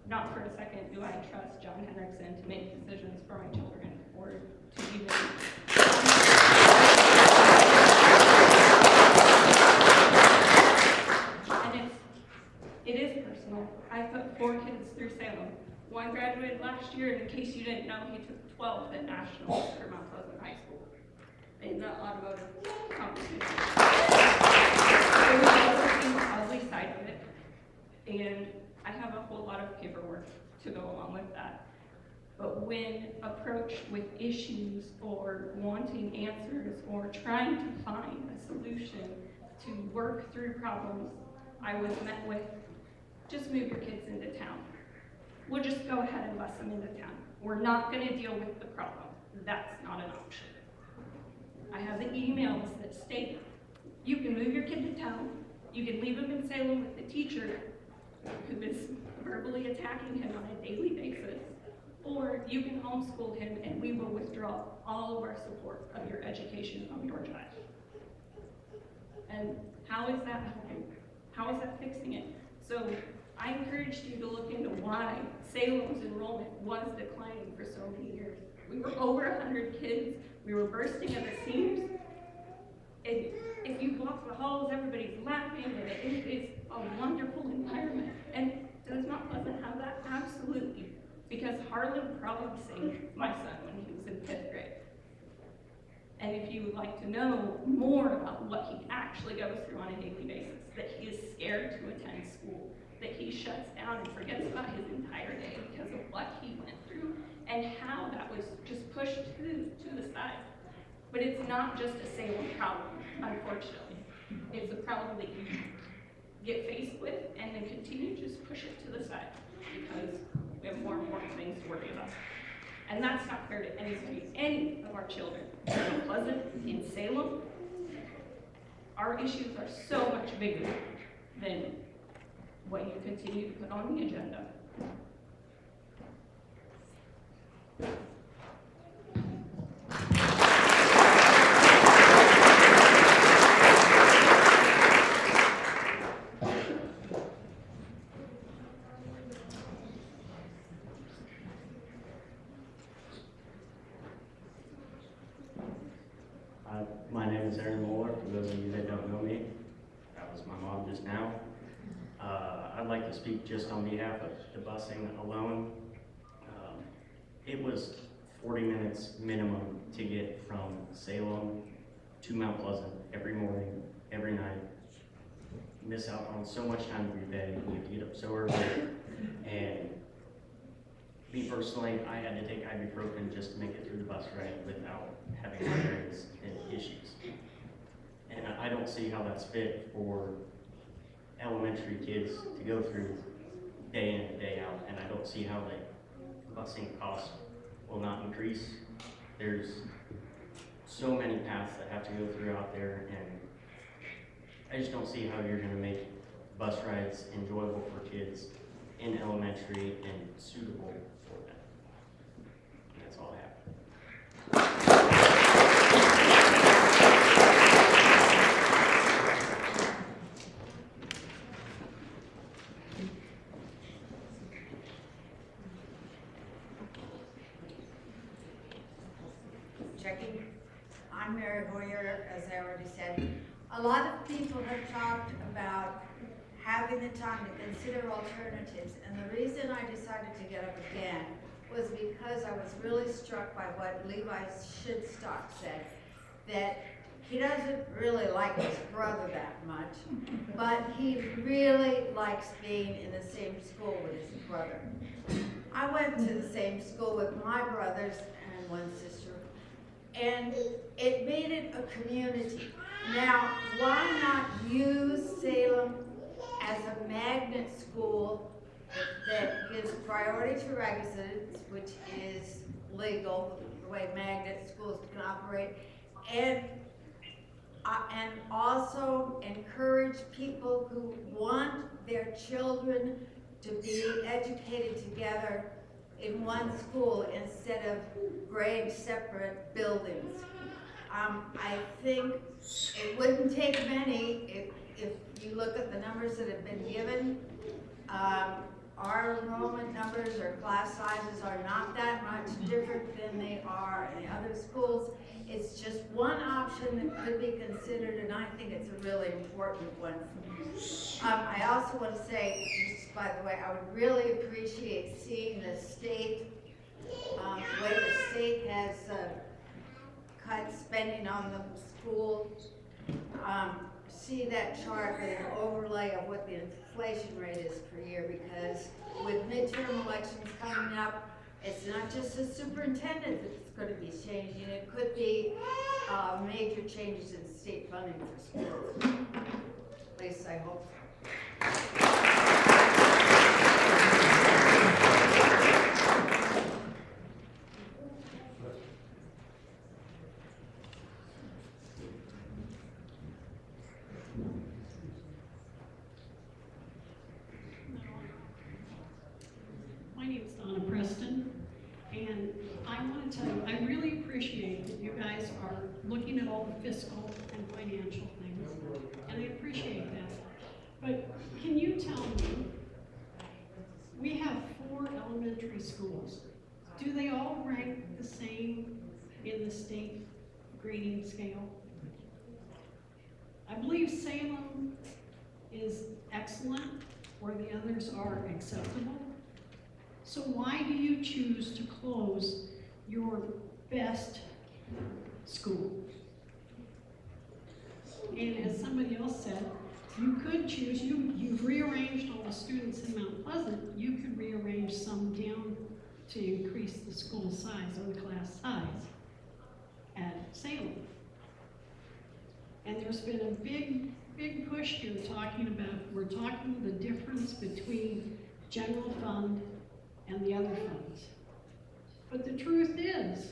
[SPEAKER 4] not for a second do I trust John Henriksen to make decisions for my children or to even. And it is personal. I put 4 kids through Salem. One graduated last year, and in case you didn't know, he took 12th at nationals for Mount Pleasant High School in the automotive competition. There was also the ugly side of it, and I have a whole lot of paperwork to go along with that. But when approached with issues or wanting answers or trying to find a solution to work through problems, I was met with, just move your kids into town. We'll just go ahead and bus them into town. We're not going to deal with the problem. That's not an option. I have the emails that state you can move your kid to town, you can leave him in Salem with the teacher who is verbally attacking him on a daily basis, or you can homeschool him and we will withdraw all of our support of your education from your child. And how is that helping? How is that fixing it? So I encouraged you to look into why Salem's enrollment was declining for so many years. We were over 100 kids. We were bursting at the seams. And if you walk the halls, everybody's laughing, and it is a wonderful environment. And does Mount Pleasant have that? Absolutely. Because Harlan probably saved my son when he was in 5th grade. And if you would like to know more about what he actually goes through on a daily basis, that he is scared to attend school, that he shuts down and forgets about his entire day because of what he went through, and how that was just pushed to the side. But it's not just a Salem problem, unfortunately. is the problem that you get faced with, and then continue to just push it to the side because we have more important things to worry about. And that's not fair to anybody, any of our children. In Pleasant, in Salem, our issues are so much bigger than what you continue to put on the agenda.
[SPEAKER 7] My name is Aaron Moeller, for those of you that don't know me. That was my mom just now. I'd like to speak just on behalf of the busing alone. It was 40 minutes minimum to get from Salem to Mount Pleasant every morning, every night. Miss out on so much time every day. We have to get up so early. And me personally, I had to take ibuprofen just to make it through the bus ride without having migraines and issues. And I don't see how that's fit for elementary kids to go through day in and day out, and I don't see how the busing cost will not increase. There's so many paths that have to go through out there, and I just don't see how you're going to make bus rides enjoyable for kids in elementary and suitable for them. And that's all I have.
[SPEAKER 10] Checking. I'm Mary Hoyer, as I already said. A lot of people have talked about having the time to consider alternatives, and the reason I decided to get up again was because I was really struck by what Levi Shidstock said, that he doesn't really like his brother that much, but he really likes being in the same school with his brother. I went to the same school with my brothers and one sister, and it made it a community. Now, why not use Salem as a magnet school that gives priority to residents, which is legal, the way magnet schools can operate, and also encourage people who want their children to be educated together in one school instead of grade separate buildings. I think it wouldn't take many if you look at the numbers that have been given. Our enrollment numbers or class sizes are not that much different than they are in the other schools. It's just one option that could be considered, and I think it's a really important one. I also want to say, just by the way, I would really appreciate seeing the state, the way the state has cut spending on the school. See that chart with an overlay of what the inflation rate is per year, because with midterm elections coming up, it's not just the superintendent that's going to be changing. It could be major changes in state funding for schools. At least I hope so.
[SPEAKER 8] My name is Donna Preston, and I want to tell you, I really appreciate that you guys are looking at all the fiscal and financial things, and I appreciate that. But can you tell me, we have 4 elementary schools. Do they all rank the same in the state grading scale? I believe Salem is excellent, where the others are acceptable. So why do you choose to close your best school? And as somebody else said, you could choose, you've rearranged all the students in Mount Pleasant, you could rearrange some down to increase the school size or the class size at Salem. And there's been a big big push here talking about, we're talking the difference between general fund and the other funds. But the truth is,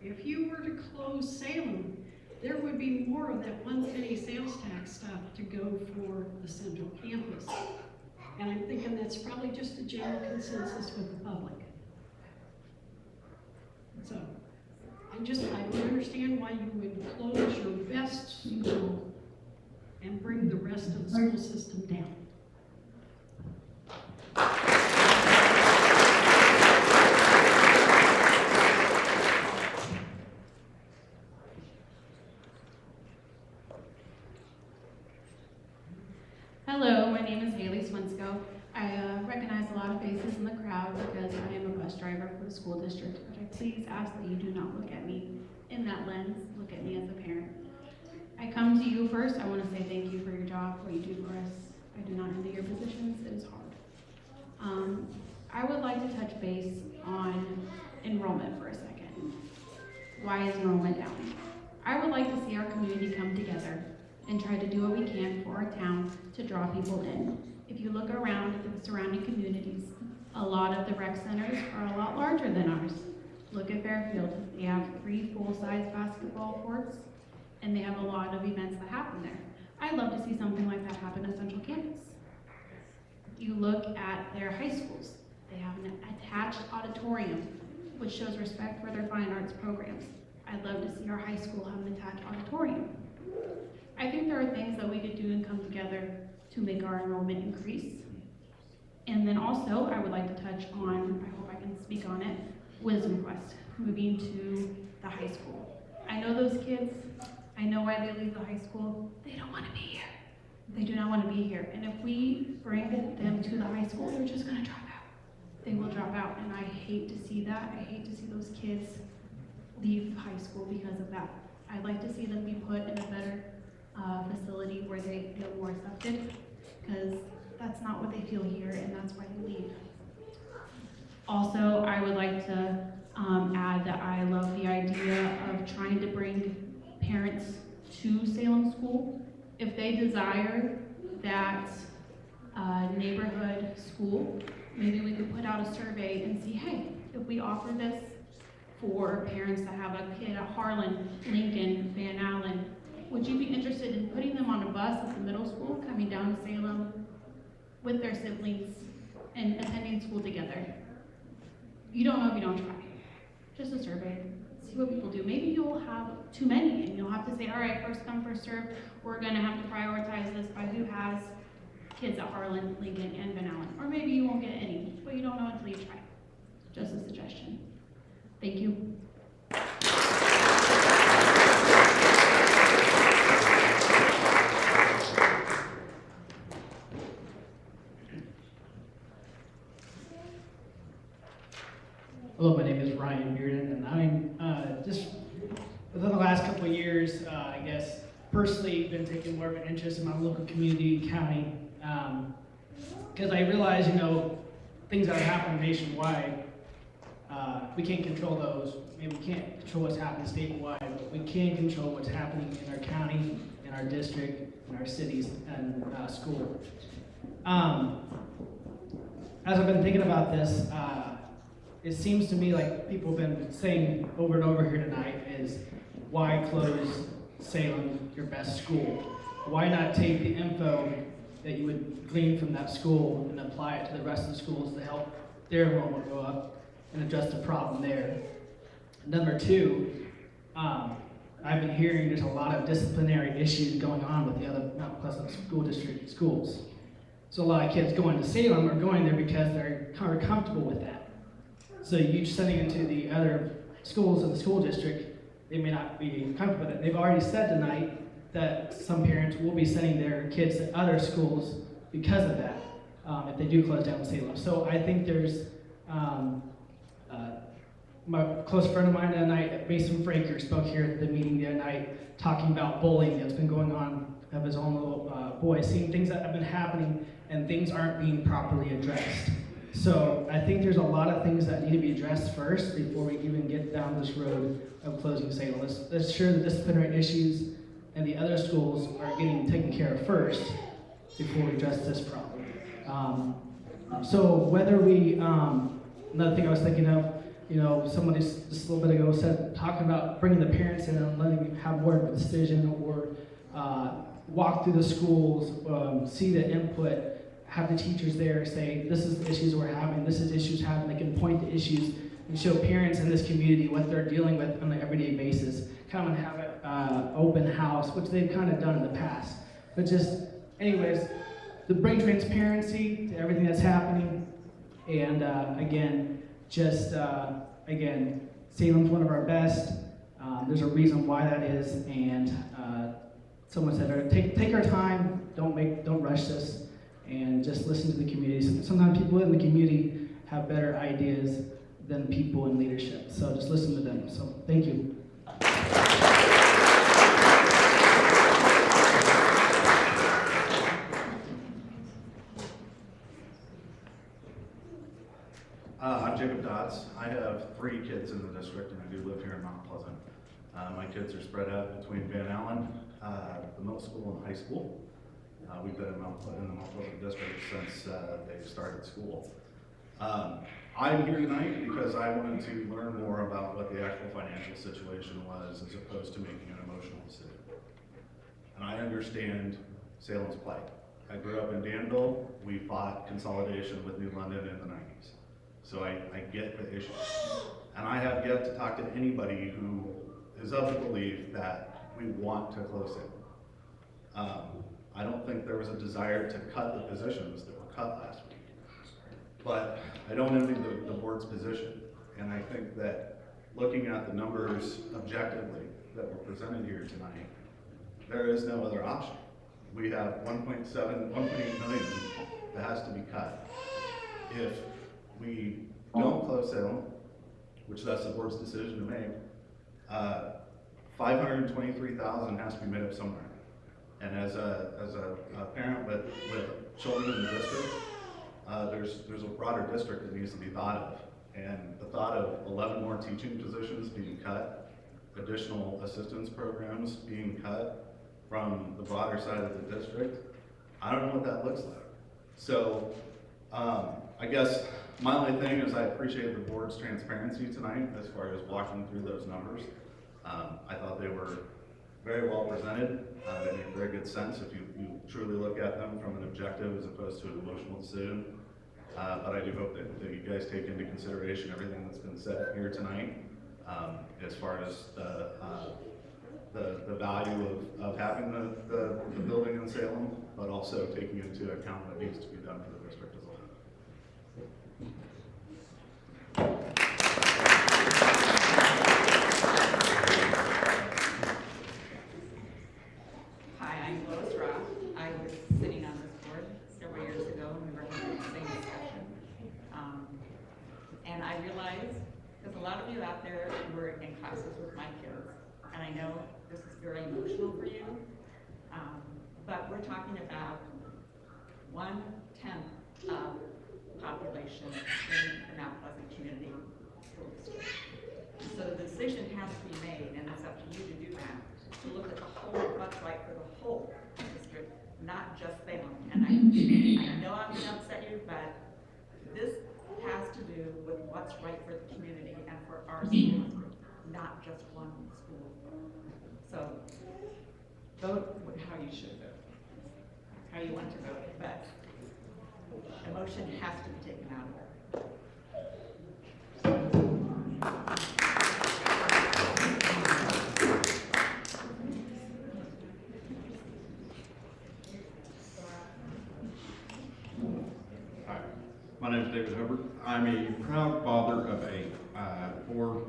[SPEAKER 8] if you were to close Salem, there would be more of that 1 penny sales tax stuff to go for the central campus. And I'm thinking that's probably just a general consensus with the public. So, I don't understand why you would close your best school and bring the rest of the school system down.
[SPEAKER 3] Hello, my name is Haley Swinsko. I recognize a lot of faces in the crowd because I am a bus driver for the school district, but I please ask that you do not look at me in that lens. Look at me as a parent. I come to you first. I want to say thank you for your job, what you do for us. I do not envy your positions. It is hard. I would like to touch base on enrollment for a second. Why is enrollment down? I would like to see our community come together and try to do what we can for our town to draw people in. If you look around at the surrounding communities, a lot of the rec centers are a lot larger than ours. Look at Fairfield. They have 3 full-size basketball courts, and they have a lot of events that happen there. I'd love to see something like that happen at Central Campus. You look at their high schools. They have an attached auditorium, which shows respect for their fine arts programs. I'd love to see our high school have an attached auditorium. I think there are things that we could do and come together to make our enrollment increase. And then also, I would like to touch on, I hope I can speak on it, Wisdom Quest, moving to the high school. I know those kids, I know why they leave the high school. They don't want to be here. They do not want to be here. And if we bring them to the high school, they're just going to drop out. They will drop out, and I hate to see that. I hate to see those kids leave high school because of that. I'd like to see them be put in a better facility where they feel more accepted, because that's not what they feel here, and that's why they leave. Also, I would like to add that I love the idea of trying to bring parents to Salem School. If they desire that neighborhood school, maybe we could put out a survey and see, hey, if we offer this for parents that have a kid at Harlan, Lincoln, Van Allen, would you be interested in putting them on a bus at the middle school, coming down to Salem with their siblings and attending school together? You don't know if you don't try. Just a survey. See what people do. Maybe you'll have too many and you'll have to say, all right, first come, first serve. We're going to have to prioritize this by who has kids at Harlan, Lincoln, and Van Allen. Or maybe you won't get any, but you don't know until you try. Just a suggestion. Thank you.
[SPEAKER 9] Hello, my name is Ryan Bearden, and I'm just within the last couple of years, I guess, personally been taking more of an interest in my local community, county, because I realize, things that are happening nationwide, we can't control those. Maybe we can't control what's happening statewide, but we can control what's happening in our county, in our district, in our cities, and school. As I've been thinking about this, it seems to me like people have been saying over and over here tonight is, why close Salem, your best school? Why not take the info that you would glean from that school and apply it to the rest of the schools to help their enrollment go up and address the problem there? Number two, I've been hearing there's a lot of disciplinary issues going on with the other Mount Pleasant School District schools. So a lot of kids going to Salem are going there because they're kind of comfortable with that. So you sending them to the other schools in the school district, they may not be comfortable with it. They've already said tonight that some parents will be sending their kids to other schools because of that, if they do close down Salem. So I think there's, my close friend of mine tonight, Mason Fraker, spoke here at the meeting the other night, talking about bullying that's been going on of his own little boy, seeing things that have been happening and things aren't being properly addressed. So I think there's a lot of things that need to be addressed first before we even get down this road of closing Salem. Let's share the disciplinary issues and the other schools are getting taken care of first before we address this problem. So whether we, another thing I was thinking of, somebody just a little bit ago said, talking about bringing the parents in and letting them have more of a decision, or walk through the schools, see the input, have the teachers there say, this is the issues we're having, this is issues happening. They can point to issues and show parents in this community what they're dealing with on an everyday basis. Come and have an open house, which they've kind of done in the past. But just, anyways, to bring transparency to everything that's happening. And again, Salem's one of our best. There's a reason why that is. And someone said, take our time, don't rush this, and just listen to the community. Sometimes people in the community have better ideas than people in leadership. So just listen to them. So thank you.
[SPEAKER 5] I'm Jacob Dodds. I have 3 kids in the district, and I do live here in Mount Pleasant. My kids are spread out between Van Allen, the middle school, and high school. We've been in the Mount Pleasant district since they started school. I'm here tonight because I wanted to learn more about what the actual financial situation was, as opposed to making an emotional decision. And I understand Salem's plight. I grew up in Danville. We fought consolidation with New London in the 90s. So I get the issue. And I have yet to talk to anybody who is of the belief that we want to close Salem. I don't think there was a desire to cut the positions that were cut last week. But I don't envy the board's position. And I think that looking at the numbers objectively that were presented here tonight, there is no other option. We have 1.8 million that has to be cut. If we don't close Salem, which that's the board's decision to make, $523,000 has to be made up somewhere. And as a parent with children in the district, there's a broader district that needs to be thought of. And the thought of 11 more teaching positions being cut, additional assistance programs being cut from the broader side of the district, I don't know what that looks like. So I guess my only thing is I appreciate the board's transparency tonight as far as walking through those numbers. I thought they were very well presented. They make very good sense if you truly look at them from an objective as opposed to an emotional decision. But I do hope that you guys take into consideration everything that's been said here tonight, as far as the value of having the building in Salem, but also taking into account what needs to be done for the district as a whole.
[SPEAKER 12] Hi, I'm Lois Roth. I was sitting on this board several years ago when we were having the same discussion. And I realized, because a lot of you out there were in classes with my kids, and I know this is very emotional for you, but we're talking about 1/10 of population in the Mount Pleasant Community School District. So the decision has to be made, and it's up to you to do that, to look at the whole, what's right for the whole district, not just Salem. And I know I'm going to upset you, but this has to do with what's right for the community and for our school district, not just one school. So vote how you should vote, how you want to vote, but emotion has to be taken out of it.
[SPEAKER 23] Hi, my name is David Hubbard. I'm a proud father of 4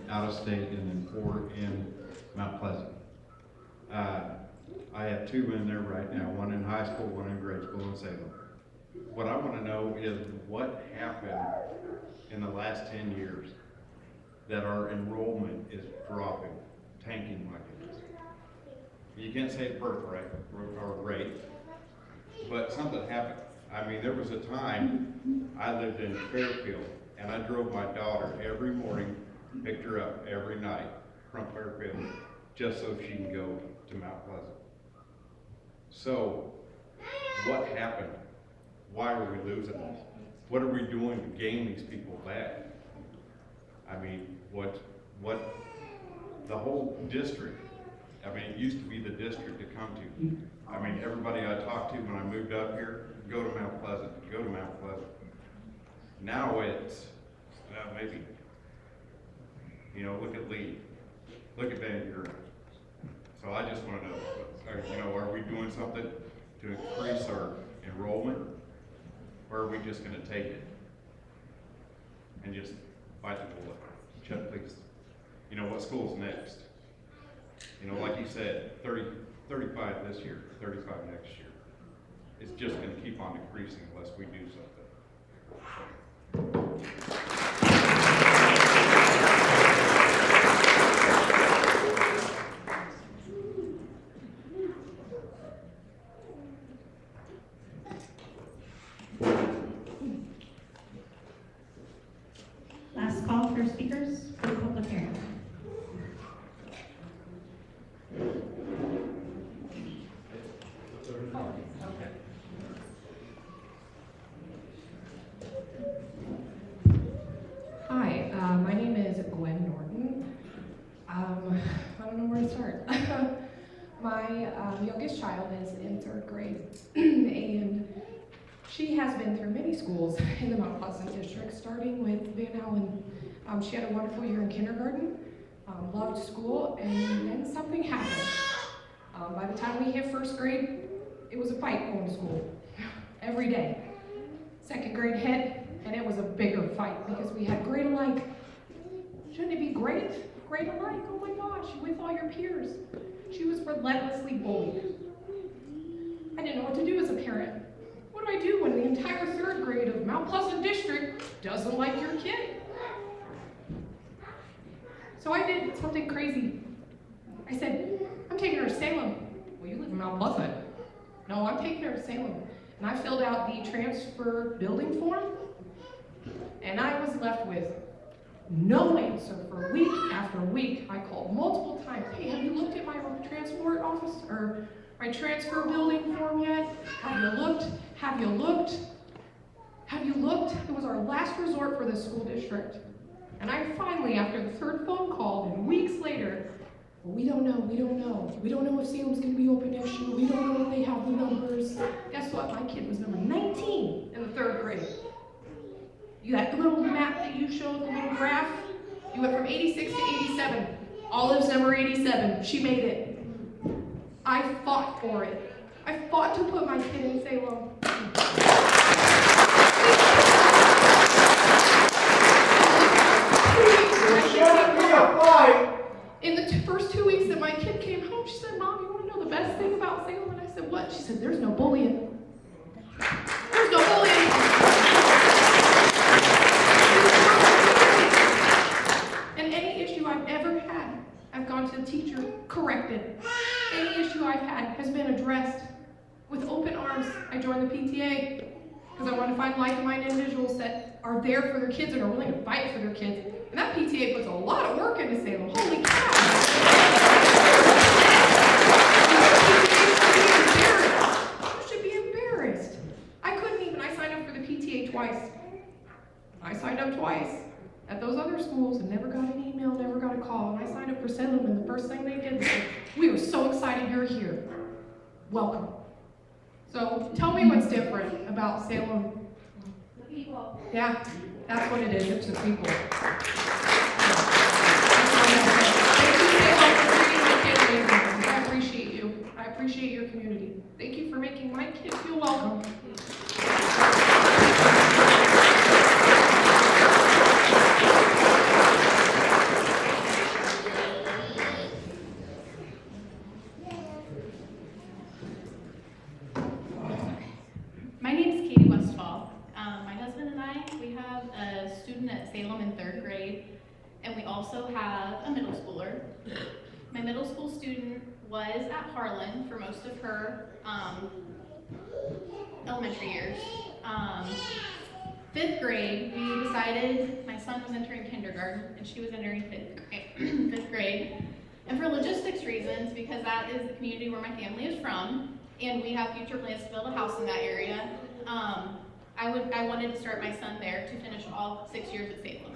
[SPEAKER 23] out of state and then 4 in Mount Pleasant. I have 2 in there right now, 1 in high school, 1 in grade school in Salem. What I want to know is what happened in the last 10 years that our enrollment is dropping, tanking like it is. You can't say birth rate or rate, but something happened. I mean, there was a time I lived in Fairfield, and I drove my daughter every morning, picked her up every night from Fairfield just so she can go to Mount Pleasant. So, what happened? Why are we losing this? What are we doing to gain these people back? I mean, what, the whole district, I mean, it used to be the district to come to. I mean, everybody I talked to when I moved up here, go to Mount Pleasant, go to Mount Pleasant. Now it's, maybe, you know, look at Lee, look at Van Buren. So I just want to know, are we doing something to increase our enrollment? Or are we just going to take it and just bite the bullet? Chuck, please. You know, what school's next? You know, like you said, 35 this year, 35 next year. It's just going to keep on decreasing unless we do something.
[SPEAKER 2] Last call for speakers for the public hearing.
[SPEAKER 1] Hi, my name is Gwen Norton. I don't know where to start. My youngest child is in 3rd grade, and she has been through many schools in the Mount Pleasant district, starting with Van Allen. She had a wonderful year in kindergarten, loved school, and then something happened. By the time we hit 1st grade, it was a fight going to school every day. 2nd grade hit, and it was a bigger fight because we had grade alike. Shouldn't it be great? Grade alike, oh my gosh, with all your peers. She was relentlessly bullied. I didn't know what to do as a parent. What do I do when the entire 3rd grade of Mount Pleasant District doesn't like your kid? So I did something crazy. I said, I'm taking her to Salem. Well, you live in Mount Pleasant. No, I'm taking her to Salem. And I filled out the transfer building form, and I was left with no answer for week after week. I called multiple times. Hey, have you looked at my transport office or my transfer building form yet? Have you looked? Have you looked? Have you looked? It was our last resort for the school district. And I finally, after the 3rd phone call and weeks later, well, we don't know. We don't know if Salem's going to be open next year. We don't know if they have the numbers. Guess what? My kid was number 19 in the 3rd grade. That little map that you showed, the little graph, you went from 86 to 87. Olive's number 87. She made it. I fought for it. I fought to put my kid in Salem. In the first 2 weeks that my kid came home, she said, Mom, you want to know the best thing about Salem? And I said, what? She said, there's no bullying. There's no bullying. And any issue I've ever had, I've gone to the teacher, corrected. Any issue I've had has been addressed with open arms. I joined the PTA because I want to find like-minded individuals that are there for their kids and are willing to fight for their kids. And that PTA puts a lot of work into Salem. Holy cow! You should be embarrassed. I couldn't even, I signed up for the PTA twice. I signed up twice at those other schools and never got an email, never got a call. And I signed up for Salem, and the first thing they did was say, we were so excited you're here. Welcome. So tell me what's different about Salem.
[SPEAKER 2] The people.
[SPEAKER 1] Yeah, that's what it is. It's the people. I appreciate you. I appreciate your community. Thank you for making my kid feel welcome.
[SPEAKER 3] My name is Katie Westfall. My husband and I, we have a student at Salem in 3rd grade, and we also have a middle schooler. My middle school student was at Harlan for most of her elementary years. 5th grade, we decided, my son was entering kindergarten, and she was entering 5th grade.
[SPEAKER 14] And for logistics reasons, because that is the community where my family is from, and we have future plans to build a house in that area, I wanted to start my son there to finish all 6 years at Salem.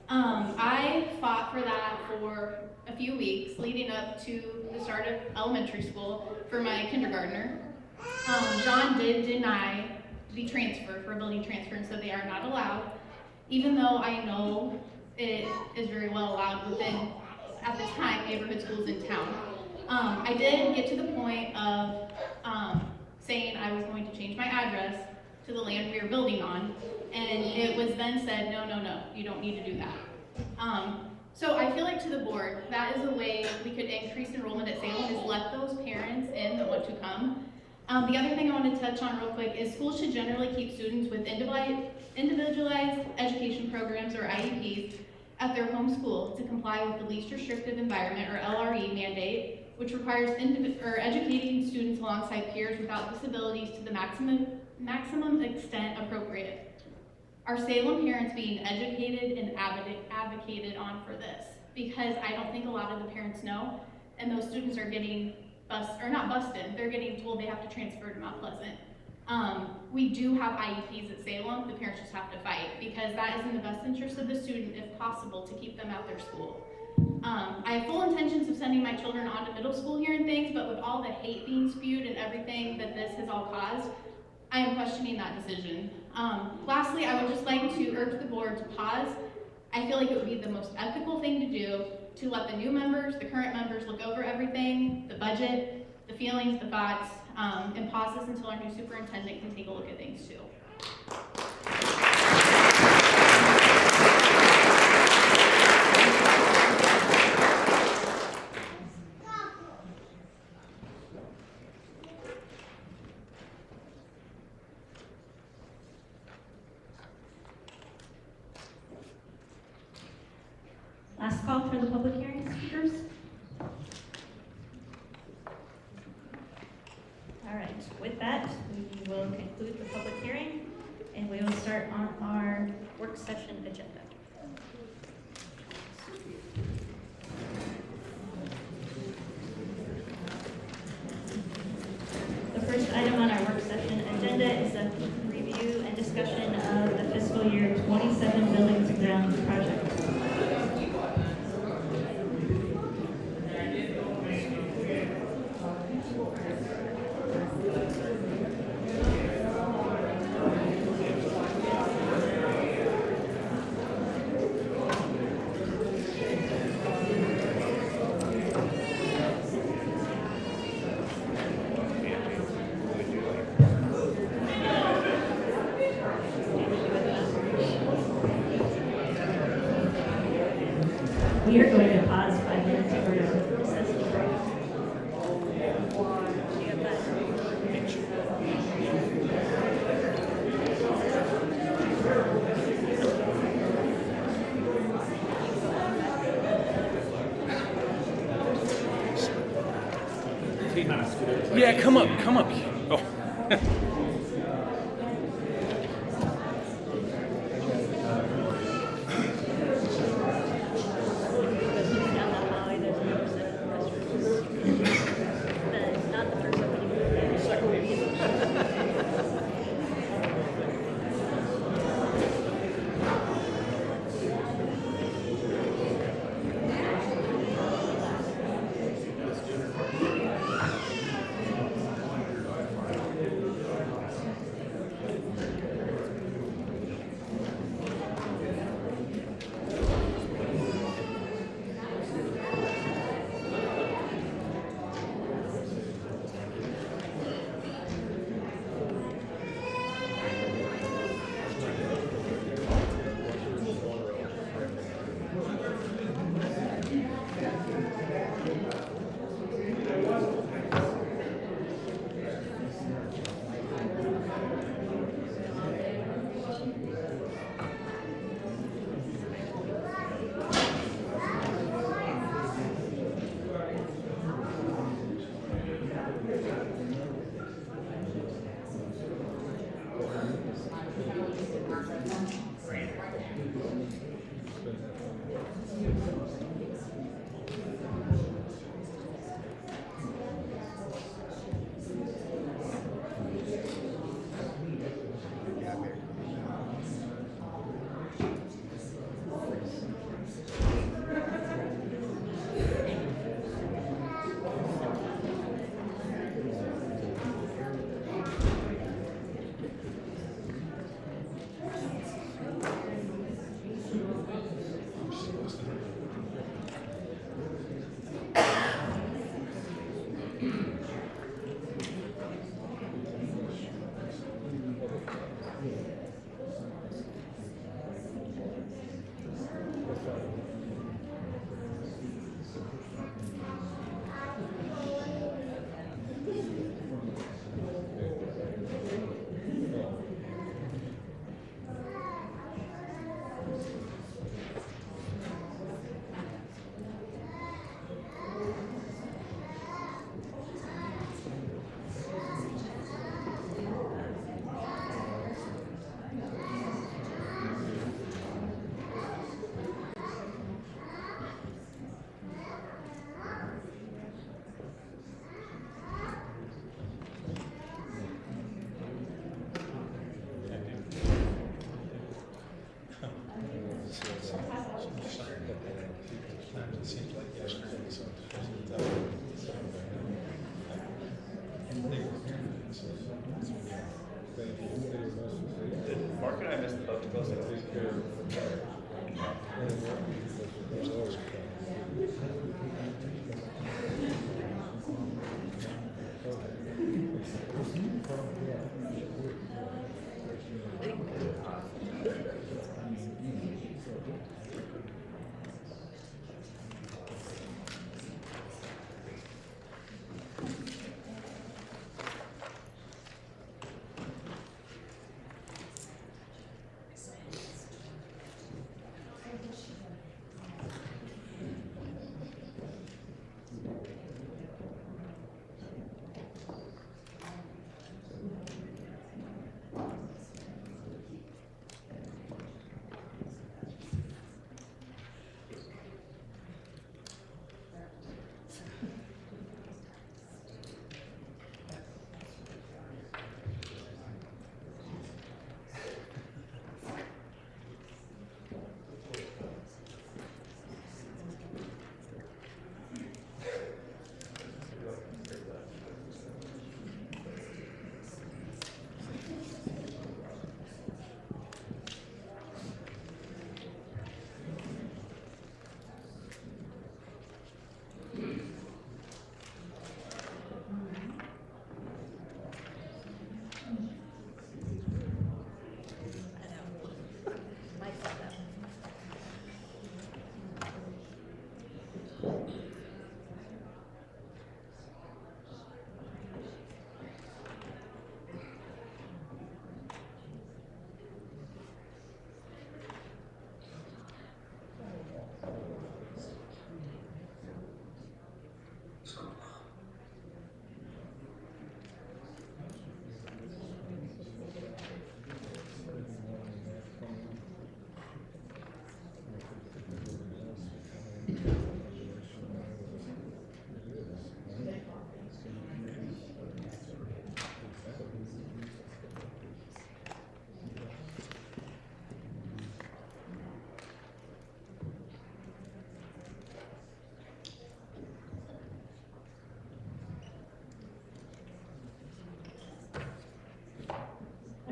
[SPEAKER 14] I fought for that for a few weeks leading up to the start of elementary school for my kindergartner. John did deny the transfer for a building transfer, and so they are not allowed, even though I know it is very well allowed within, at the time, neighborhood schools in town. I did get to the point of saying I was going to change my address to the land we were building on, and it was then said, no, you don't need to do that. So I feel like to the board, that is a way we could increase enrollment at Salem, is let those parents in that want to come. The other thing I want to touch on real quick is schools should generally keep students with individualized education programs, or IEPs, at their home school to comply with the least restrictive environment, or LRE, mandate, which requires educating students alongside peers without disabilities to the maximum extent appropriate. Are Salem parents being educated and advocated on for this? Because I don't think a lot of the parents know, and those students are getting not busted, they're getting told they have to transfer to Mount Pleasant. We do have IEPs at Salem, the parents just have to fight, because that is in the best interest of the student, if possible, to keep them at their school. I have full intentions of sending my children on to middle school here and things, but with all the hate being spewed and everything that this has all caused, I am questioning that decision. Lastly, I would just like to urge the board to pause. I feel like it would be the most ethical thing to do to let the new members, the current members, look over everything, the budget, the feelings, the thoughts, and pause this until our new superintendent can take a look at things too.
[SPEAKER 2] Last call for the public hearing speakers. All right, with that, we will conclude the public hearing, and we will start on our work session agenda. The first item on our work session agenda is a review and discussion of the fiscal year 27 buildings and grounds project. We are going to pause 5 minutes for a necessity break.
[SPEAKER 6] Yeah, come up. Oh. seems like yesterday, so.
[SPEAKER 13] Did Mark and I miss the boat to go sailing?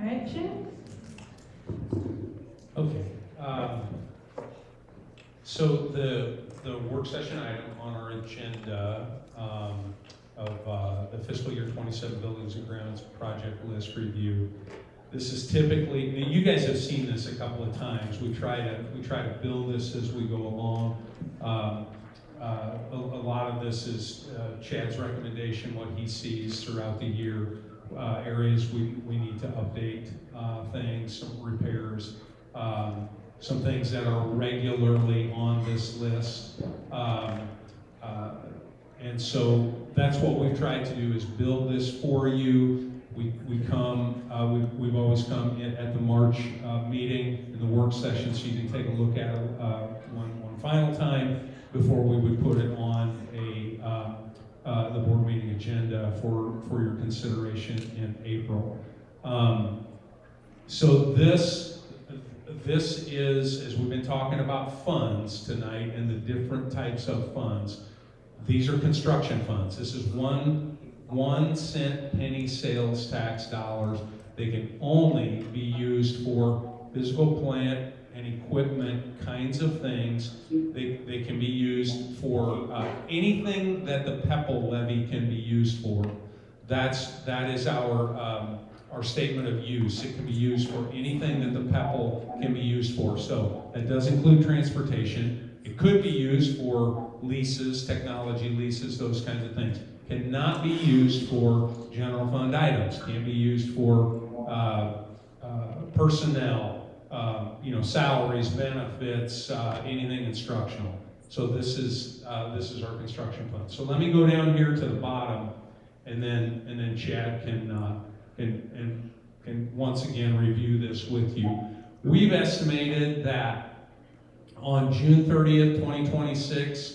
[SPEAKER 2] All right, Sharon?
[SPEAKER 6] Okay. So the work session item on our agenda of the fiscal year 27 buildings and grounds project list review. This is typically, you guys have seen this a couple of times. We try to build this as we go along. A lot of this is Chad's recommendation, what he sees throughout the year, areas we need to update things, some repairs, some things that are regularly on this list. And so that's what we've tried to do, is build this for you. We've always come at the March meeting in the work session, so you can take a look at it one final time before we would put it on the board meeting agenda for your consideration in April. So this is, as we've been talking about funds tonight and the different types of funds, these are construction funds. This is 1 cent penny sales tax dollars. They can only be used for physical plant and equipment kinds of things. They can be used for anything that the PEPL levy can be used for. That is our statement of use. It can be used for anything that the PEPL can be used for. So that does include transportation. It could be used for leases, technology leases, those kinds of things. Cannot be used for general fund items. Can't be used for personnel, salaries, benefits, anything instructional. So this is our construction fund. So let me go down here to the bottom, and then Chad can once again review this with you. We've estimated that on June 30th, 2026,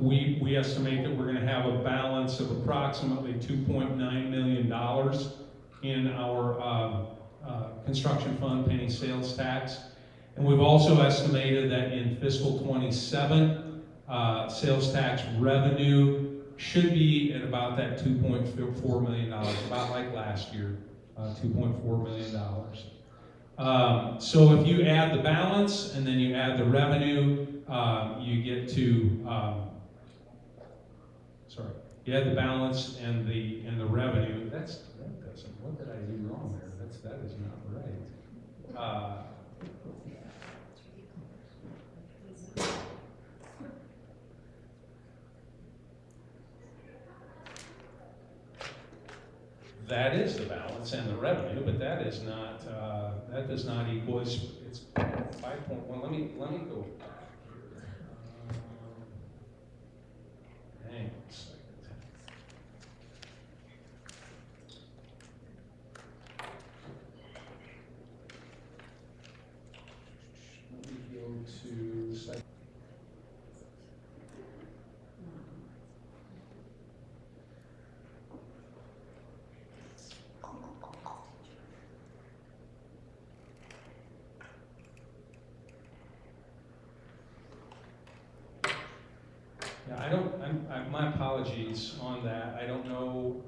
[SPEAKER 6] we estimate that we're going to have a balance of approximately $2.9 million in our construction fund penny sales tax. And we've also estimated that in fiscal 27, Sales tax revenue should be at about that $2.4 million, about like last year, $2.4 million. So if you add the balance and then you add the revenue, you get to, you add the balance and the revenue. That doesn't. What did I do wrong there? That is not right. That is the balance and the revenue, but that is not. That does not equal. It's 5.1. Let me go. Hang on a second. Let me go to second. Yeah, I don't. My apologies on that. I don't know.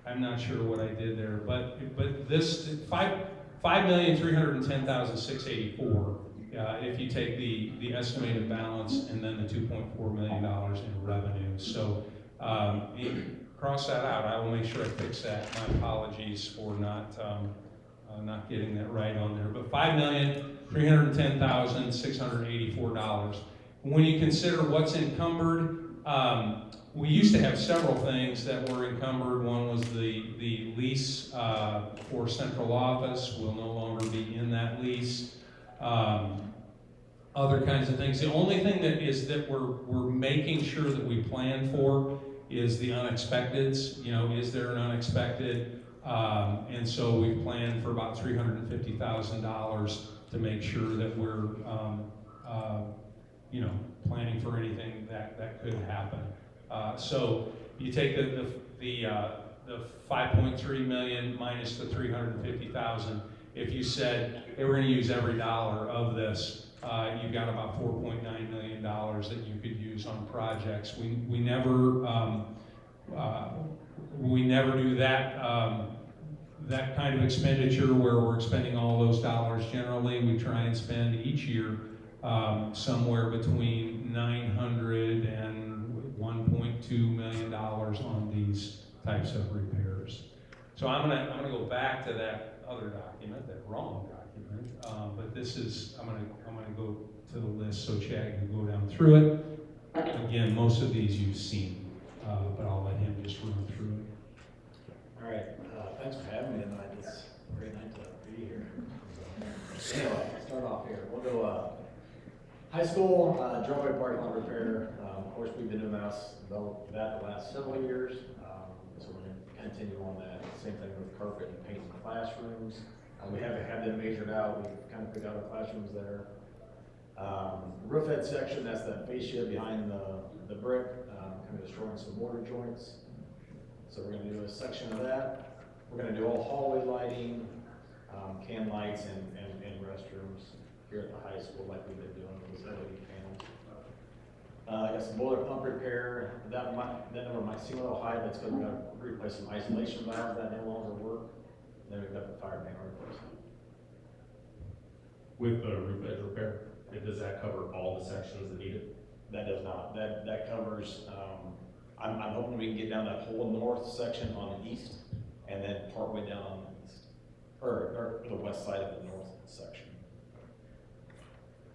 [SPEAKER 6] I'm not sure what I did there, but this 5,310,684. If you take the estimated balance and then the $2.4 million in revenue, so cross that out. I will make sure I fix that. My apologies for not getting that right on there. But $5,310,684. When you consider what's encumbered, we used to have several things that were encumbered. One was the lease for central office will no longer be in that lease. Other kinds of things. The only thing that we're making sure that we plan for is the unexpecteds. You know, is there an unexpected? And so we've planned for about $350,000 to make sure that we're planning for anything that could happen. So you take the 5.3 million minus the 350,000. If you said, hey, we're going to use every dollar of this, you've got about $4.9 million that you could use on projects. We never do that kind of expenditure where we're spending all those dollars. Generally, we try and spend each year somewhere between $900 and $1.2 million on these types of repairs. So I'm gonna go back to that other document, that wrong document. But this is I'm gonna go to the list so Chad can go down through it. Again, most of these you've seen, but I'll let him just run through it.
[SPEAKER 15] All right. Thanks for having me tonight. It's a great night to be here. Anyway, let's start off here. We'll go high school driveway parking lot repair. Of course, we've been doing that the last several years, so we're going to continue on that. Same thing with carpet and paint in the classrooms. We haven't had them measured out. We've kind of picked out the classrooms there. Roof head section, that's that fascia behind the brick, kind of destroying some mortar joints. So we're going to do a section of that. We're going to do all hallway lighting, can lights, and restrooms here at the high school, like we've been doing with those LED panels. I got some boiler pump repair. That number might seem a little high, but it's because we're going to replace some isolation valves that no longer work. Then we've got the fire panel replacement.
[SPEAKER 16] With the roof edge repair, does that cover all the sections that need it?
[SPEAKER 15] That does not. That covers. I'm hoping we can get down that whole north section on the east, and then partway down on the east, or the west side of the north section.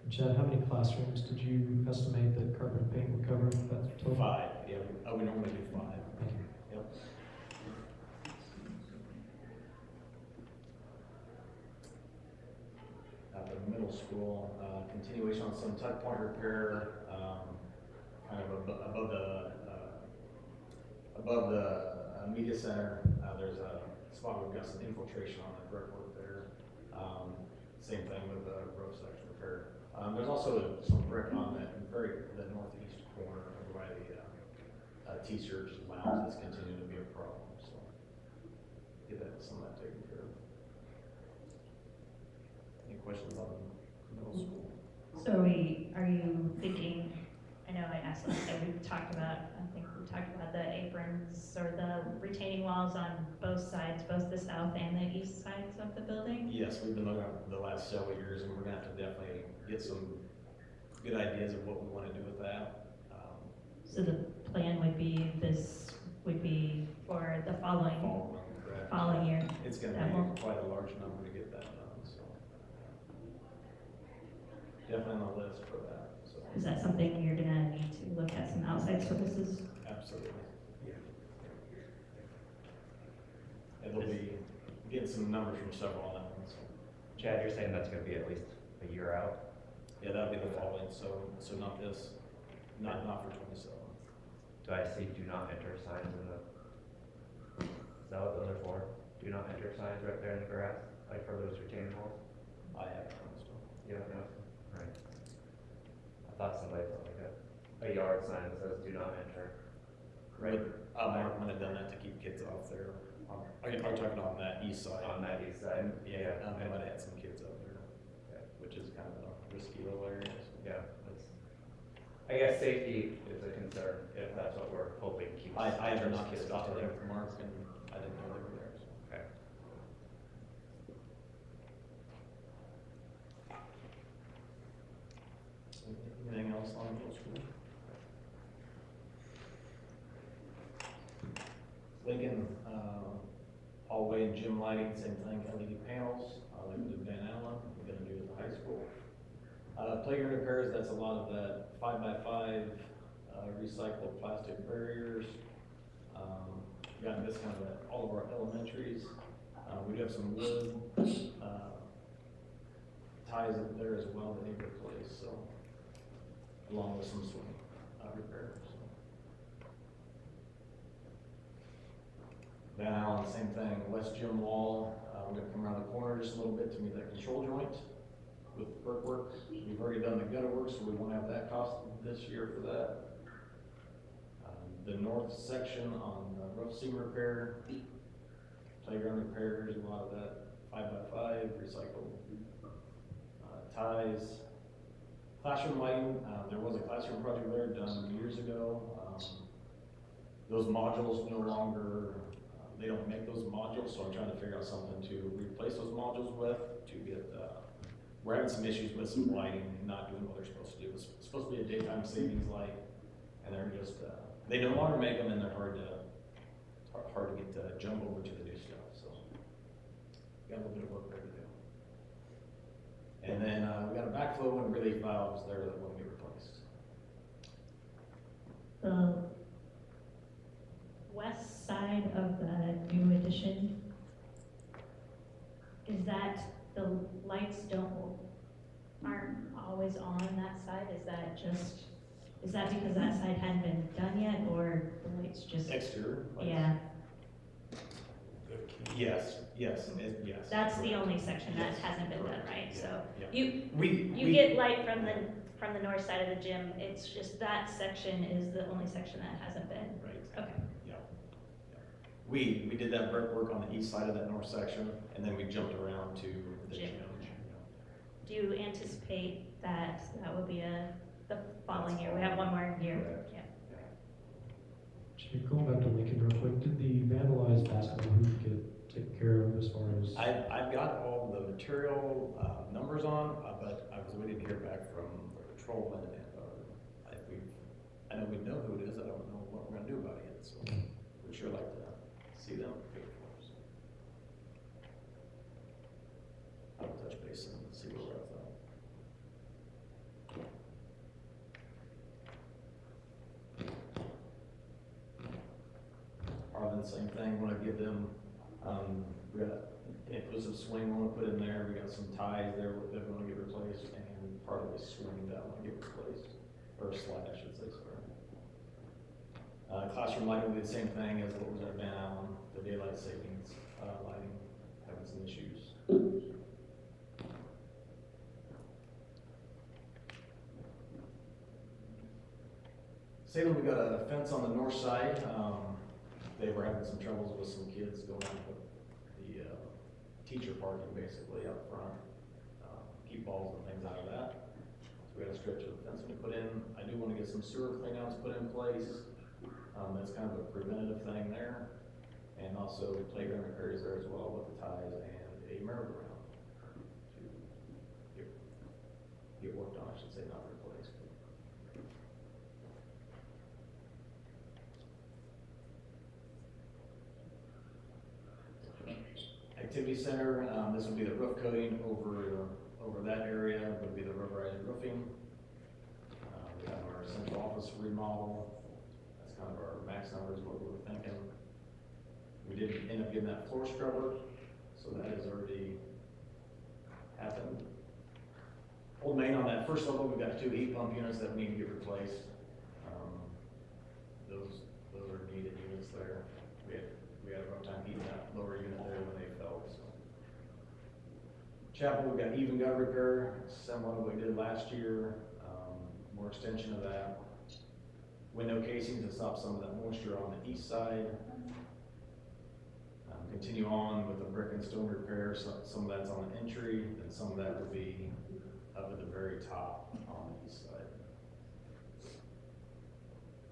[SPEAKER 17] Chad, how many classrooms did you estimate that carpet and paint would cover? That total?
[SPEAKER 15] 5. Yeah, we normally do 5.
[SPEAKER 17] Thank you.
[SPEAKER 15] Yep. At the middle school, continuation on some tuck point repair, kind of above the media center. There's a spot where we've got some infiltration on the brickwork there. Same thing with the roof section repair. There's also some brick on the northeast corner over by the T-shirts lounge that's continuing to be a problem. So get some of that taken care of. Any questions on middle school?
[SPEAKER 2] So are you talked about the aprons or the retaining walls on both sides, both the south and the east sides of the building?
[SPEAKER 15] Yes, we've been looking at the last several years, and we're gonna have to definitely get some good ideas of what we wanna do with that.
[SPEAKER 2] So the plan would be, this would be for the following year?
[SPEAKER 15] It's gonna
[SPEAKER 2] That
[SPEAKER 15] be
[SPEAKER 2] will-
[SPEAKER 15] quite a large number to get that done, so. Definitely on the list for that, so.
[SPEAKER 2] Is that something you're gonna need to look at some outside services?
[SPEAKER 15] Absolutely, yeah. It'll be getting some numbers from several on that one, so.
[SPEAKER 13] Chad, you're saying that's gonna be at least a year out?
[SPEAKER 15] Yeah, that'll be the following, so not this, not for 27.
[SPEAKER 13] Do I see do not enter signs in the, is that what those are for? Do not enter signs right there in the grass, like for those retaining walls?
[SPEAKER 15] I have noticed them.
[SPEAKER 13] You don't know? Right. I thought somebody put like a yard sign that says do not enter.
[SPEAKER 15] Right, Mark might have done that to keep kids off there. Are you talking on that east side?
[SPEAKER 13] On that east side?
[SPEAKER 15] Yeah, I might have had some kids up there, which is kind of a risky little area. So.
[SPEAKER 13] Yeah, that's, I guess safety is a concern, if that's what we're hoping keeps.
[SPEAKER 15] I have
[SPEAKER 13] turns
[SPEAKER 15] not
[SPEAKER 13] kids
[SPEAKER 15] stopped
[SPEAKER 13] off
[SPEAKER 15] there
[SPEAKER 13] there.
[SPEAKER 15] with Mark, and I didn't know they were there. So.
[SPEAKER 13] Okay.
[SPEAKER 15] Anything else on middle school? Lincoln, hallway and gym lighting, same thing, LED panels, like we did Van Allen, we're gonna do at the high school. Playground repairs, that's a lot of that 5x5 recycled plastic barriers. We got this kind of at all of our elementaries. We do have some wood ties up there as well that need replaced, so, along with some swing repairs. Van Allen, same thing, west gym wall, we're gonna come around the corner just a little bit to meet that control joint with brickwork. We've already done the gutter work, so we won't have that cost this year for that. The north section on the roof seam repair, playground repairs, a lot of that 5x5, recycled ties. Classroom lighting, there was a classroom project there done years ago. Those modules no longer, they don't make those modules, so I'm trying to figure out something to replace those modules with to get, we're having some issues with some lighting not doing what they're supposed to do. It's supposed to be a daytime savings light, and they're just, they no longer make them, and they're hard to get to jump over to the new stuff, so. Got a little bit of work there to do. And then, we got a backflow and relief valves there that will be replaced.
[SPEAKER 2] The west side of the new addition, is that the lights aren't always on that side? Is that because that side hadn't been done yet, or the lights just?
[SPEAKER 15] Exterior lights?
[SPEAKER 2] Yeah.
[SPEAKER 15] Yes.
[SPEAKER 2] That's the
[SPEAKER 15] correct.
[SPEAKER 2] only section that
[SPEAKER 15] Yes,
[SPEAKER 2] hasn't been done,
[SPEAKER 15] correct.
[SPEAKER 2] right?
[SPEAKER 15] Yeah,
[SPEAKER 2] So
[SPEAKER 15] yeah.
[SPEAKER 2] you get light from the north side of the gym. It's just that section is the only section that hasn't been.
[SPEAKER 15] Right.
[SPEAKER 2] Okay.
[SPEAKER 15] Yeah. We did that brickwork on the east side of that north section, and then we jumped around to the gym.
[SPEAKER 2] Do you anticipate that will be the following year? We have one more year. Yeah.
[SPEAKER 17] Actually, going back to Lincoln real quick, did the vandalized basketball hoop get taken care of as far as?
[SPEAKER 15] I've got all the material numbers on, but I was waiting to hear back from the patrolman, and I know we know who it is. I don't know what we're gonna do about it yet, so we'd sure like to see them paid for. So. I'll touch base and see where we're at. Arlen, same thing. Want to give them. We got inclusive swing we want to put in there. We got some ties there that we want to get replaced, and part of the swing that I want to get replaced, or slide, I should say. Sorry. Classroom lighting will be the same thing as what was at Van Allen. The daylight savings lighting having some issues. Salem, we got a fence on the north side. They were having some troubles with some kids going out with the teacher parking basically up front. Keep balls and things out of that. So we got a stretch of fencing to put in. I do want to get some sewer cleanouts put in place. That's kind of a preventative thing there. And also playground repairs there as well with the ties and a merry-go-round to get worked on, I should say, not replaced. Activity center, this would be the roof coating over that area, would be the rubberized roofing. We have our central office remodel. That's kind of our max numbers, what we were thinking. We did end up getting that floor scrubber, so that has already happened. Old main on that first level, we've got 2 heat pump units that we need to get replaced. Those are needed units there. We had a rough time heating that lower unit there when they fell. So. Chapel, we've got even gutter repair, similar to what we did last year. More extension of that. Window casings to stop some of that moisture on the east side. Continue on with the brick and stone repair. Some of that's on the entry, and some of that would be up at the very top on the east side.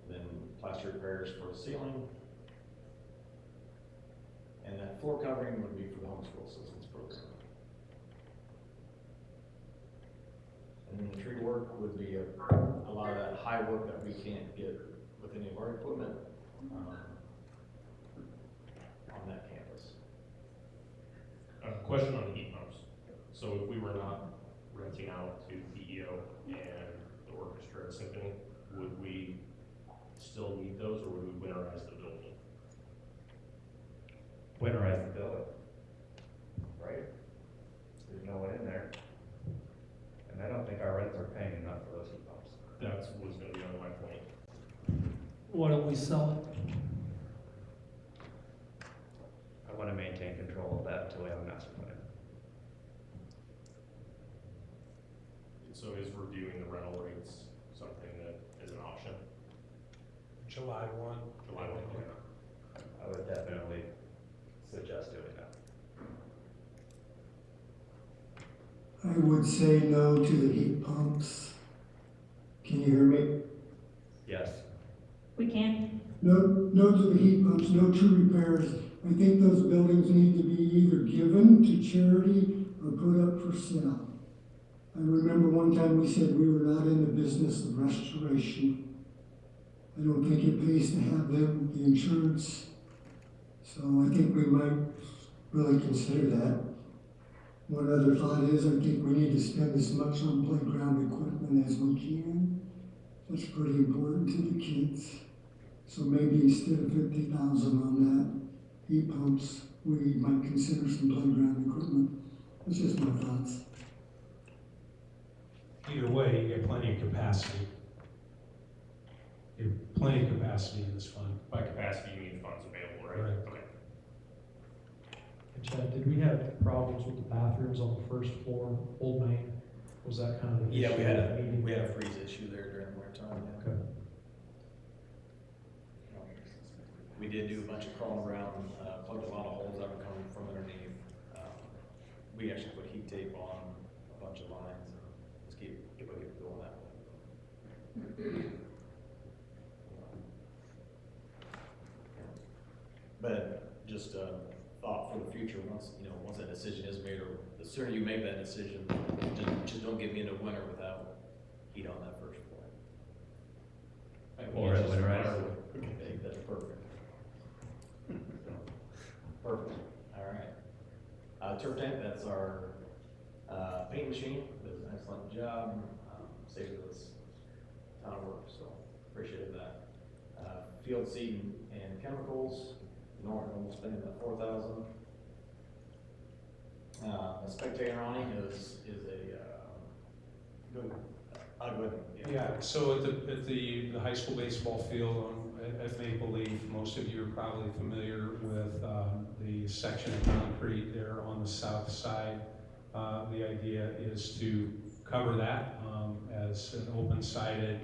[SPEAKER 15] Then plaster repairs for the ceiling. And that floor covering would be for the homeschool assistance program. And then the tree work would be a lot of that high work that we can't get with any of our equipment on that campus.
[SPEAKER 16] Question on heat pumps. So if we were not renting out to PEO and the orchestra at Symphony, would we still need those, or would we winterize the building?
[SPEAKER 13] Winterize the building, right? There's no one in there. And I don't think our rents are paying enough for those heat pumps.
[SPEAKER 16] That was going to be on my point.
[SPEAKER 17] Why don't we sell it?
[SPEAKER 13] I want to maintain control of that until we have a master plan.
[SPEAKER 16] So is reviewing the rental rates something that is an option?
[SPEAKER 6] July 1.
[SPEAKER 16] July 1, okay.
[SPEAKER 13] I would definitely suggest doing that.
[SPEAKER 18] I would say no to the heat pumps. Can you hear me?
[SPEAKER 13] Yes.
[SPEAKER 2] We can.
[SPEAKER 18] No to the heat pumps, no to repairs. I think those buildings need to be either given to charity or put up for sale. I remember one time we said we were not in the business of restoration. I don't think it pays to have them, the insurance. So I think we might really consider that. One other thought is I think we need to spend as much on playground equipment as we can. That's pretty important to the kids. So maybe instead of 50,000 on that, heat pumps, we might consider some playground equipment. That's just my thoughts.
[SPEAKER 6] Either way, you get plenty of capacity. You have plenty of capacity in this fund.
[SPEAKER 16] By capacity, you mean funds available, right?
[SPEAKER 6] Right.
[SPEAKER 16] Okay.
[SPEAKER 17] And Chad, did we have problems with the bathrooms on the first floor, Old Main? Was that kind of the
[SPEAKER 15] Yeah,
[SPEAKER 17] issue
[SPEAKER 15] we had
[SPEAKER 17] at the meeting?
[SPEAKER 15] a freeze issue there during winter time. Yeah.
[SPEAKER 17] Okay.
[SPEAKER 15] We did do a bunch of crawling around, plugged a lot of holes that were coming from underneath. We actually put heat tape on a bunch of lines and just keep going that way. But just a thought for the future, once that decision is made, or the sooner you make that decision, just don't get me into winter without heat on that first floor.
[SPEAKER 13] Or winterize.
[SPEAKER 15] Okay, that's perfect. Perfect, all right. Turf tank, that's our paint machine, does an excellent job, saves us a ton of work, so appreciated that. Field seed and chemicals, normal spending about 4,000. The spectator awning is a good. Go ahead.
[SPEAKER 6] Yeah, so at the high school baseball field at Maple Leaf, most of you are probably familiar with the section of concrete there on the south side. The idea is to cover that as an open-sided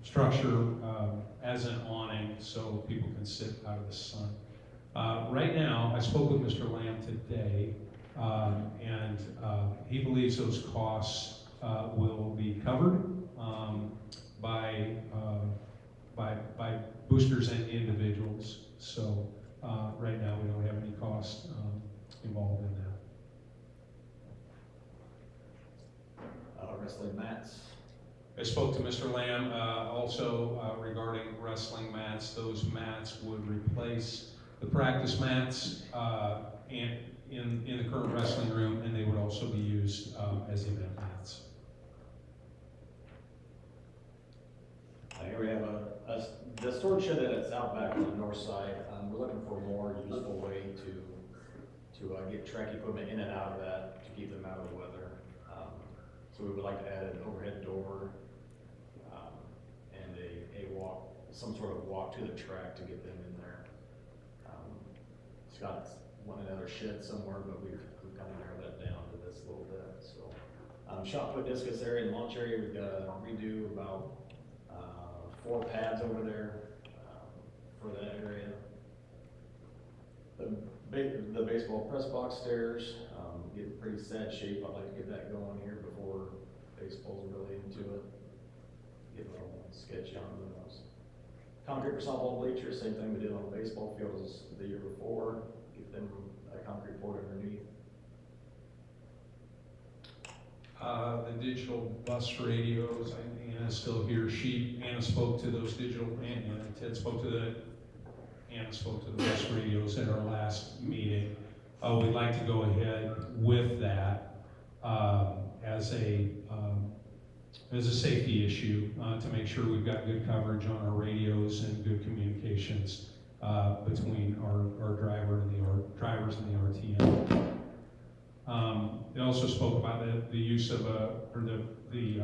[SPEAKER 6] structure as an awning so people can sit out of the sun. Right now, I spoke with Mr. Lamb today, and he believes those costs will be covered by boosters and individuals. So right now we don't have any cost involved in that.
[SPEAKER 15] Wrestling mats.
[SPEAKER 6] I spoke to Mr. Lamb also regarding wrestling mats. Those mats would replace the practice mats and in the current wrestling room, and they would also be used as event mats.
[SPEAKER 15] Here we have the storage shed that's out back on the north side. We're looking for a more useful way to get track equipment in and out of that to keep them out of the weather. So we would like to add an overhead door and a walk, some sort of walk to the track to get them in there. Scott's wanted another shed somewhere, but we've kind of narrowed that down to this little bit. So shot put discus area and launch area, we've got to redo about 4 pads over there for that area. The baseball press box stairs get pretty sad shape. I'd like to get that going here before baseball's really into it. Get a little sketchy on those. Concrete for softball bleachers, same thing we did on the baseball field as the year before. Get them a concrete poured underneath.
[SPEAKER 6] The digital bus radios, Anna's still here. Anna spoke to those digital, and Ted spoke to Anna spoke to the bus radios at our last meeting. We'd like to go ahead with that as a safety issue to make sure we've got good coverage on our radios and good communications between our drivers and the RTM. They also spoke about the use of the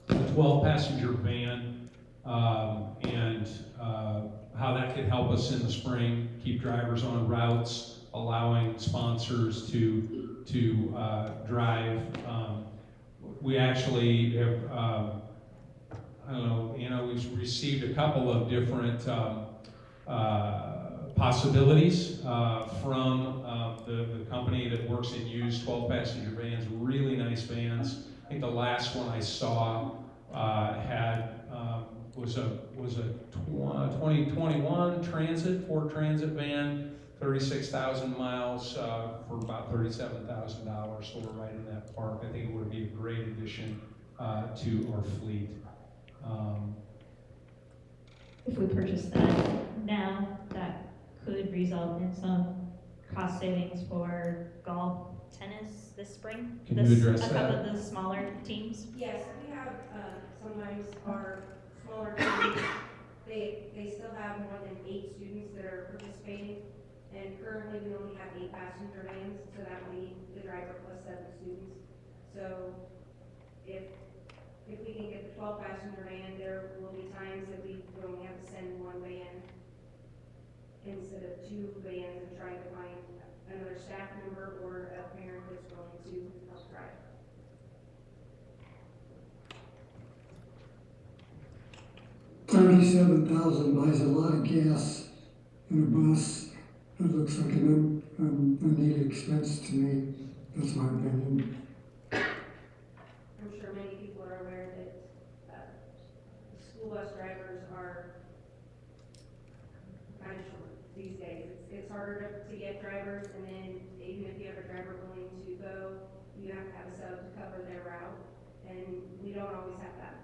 [SPEAKER 6] 12-passenger van and how that could help us in the spring, keep drivers on routes, allowing sponsors to drive. We actually have, I don't know, we've received a couple of different possibilities from the company that works in used 12-passenger vans, really nice vans. I think the last one I saw was a 2021 Ford Transit van, 36,000 miles for about $37,000. So we're right in that park. I think it would be a great addition to our fleet.
[SPEAKER 2] If we purchase that now, that could result in some cost savings for golf, tennis this spring.
[SPEAKER 6] Can you address
[SPEAKER 2] a couple
[SPEAKER 6] that?
[SPEAKER 2] of the smaller teams.
[SPEAKER 19] Yes, we have sometimes our smaller teams, they still have more than 8 students that are participating, and currently we only have 8 passenger vans, so that would be the driver plus 7 students. So if we can get the 12 passenger van, there will be times that we only have to send 1 van instead of 2 vans and trying to find another staff member or a parent that's willing to help drive.
[SPEAKER 18] $37,000 buys a lot of gas in a bus. It looks like an unneeded expense to me. That's my opinion.
[SPEAKER 19] I'm sure many people are aware that school bus drivers are kind of short these days. It's harder to get drivers, and then even if you have a driver willing to go, you have to have a sub to cover their route, and we don't always have that.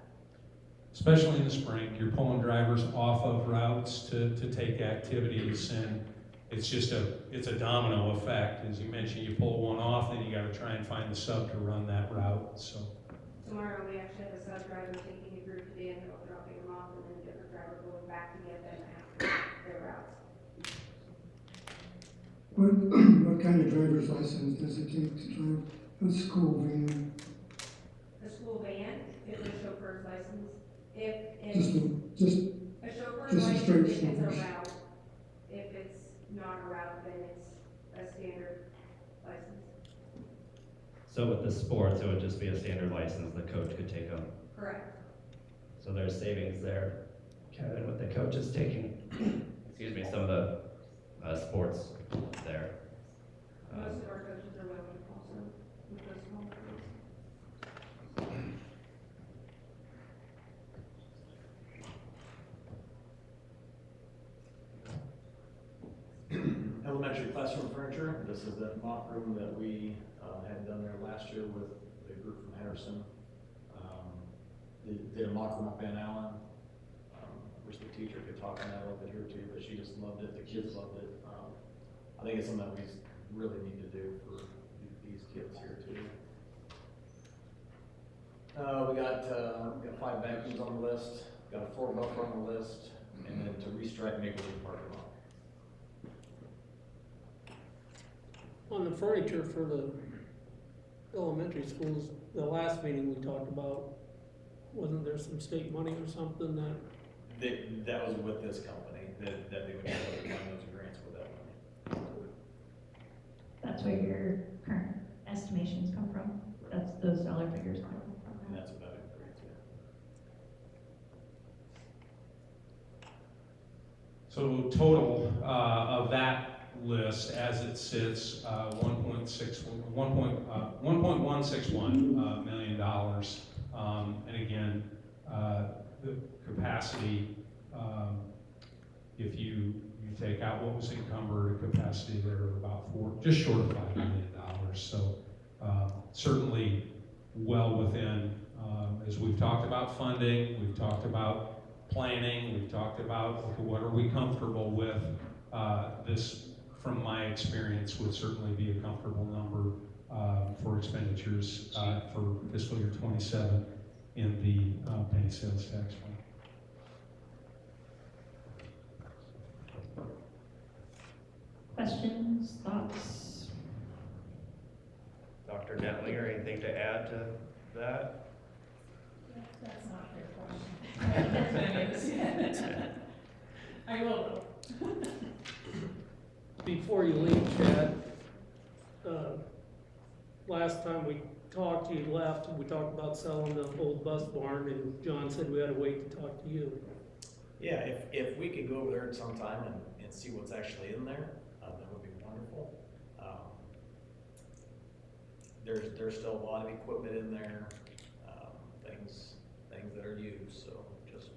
[SPEAKER 6] Especially in the spring, you're pulling drivers off of routes to take activities, and it's just a domino effect. As you mentioned, you pull one off, then you got to try and find the sub to run that route. So
[SPEAKER 19] Tomorrow we actually have a sub driver taking a group today and dropping them off, and then a different driver going back to get them after their routes.
[SPEAKER 18] What kind of driver's license does it take to drive a school van?
[SPEAKER 19] The school van, if a chauffeur's license, if
[SPEAKER 18] Just
[SPEAKER 19] a chauffeur's
[SPEAKER 18] just a
[SPEAKER 19] license,
[SPEAKER 18] straight
[SPEAKER 19] if it's a
[SPEAKER 18] chauffeur's.
[SPEAKER 19] route. If it's not a route, then it's a standard license.
[SPEAKER 13] So with the sports, it would just be a standard license the coach could take them.
[SPEAKER 19] Correct.
[SPEAKER 13] So there's savings there. Kevin, with the coaches taking, excuse me, some of the sports there.
[SPEAKER 19] Most of our coaches are willing also with those small groups.
[SPEAKER 15] elementary classroom furniture. This is the mock room that we had done there last year with the group from Henderson. They did a mock room up Van Allen. Wish the teacher could talk on that a little bit here too, but she just loved it. The kids loved it. I think it's something that we really need to do for these kids here too. We got 5 vacuums on the list, got a floor buffer on the list, and then to restripe Maple parking lot.
[SPEAKER 20] On the furniture for the elementary schools, the last meeting we talked about, wasn't there some state money or something that?
[SPEAKER 15] That was with this company, that they would be able to find those grants with that money.
[SPEAKER 2] That's where your current estimations come from. That's those dollar figures come from.
[SPEAKER 15] And that's about it, grants, yeah.
[SPEAKER 6] So total of that list as it sits, $1.161 million. And again, the capacity, if you take out what was encumbered, capacity there of about just short of $5 million. So certainly well within, as we've talked about funding, we've talked about planning, we've talked about okay, what are we comfortable with. This, from my experience, would certainly be a comfortable number for expenditures for fiscal year 27 in the penny sales tax fund.
[SPEAKER 2] Questions, thoughts?
[SPEAKER 13] Dr. Dentley, or anything to add to that?
[SPEAKER 12] That's not their question. I will.
[SPEAKER 20] Before you leave, Chad, last time we talked, you left, and we talked about selling the old bus barn, and John said we had to wait to talk to you.
[SPEAKER 15] Yeah, if we could go over there sometime and see what's actually in there, that would be wonderful. There's still a lot of equipment in there, things that are used, so just,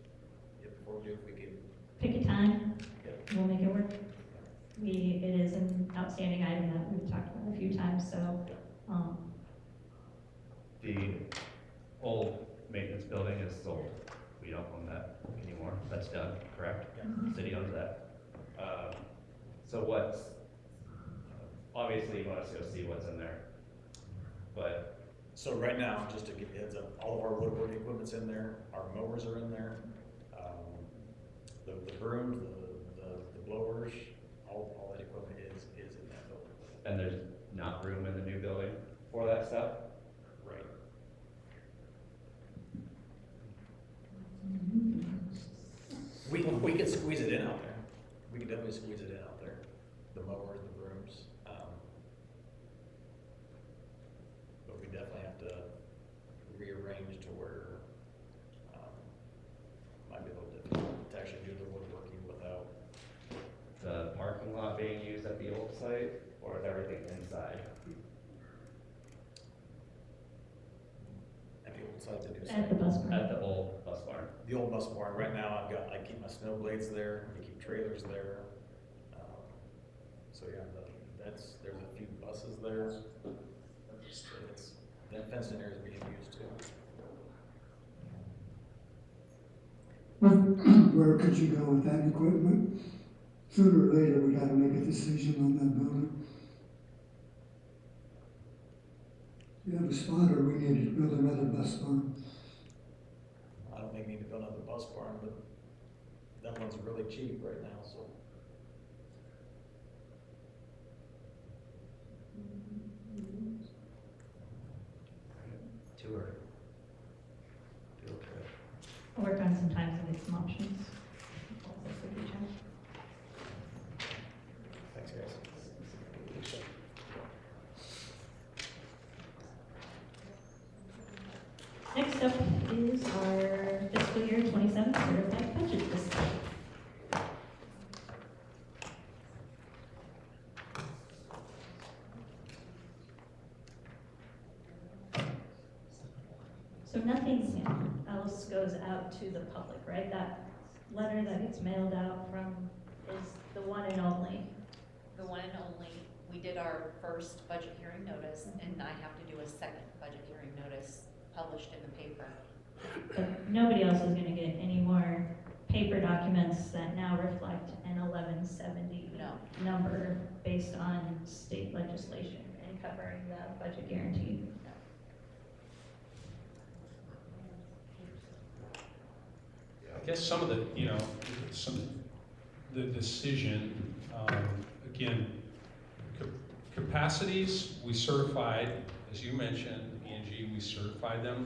[SPEAKER 15] before we do, if we could.
[SPEAKER 2] Pick a time, we'll make it work. It is an outstanding item that we've talked about a few times, so.
[SPEAKER 13] The old maintenance building is sold. We don't own that anymore. That's done, correct?
[SPEAKER 2] Yeah.
[SPEAKER 13] The city owns that. So obviously you want us to go see what's in there, but.
[SPEAKER 15] So right now, just to give you a heads up, all of our woodworking equipment's in there, our mowers are in there, the brooms, the blowers, all that equipment is in that building.
[SPEAKER 13] And there's not room in the new building for that stuff?
[SPEAKER 15] Right. We could squeeze it in out there. We could definitely squeeze it in out there. The mowers, the brooms. But we definitely have to rearrange to where might be a little difficult to actually do the woodworking without.
[SPEAKER 13] The parking lot being used at the old site, or is everything inside?
[SPEAKER 15] At the old site, the new site.
[SPEAKER 2] At the bus barn.
[SPEAKER 13] At the old bus barn.
[SPEAKER 15] The old bus barn. Right now, I keep my snow blades there. I keep trailers there. So yeah, there's a few buses there. So that fenced in area is being used too.
[SPEAKER 18] Where could you go with that equipment? Sooner or later, we gotta make a decision on that building. You have a spot, or we need to build another bus barn.
[SPEAKER 15] I don't think we need to build another bus barn, but that one's really cheap right now, so.
[SPEAKER 13] Tour. Field trip.
[SPEAKER 2] I'll work on some times and get some options. Also for the chat.
[SPEAKER 15] Thanks, guys.
[SPEAKER 2] Next up is our fiscal year 27 certified budget discussion. So nothing's else goes out to the public, right? That letter that gets mailed out from is the one and only.
[SPEAKER 11] the one and only. We did our first budget hearing notice, and I have to do a second budget hearing notice published in the paper.
[SPEAKER 2] But nobody else is gonna get any more paper documents that now reflect an 1170 number based on state legislation and covering the budget guarantee.
[SPEAKER 6] I guess some of the, the decision, again, capacities, we certified, as you mentioned, Angie, we certified them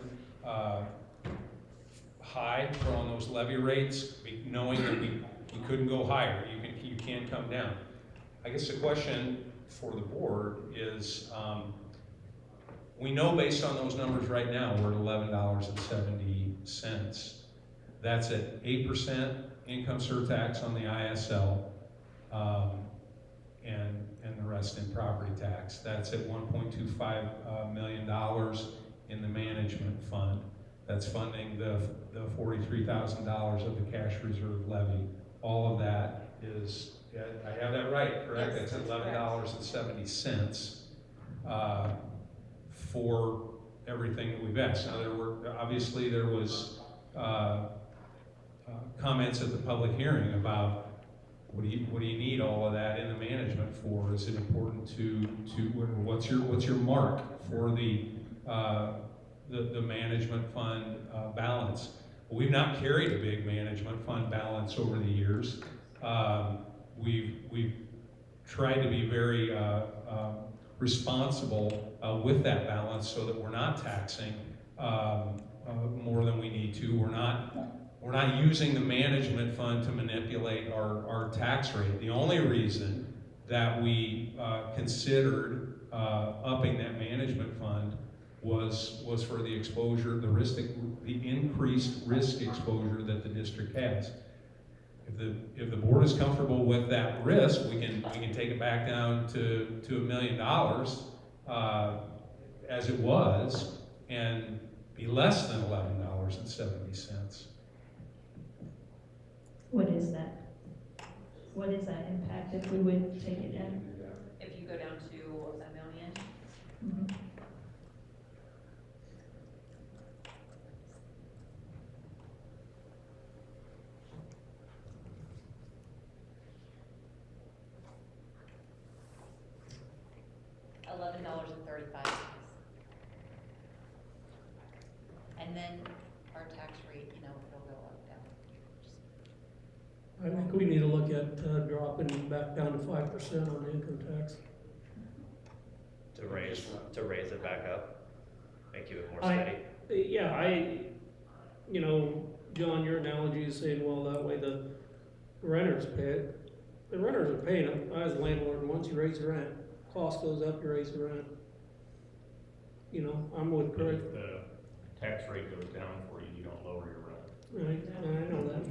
[SPEAKER 6] high on those levy rates, knowing that we couldn't go higher. You can come down. I guess the question for the board is, we know based on those numbers right now, we're at $11.70. That's at 8% income surtax on the ISL, and the rest in property tax. That's at $1.25 million in the management fund. That's funding the $43,000 of the cash reserve levy. All of that is, I have that right, correct?
[SPEAKER 11] Yes,
[SPEAKER 6] that's $11.70 for everything that we've asked. Now obviously there was comments at the public hearing about what do you need all of that in the management for? Is it important to what's your mark for the management fund balance? We've not carried a big management fund balance over the years. We've tried to be very responsible with that balance so that we're not taxing more than we need to. We're not using the management fund to manipulate our tax rate. The only reason that we considered upping that management fund was for the exposure, the increased risk exposure that the district has. If the board is comfortable with that risk, we can take it back down to $1 million as it was, and be less than $11.70.
[SPEAKER 2] What is that? What is that impact if we would take it down?
[SPEAKER 11] If you go down to $1 million,
[SPEAKER 2] Mm-hmm.
[SPEAKER 11] $11.35. And then our tax rate, it'll go up, down.
[SPEAKER 20] I think we need to look at dropping back down to 5% on the income tax.
[SPEAKER 13] To raise it back up, make it more steady.
[SPEAKER 20] John, your analogy is saying, well, that way the renters pay it. The renters are paying it. I was a landlord, once you raise the rent, cost goes up, you raise the rent. I'm with
[SPEAKER 16] But
[SPEAKER 20] Craig.
[SPEAKER 16] if the tax rate goes down for you, you don't lower your rent.
[SPEAKER 20] Right, I know that.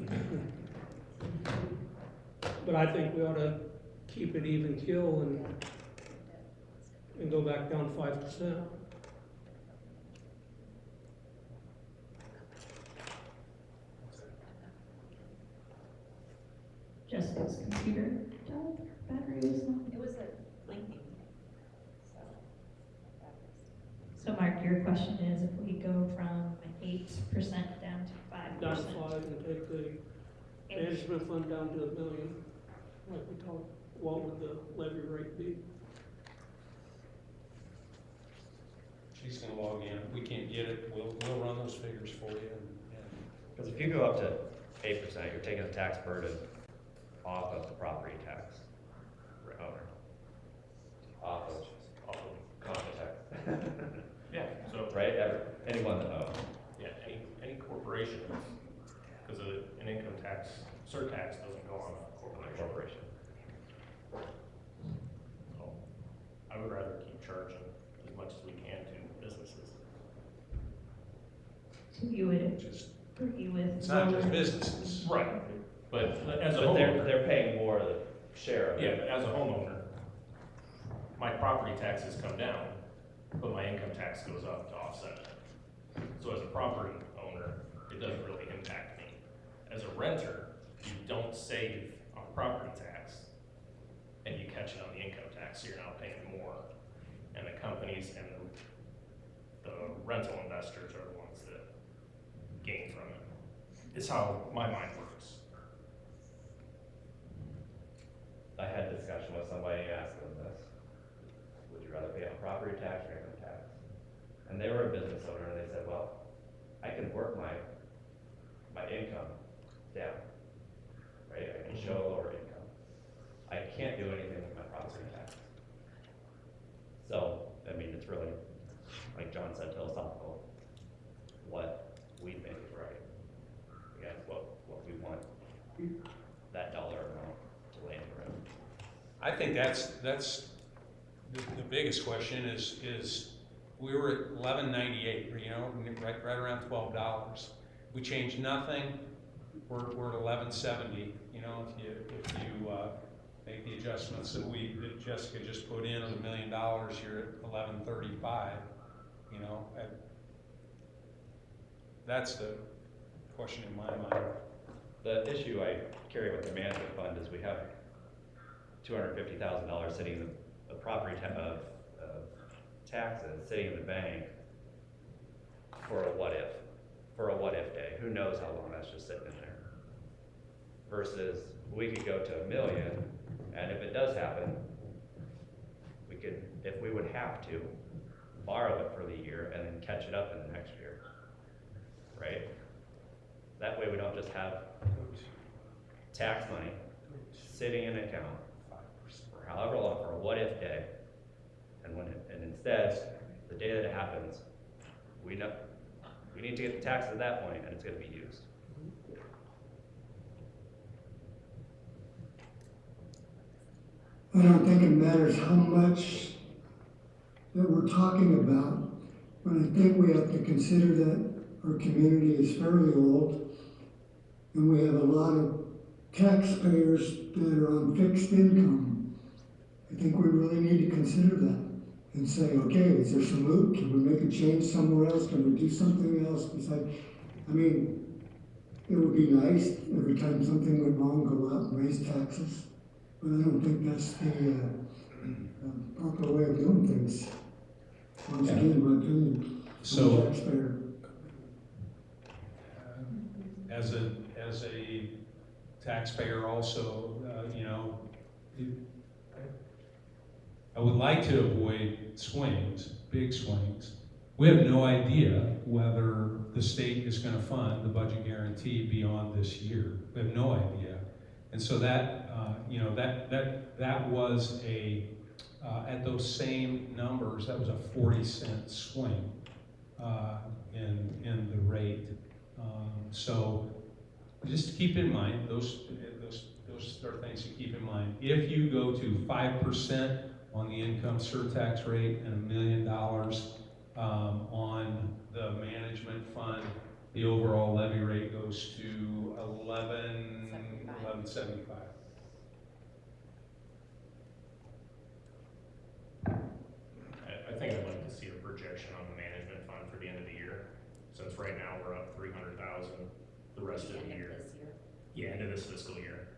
[SPEAKER 20] But I think we ought to keep it even keel and go back down to 5%.
[SPEAKER 2] Jessica's computer died, battery was not.
[SPEAKER 11] It was a lengthy meeting,
[SPEAKER 2] So Mark, your question is if we go from 8% down to 5%.
[SPEAKER 20] Down to 5 and take the management fund down to $1 million, like we talked, what would the levy rate be?
[SPEAKER 6] She's gonna log in. If we can't get it, we'll run those figures for you.
[SPEAKER 13] Because if you go up to 8%, you're taking a tax burden off of the property tax owner. Off of common tax.
[SPEAKER 16] Yeah, so.
[SPEAKER 13] Right, anyone that owns.
[SPEAKER 16] Yeah, any corporation, because an income tax, surtax doesn't go on a corporation. So I would rather keep charging as much as we can to businesses.
[SPEAKER 2] So you would agree with.
[SPEAKER 6] It's not just businesses.
[SPEAKER 16] Right, but as a
[SPEAKER 13] But
[SPEAKER 16] homeowner.
[SPEAKER 13] they're paying more of the share of it.
[SPEAKER 16] Yeah, but as a homeowner, my property taxes come down, but my income tax goes up to offset it. So as a property owner, it doesn't really impact me. As a renter, you don't save on property tax, and you catch it on the income tax, so you're now paying more. And the companies and the rental investors are the ones that gain from it. It's how my mind works.
[SPEAKER 13] I had a discussion with somebody asking them this. Would you rather pay on property tax or income tax? And they were a business owner and they said, well, I can work my income down, right? I can show a lower income. I can't do anything with my property tax. So, I mean, it's really, like John said, philosophical, what we think is right. Again, what we want that dollar amount to land around.
[SPEAKER 6] I think that's the biggest question is we were at $11.98, you know, right around $12. We changed nothing. We're at $11.70. You know, if you make the adjustments that Jessica just put in on $1 million, you're at $11.35. You know, that's the question in my mind.
[SPEAKER 13] The issue I carry with the management fund is we have $250,000 sitting in the property of taxes sitting in the bank for a what if day. Who knows how long that's just sitting in there? Versus we could go to $1 million, and if it does happen, we could, if we would have to, borrow it for the year and then catch it up in the next year, right? That way we don't just have tax money sitting in an account for however long, for a what if day, and instead, the day that it happens, we know we need to get the taxes at that point, and it's going to be used.
[SPEAKER 18] I don't think it matters how much that we're talking about, but I think we have to consider that our community is fairly old, and we have a lot of taxpayers that are on fixed income. I think we really need to consider that and say, okay, is there some loop? Can we make a change somewhere else? Can we do something else besides? I mean, it would be nice every time something went wrong, go out and raise taxes, but I don't think that's the proper way of doing things. Once again, my opinion.
[SPEAKER 6] So,
[SPEAKER 18] Taxpayer.
[SPEAKER 6] as a taxpayer also, you know, I would like to avoid swings, big swings. We have no idea whether the state is going to fund the budget guarantee beyond this year. We have no idea. And so that, you know, that was at those same numbers, that was a 40-cent swing in the rate. So just keep in mind, those are things to keep in mind. If you go to 5% on the income surtax rate and $1 million on the management fund, the overall levy rate goes to $11.75.
[SPEAKER 16] I think I'd like to see a projection on the management fund for the end of the year, since right now we're up 300,000 the rest of the year. Yeah, end of this fiscal year.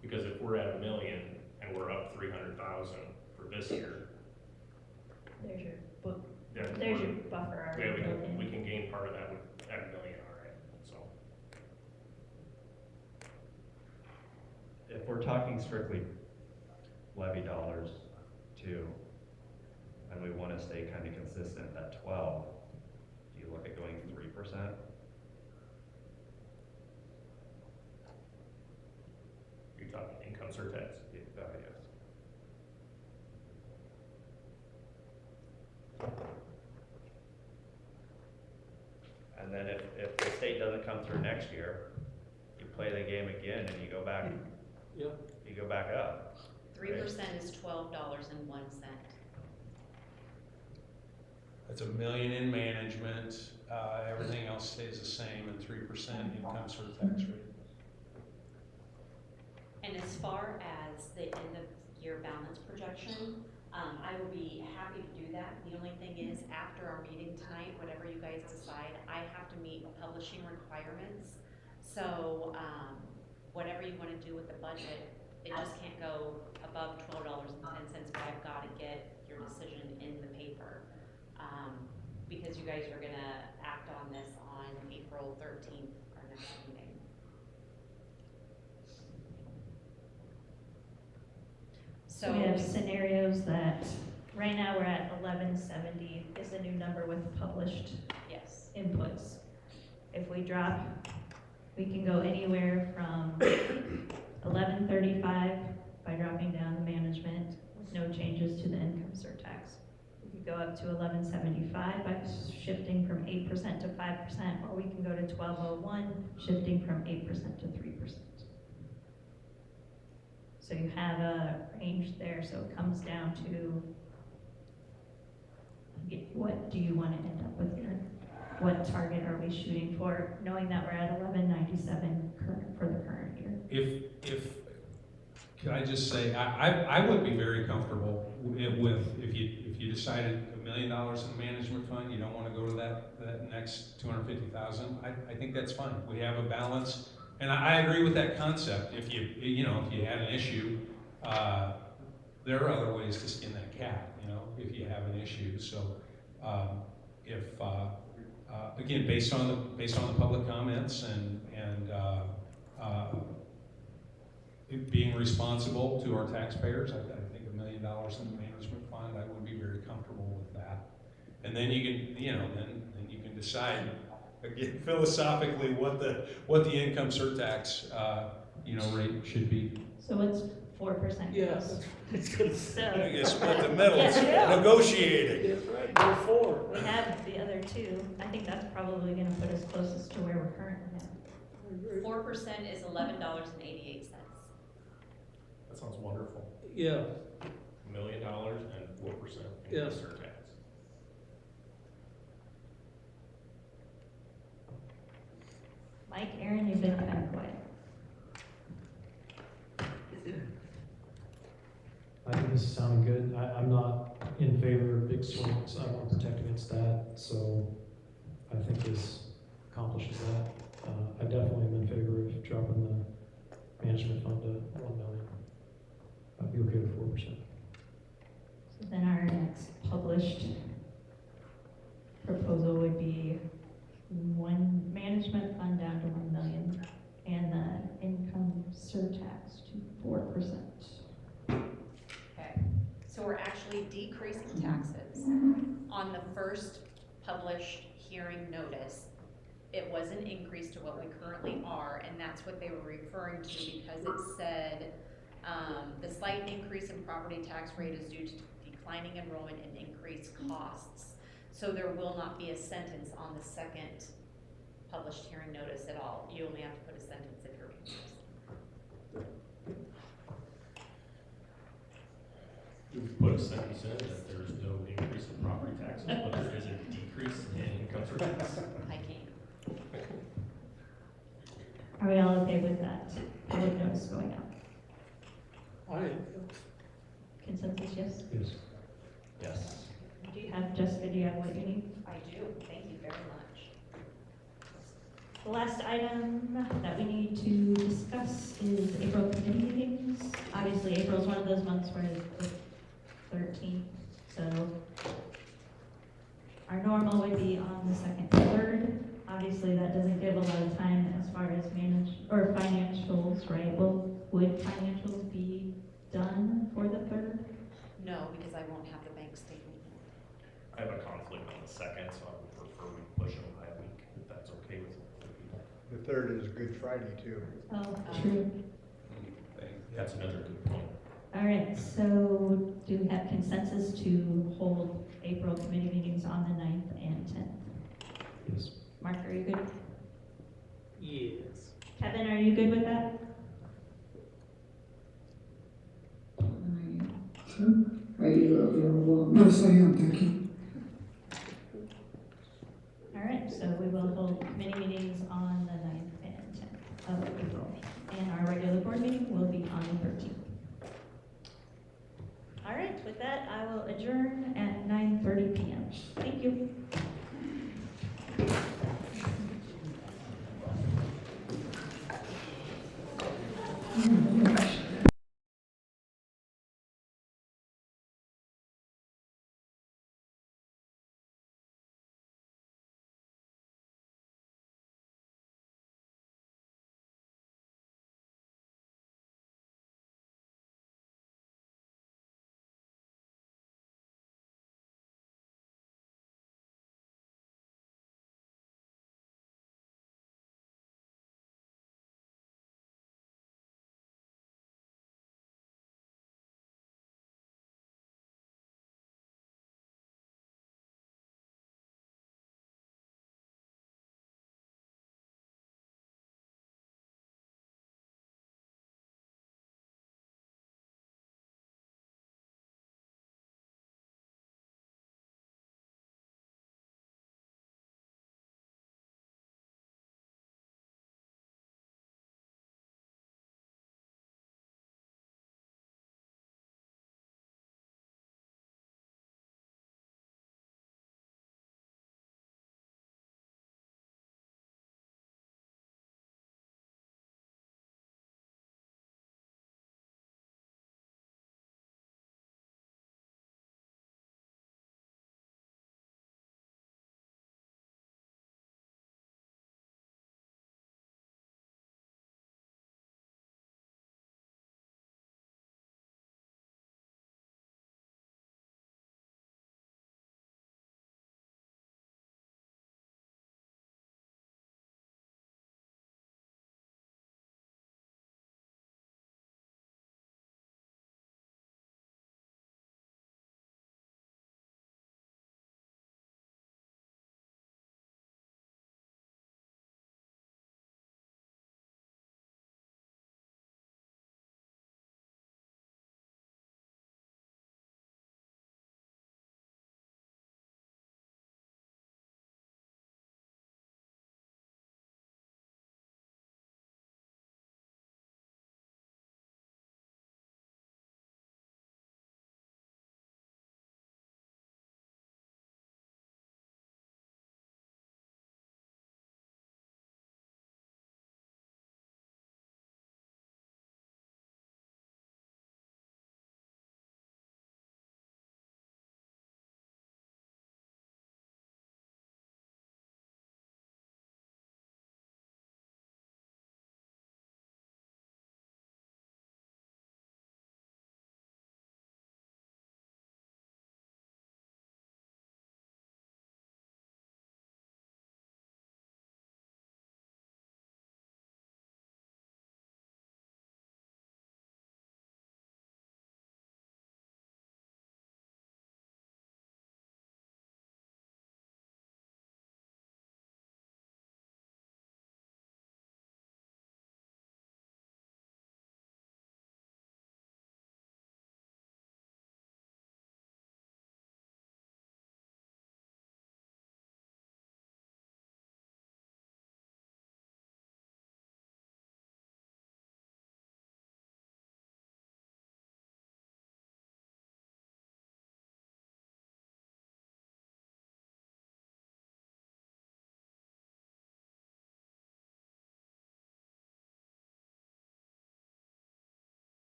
[SPEAKER 16] Because if we're at $1 million and we're up 300,000 for this year,
[SPEAKER 2] There's your book.
[SPEAKER 16] then
[SPEAKER 2] There's your buffer
[SPEAKER 16] yeah,
[SPEAKER 2] already.
[SPEAKER 16] we can gain part of that at $1 million, all right, so.
[SPEAKER 13] If we're talking strictly levy dollars too, and we want to stay kind of consistent at 12, do you look at going 3%?
[SPEAKER 16] You're talking income surtax?
[SPEAKER 13] Yes. And then if the state doesn't come through next year, you play the game again and you go back.
[SPEAKER 20] Yeah.
[SPEAKER 13] You go back up.
[SPEAKER 11] 3% is $12.01.
[SPEAKER 6] That's $1 million in management, everything else stays the same, and 3% income surtax rate.
[SPEAKER 11] And as far as the end of year balance projection, I will be happy to do that. The only thing is, after our meeting tonight, whatever you guys decide, I have to meet publishing requirements. So whatever you want to do with the budget, It just can't go above $12.10, but I've gotta get your decision in the paper. Because you guys are gonna act on this on April 13th, our next meeting.
[SPEAKER 2] So we have scenarios that, right now we're at 1170 is the new number with published
[SPEAKER 11] Yes.
[SPEAKER 2] inputs. If we drop, we can go anywhere from 1135 by dropping down the management with no changes to the income surtax. We could go up to 1175 by shifting from 8% to 5%, or we can go to 1201, shifting from 8% to 3%. So you have a range there, so it comes down to what do you want to end up with here? What target are we shooting for, knowing that we're at 1197 current for the current year?
[SPEAKER 6] Could I just say, I would be very comfortable with, if you decided $1 million in the management fund, you don't want to go to that next 250,000, I think that's fine. We have a balance, and I agree with that concept. If you had an issue, there are other ways to skin that cat, if you have an issue. So, again, based on the public comments and it being responsible to our taxpayers, I think $1 million in the management fund, I would be very comfortable with that. And then you can, then you can decide, again, philosophically, what the income surtax, rate should be.
[SPEAKER 2] So it's 4%.
[SPEAKER 20] Yes.
[SPEAKER 2] So,
[SPEAKER 6] I guess split the middle,
[SPEAKER 2] Yeah.
[SPEAKER 6] negotiating.
[SPEAKER 20] That's right, go for
[SPEAKER 2] we have the other two. I think that's probably going to put us closest to where we're currently at.
[SPEAKER 11] 4% is $11.88.
[SPEAKER 16] That sounds wonderful.
[SPEAKER 20] it. Yeah,
[SPEAKER 16] $1 million and 4% in
[SPEAKER 20] Yes.
[SPEAKER 16] surtax.
[SPEAKER 2] Mike, Aaron, you've been kind of quiet.
[SPEAKER 17] I think this is sounding good. I'm not in favor of big swings. I want to protect against that, so I think this accomplishes that. I definitely am in favor of dropping the management fund to 1 million. I'd be okay with 4%.
[SPEAKER 2] So then our next published proposal would be one management fund down to 1 million and the income surtax to 4%.
[SPEAKER 11] Okay, so we're actually decreasing taxes. On the first published hearing notice, it was an increase to what we currently are, and that's what they were referring to because it said, the slight increase in property tax rate is due to declining enrollment and increased costs. So there will not be a sentence on the second published hearing notice at all. You only have to put a sentence if you're confused.
[SPEAKER 16] We've put a sentence in that there's no increase in property taxes, but there is a decrease in income surtax.
[SPEAKER 11] I can't.
[SPEAKER 2] Are we all okay with that public notice going out? Consensus, yes?
[SPEAKER 17] Yes.
[SPEAKER 16] Yes.
[SPEAKER 2] Do you have, Jessica, do you have what you need?
[SPEAKER 11] I do, thank you very much.
[SPEAKER 2] The last item that we need to discuss is April committee meetings. Obviously, April is one of those months where it's the 13th, so our normal would be on the 2nd and 3rd. Obviously, that doesn't give a lot of time as far as financials, right? Would financials be done for the 3rd?
[SPEAKER 11] No, because I won't have the bank statement.
[SPEAKER 16] I have a conflict on the 2nd, so I would prefer we push them by a week, if that's okay with people.
[SPEAKER 4] The 3rd is Good Friday too.
[SPEAKER 2] Oh, true.
[SPEAKER 16] That's another good point.
[SPEAKER 2] All right, so do we have consensus to hold April committee meetings on the 9th and 10th?
[SPEAKER 17] Yes.
[SPEAKER 2] Mark, are you good?
[SPEAKER 20] Yes.
[SPEAKER 2] Kevin, are you good with that?
[SPEAKER 18] Are you available? Yes, I am, thank you.
[SPEAKER 2] All right, so we will hold committee meetings on the 9th and 10th of April. And our regular board meeting will be on the 13th. All right, with that, I will adjourn at 9:30 p.m. Thank you.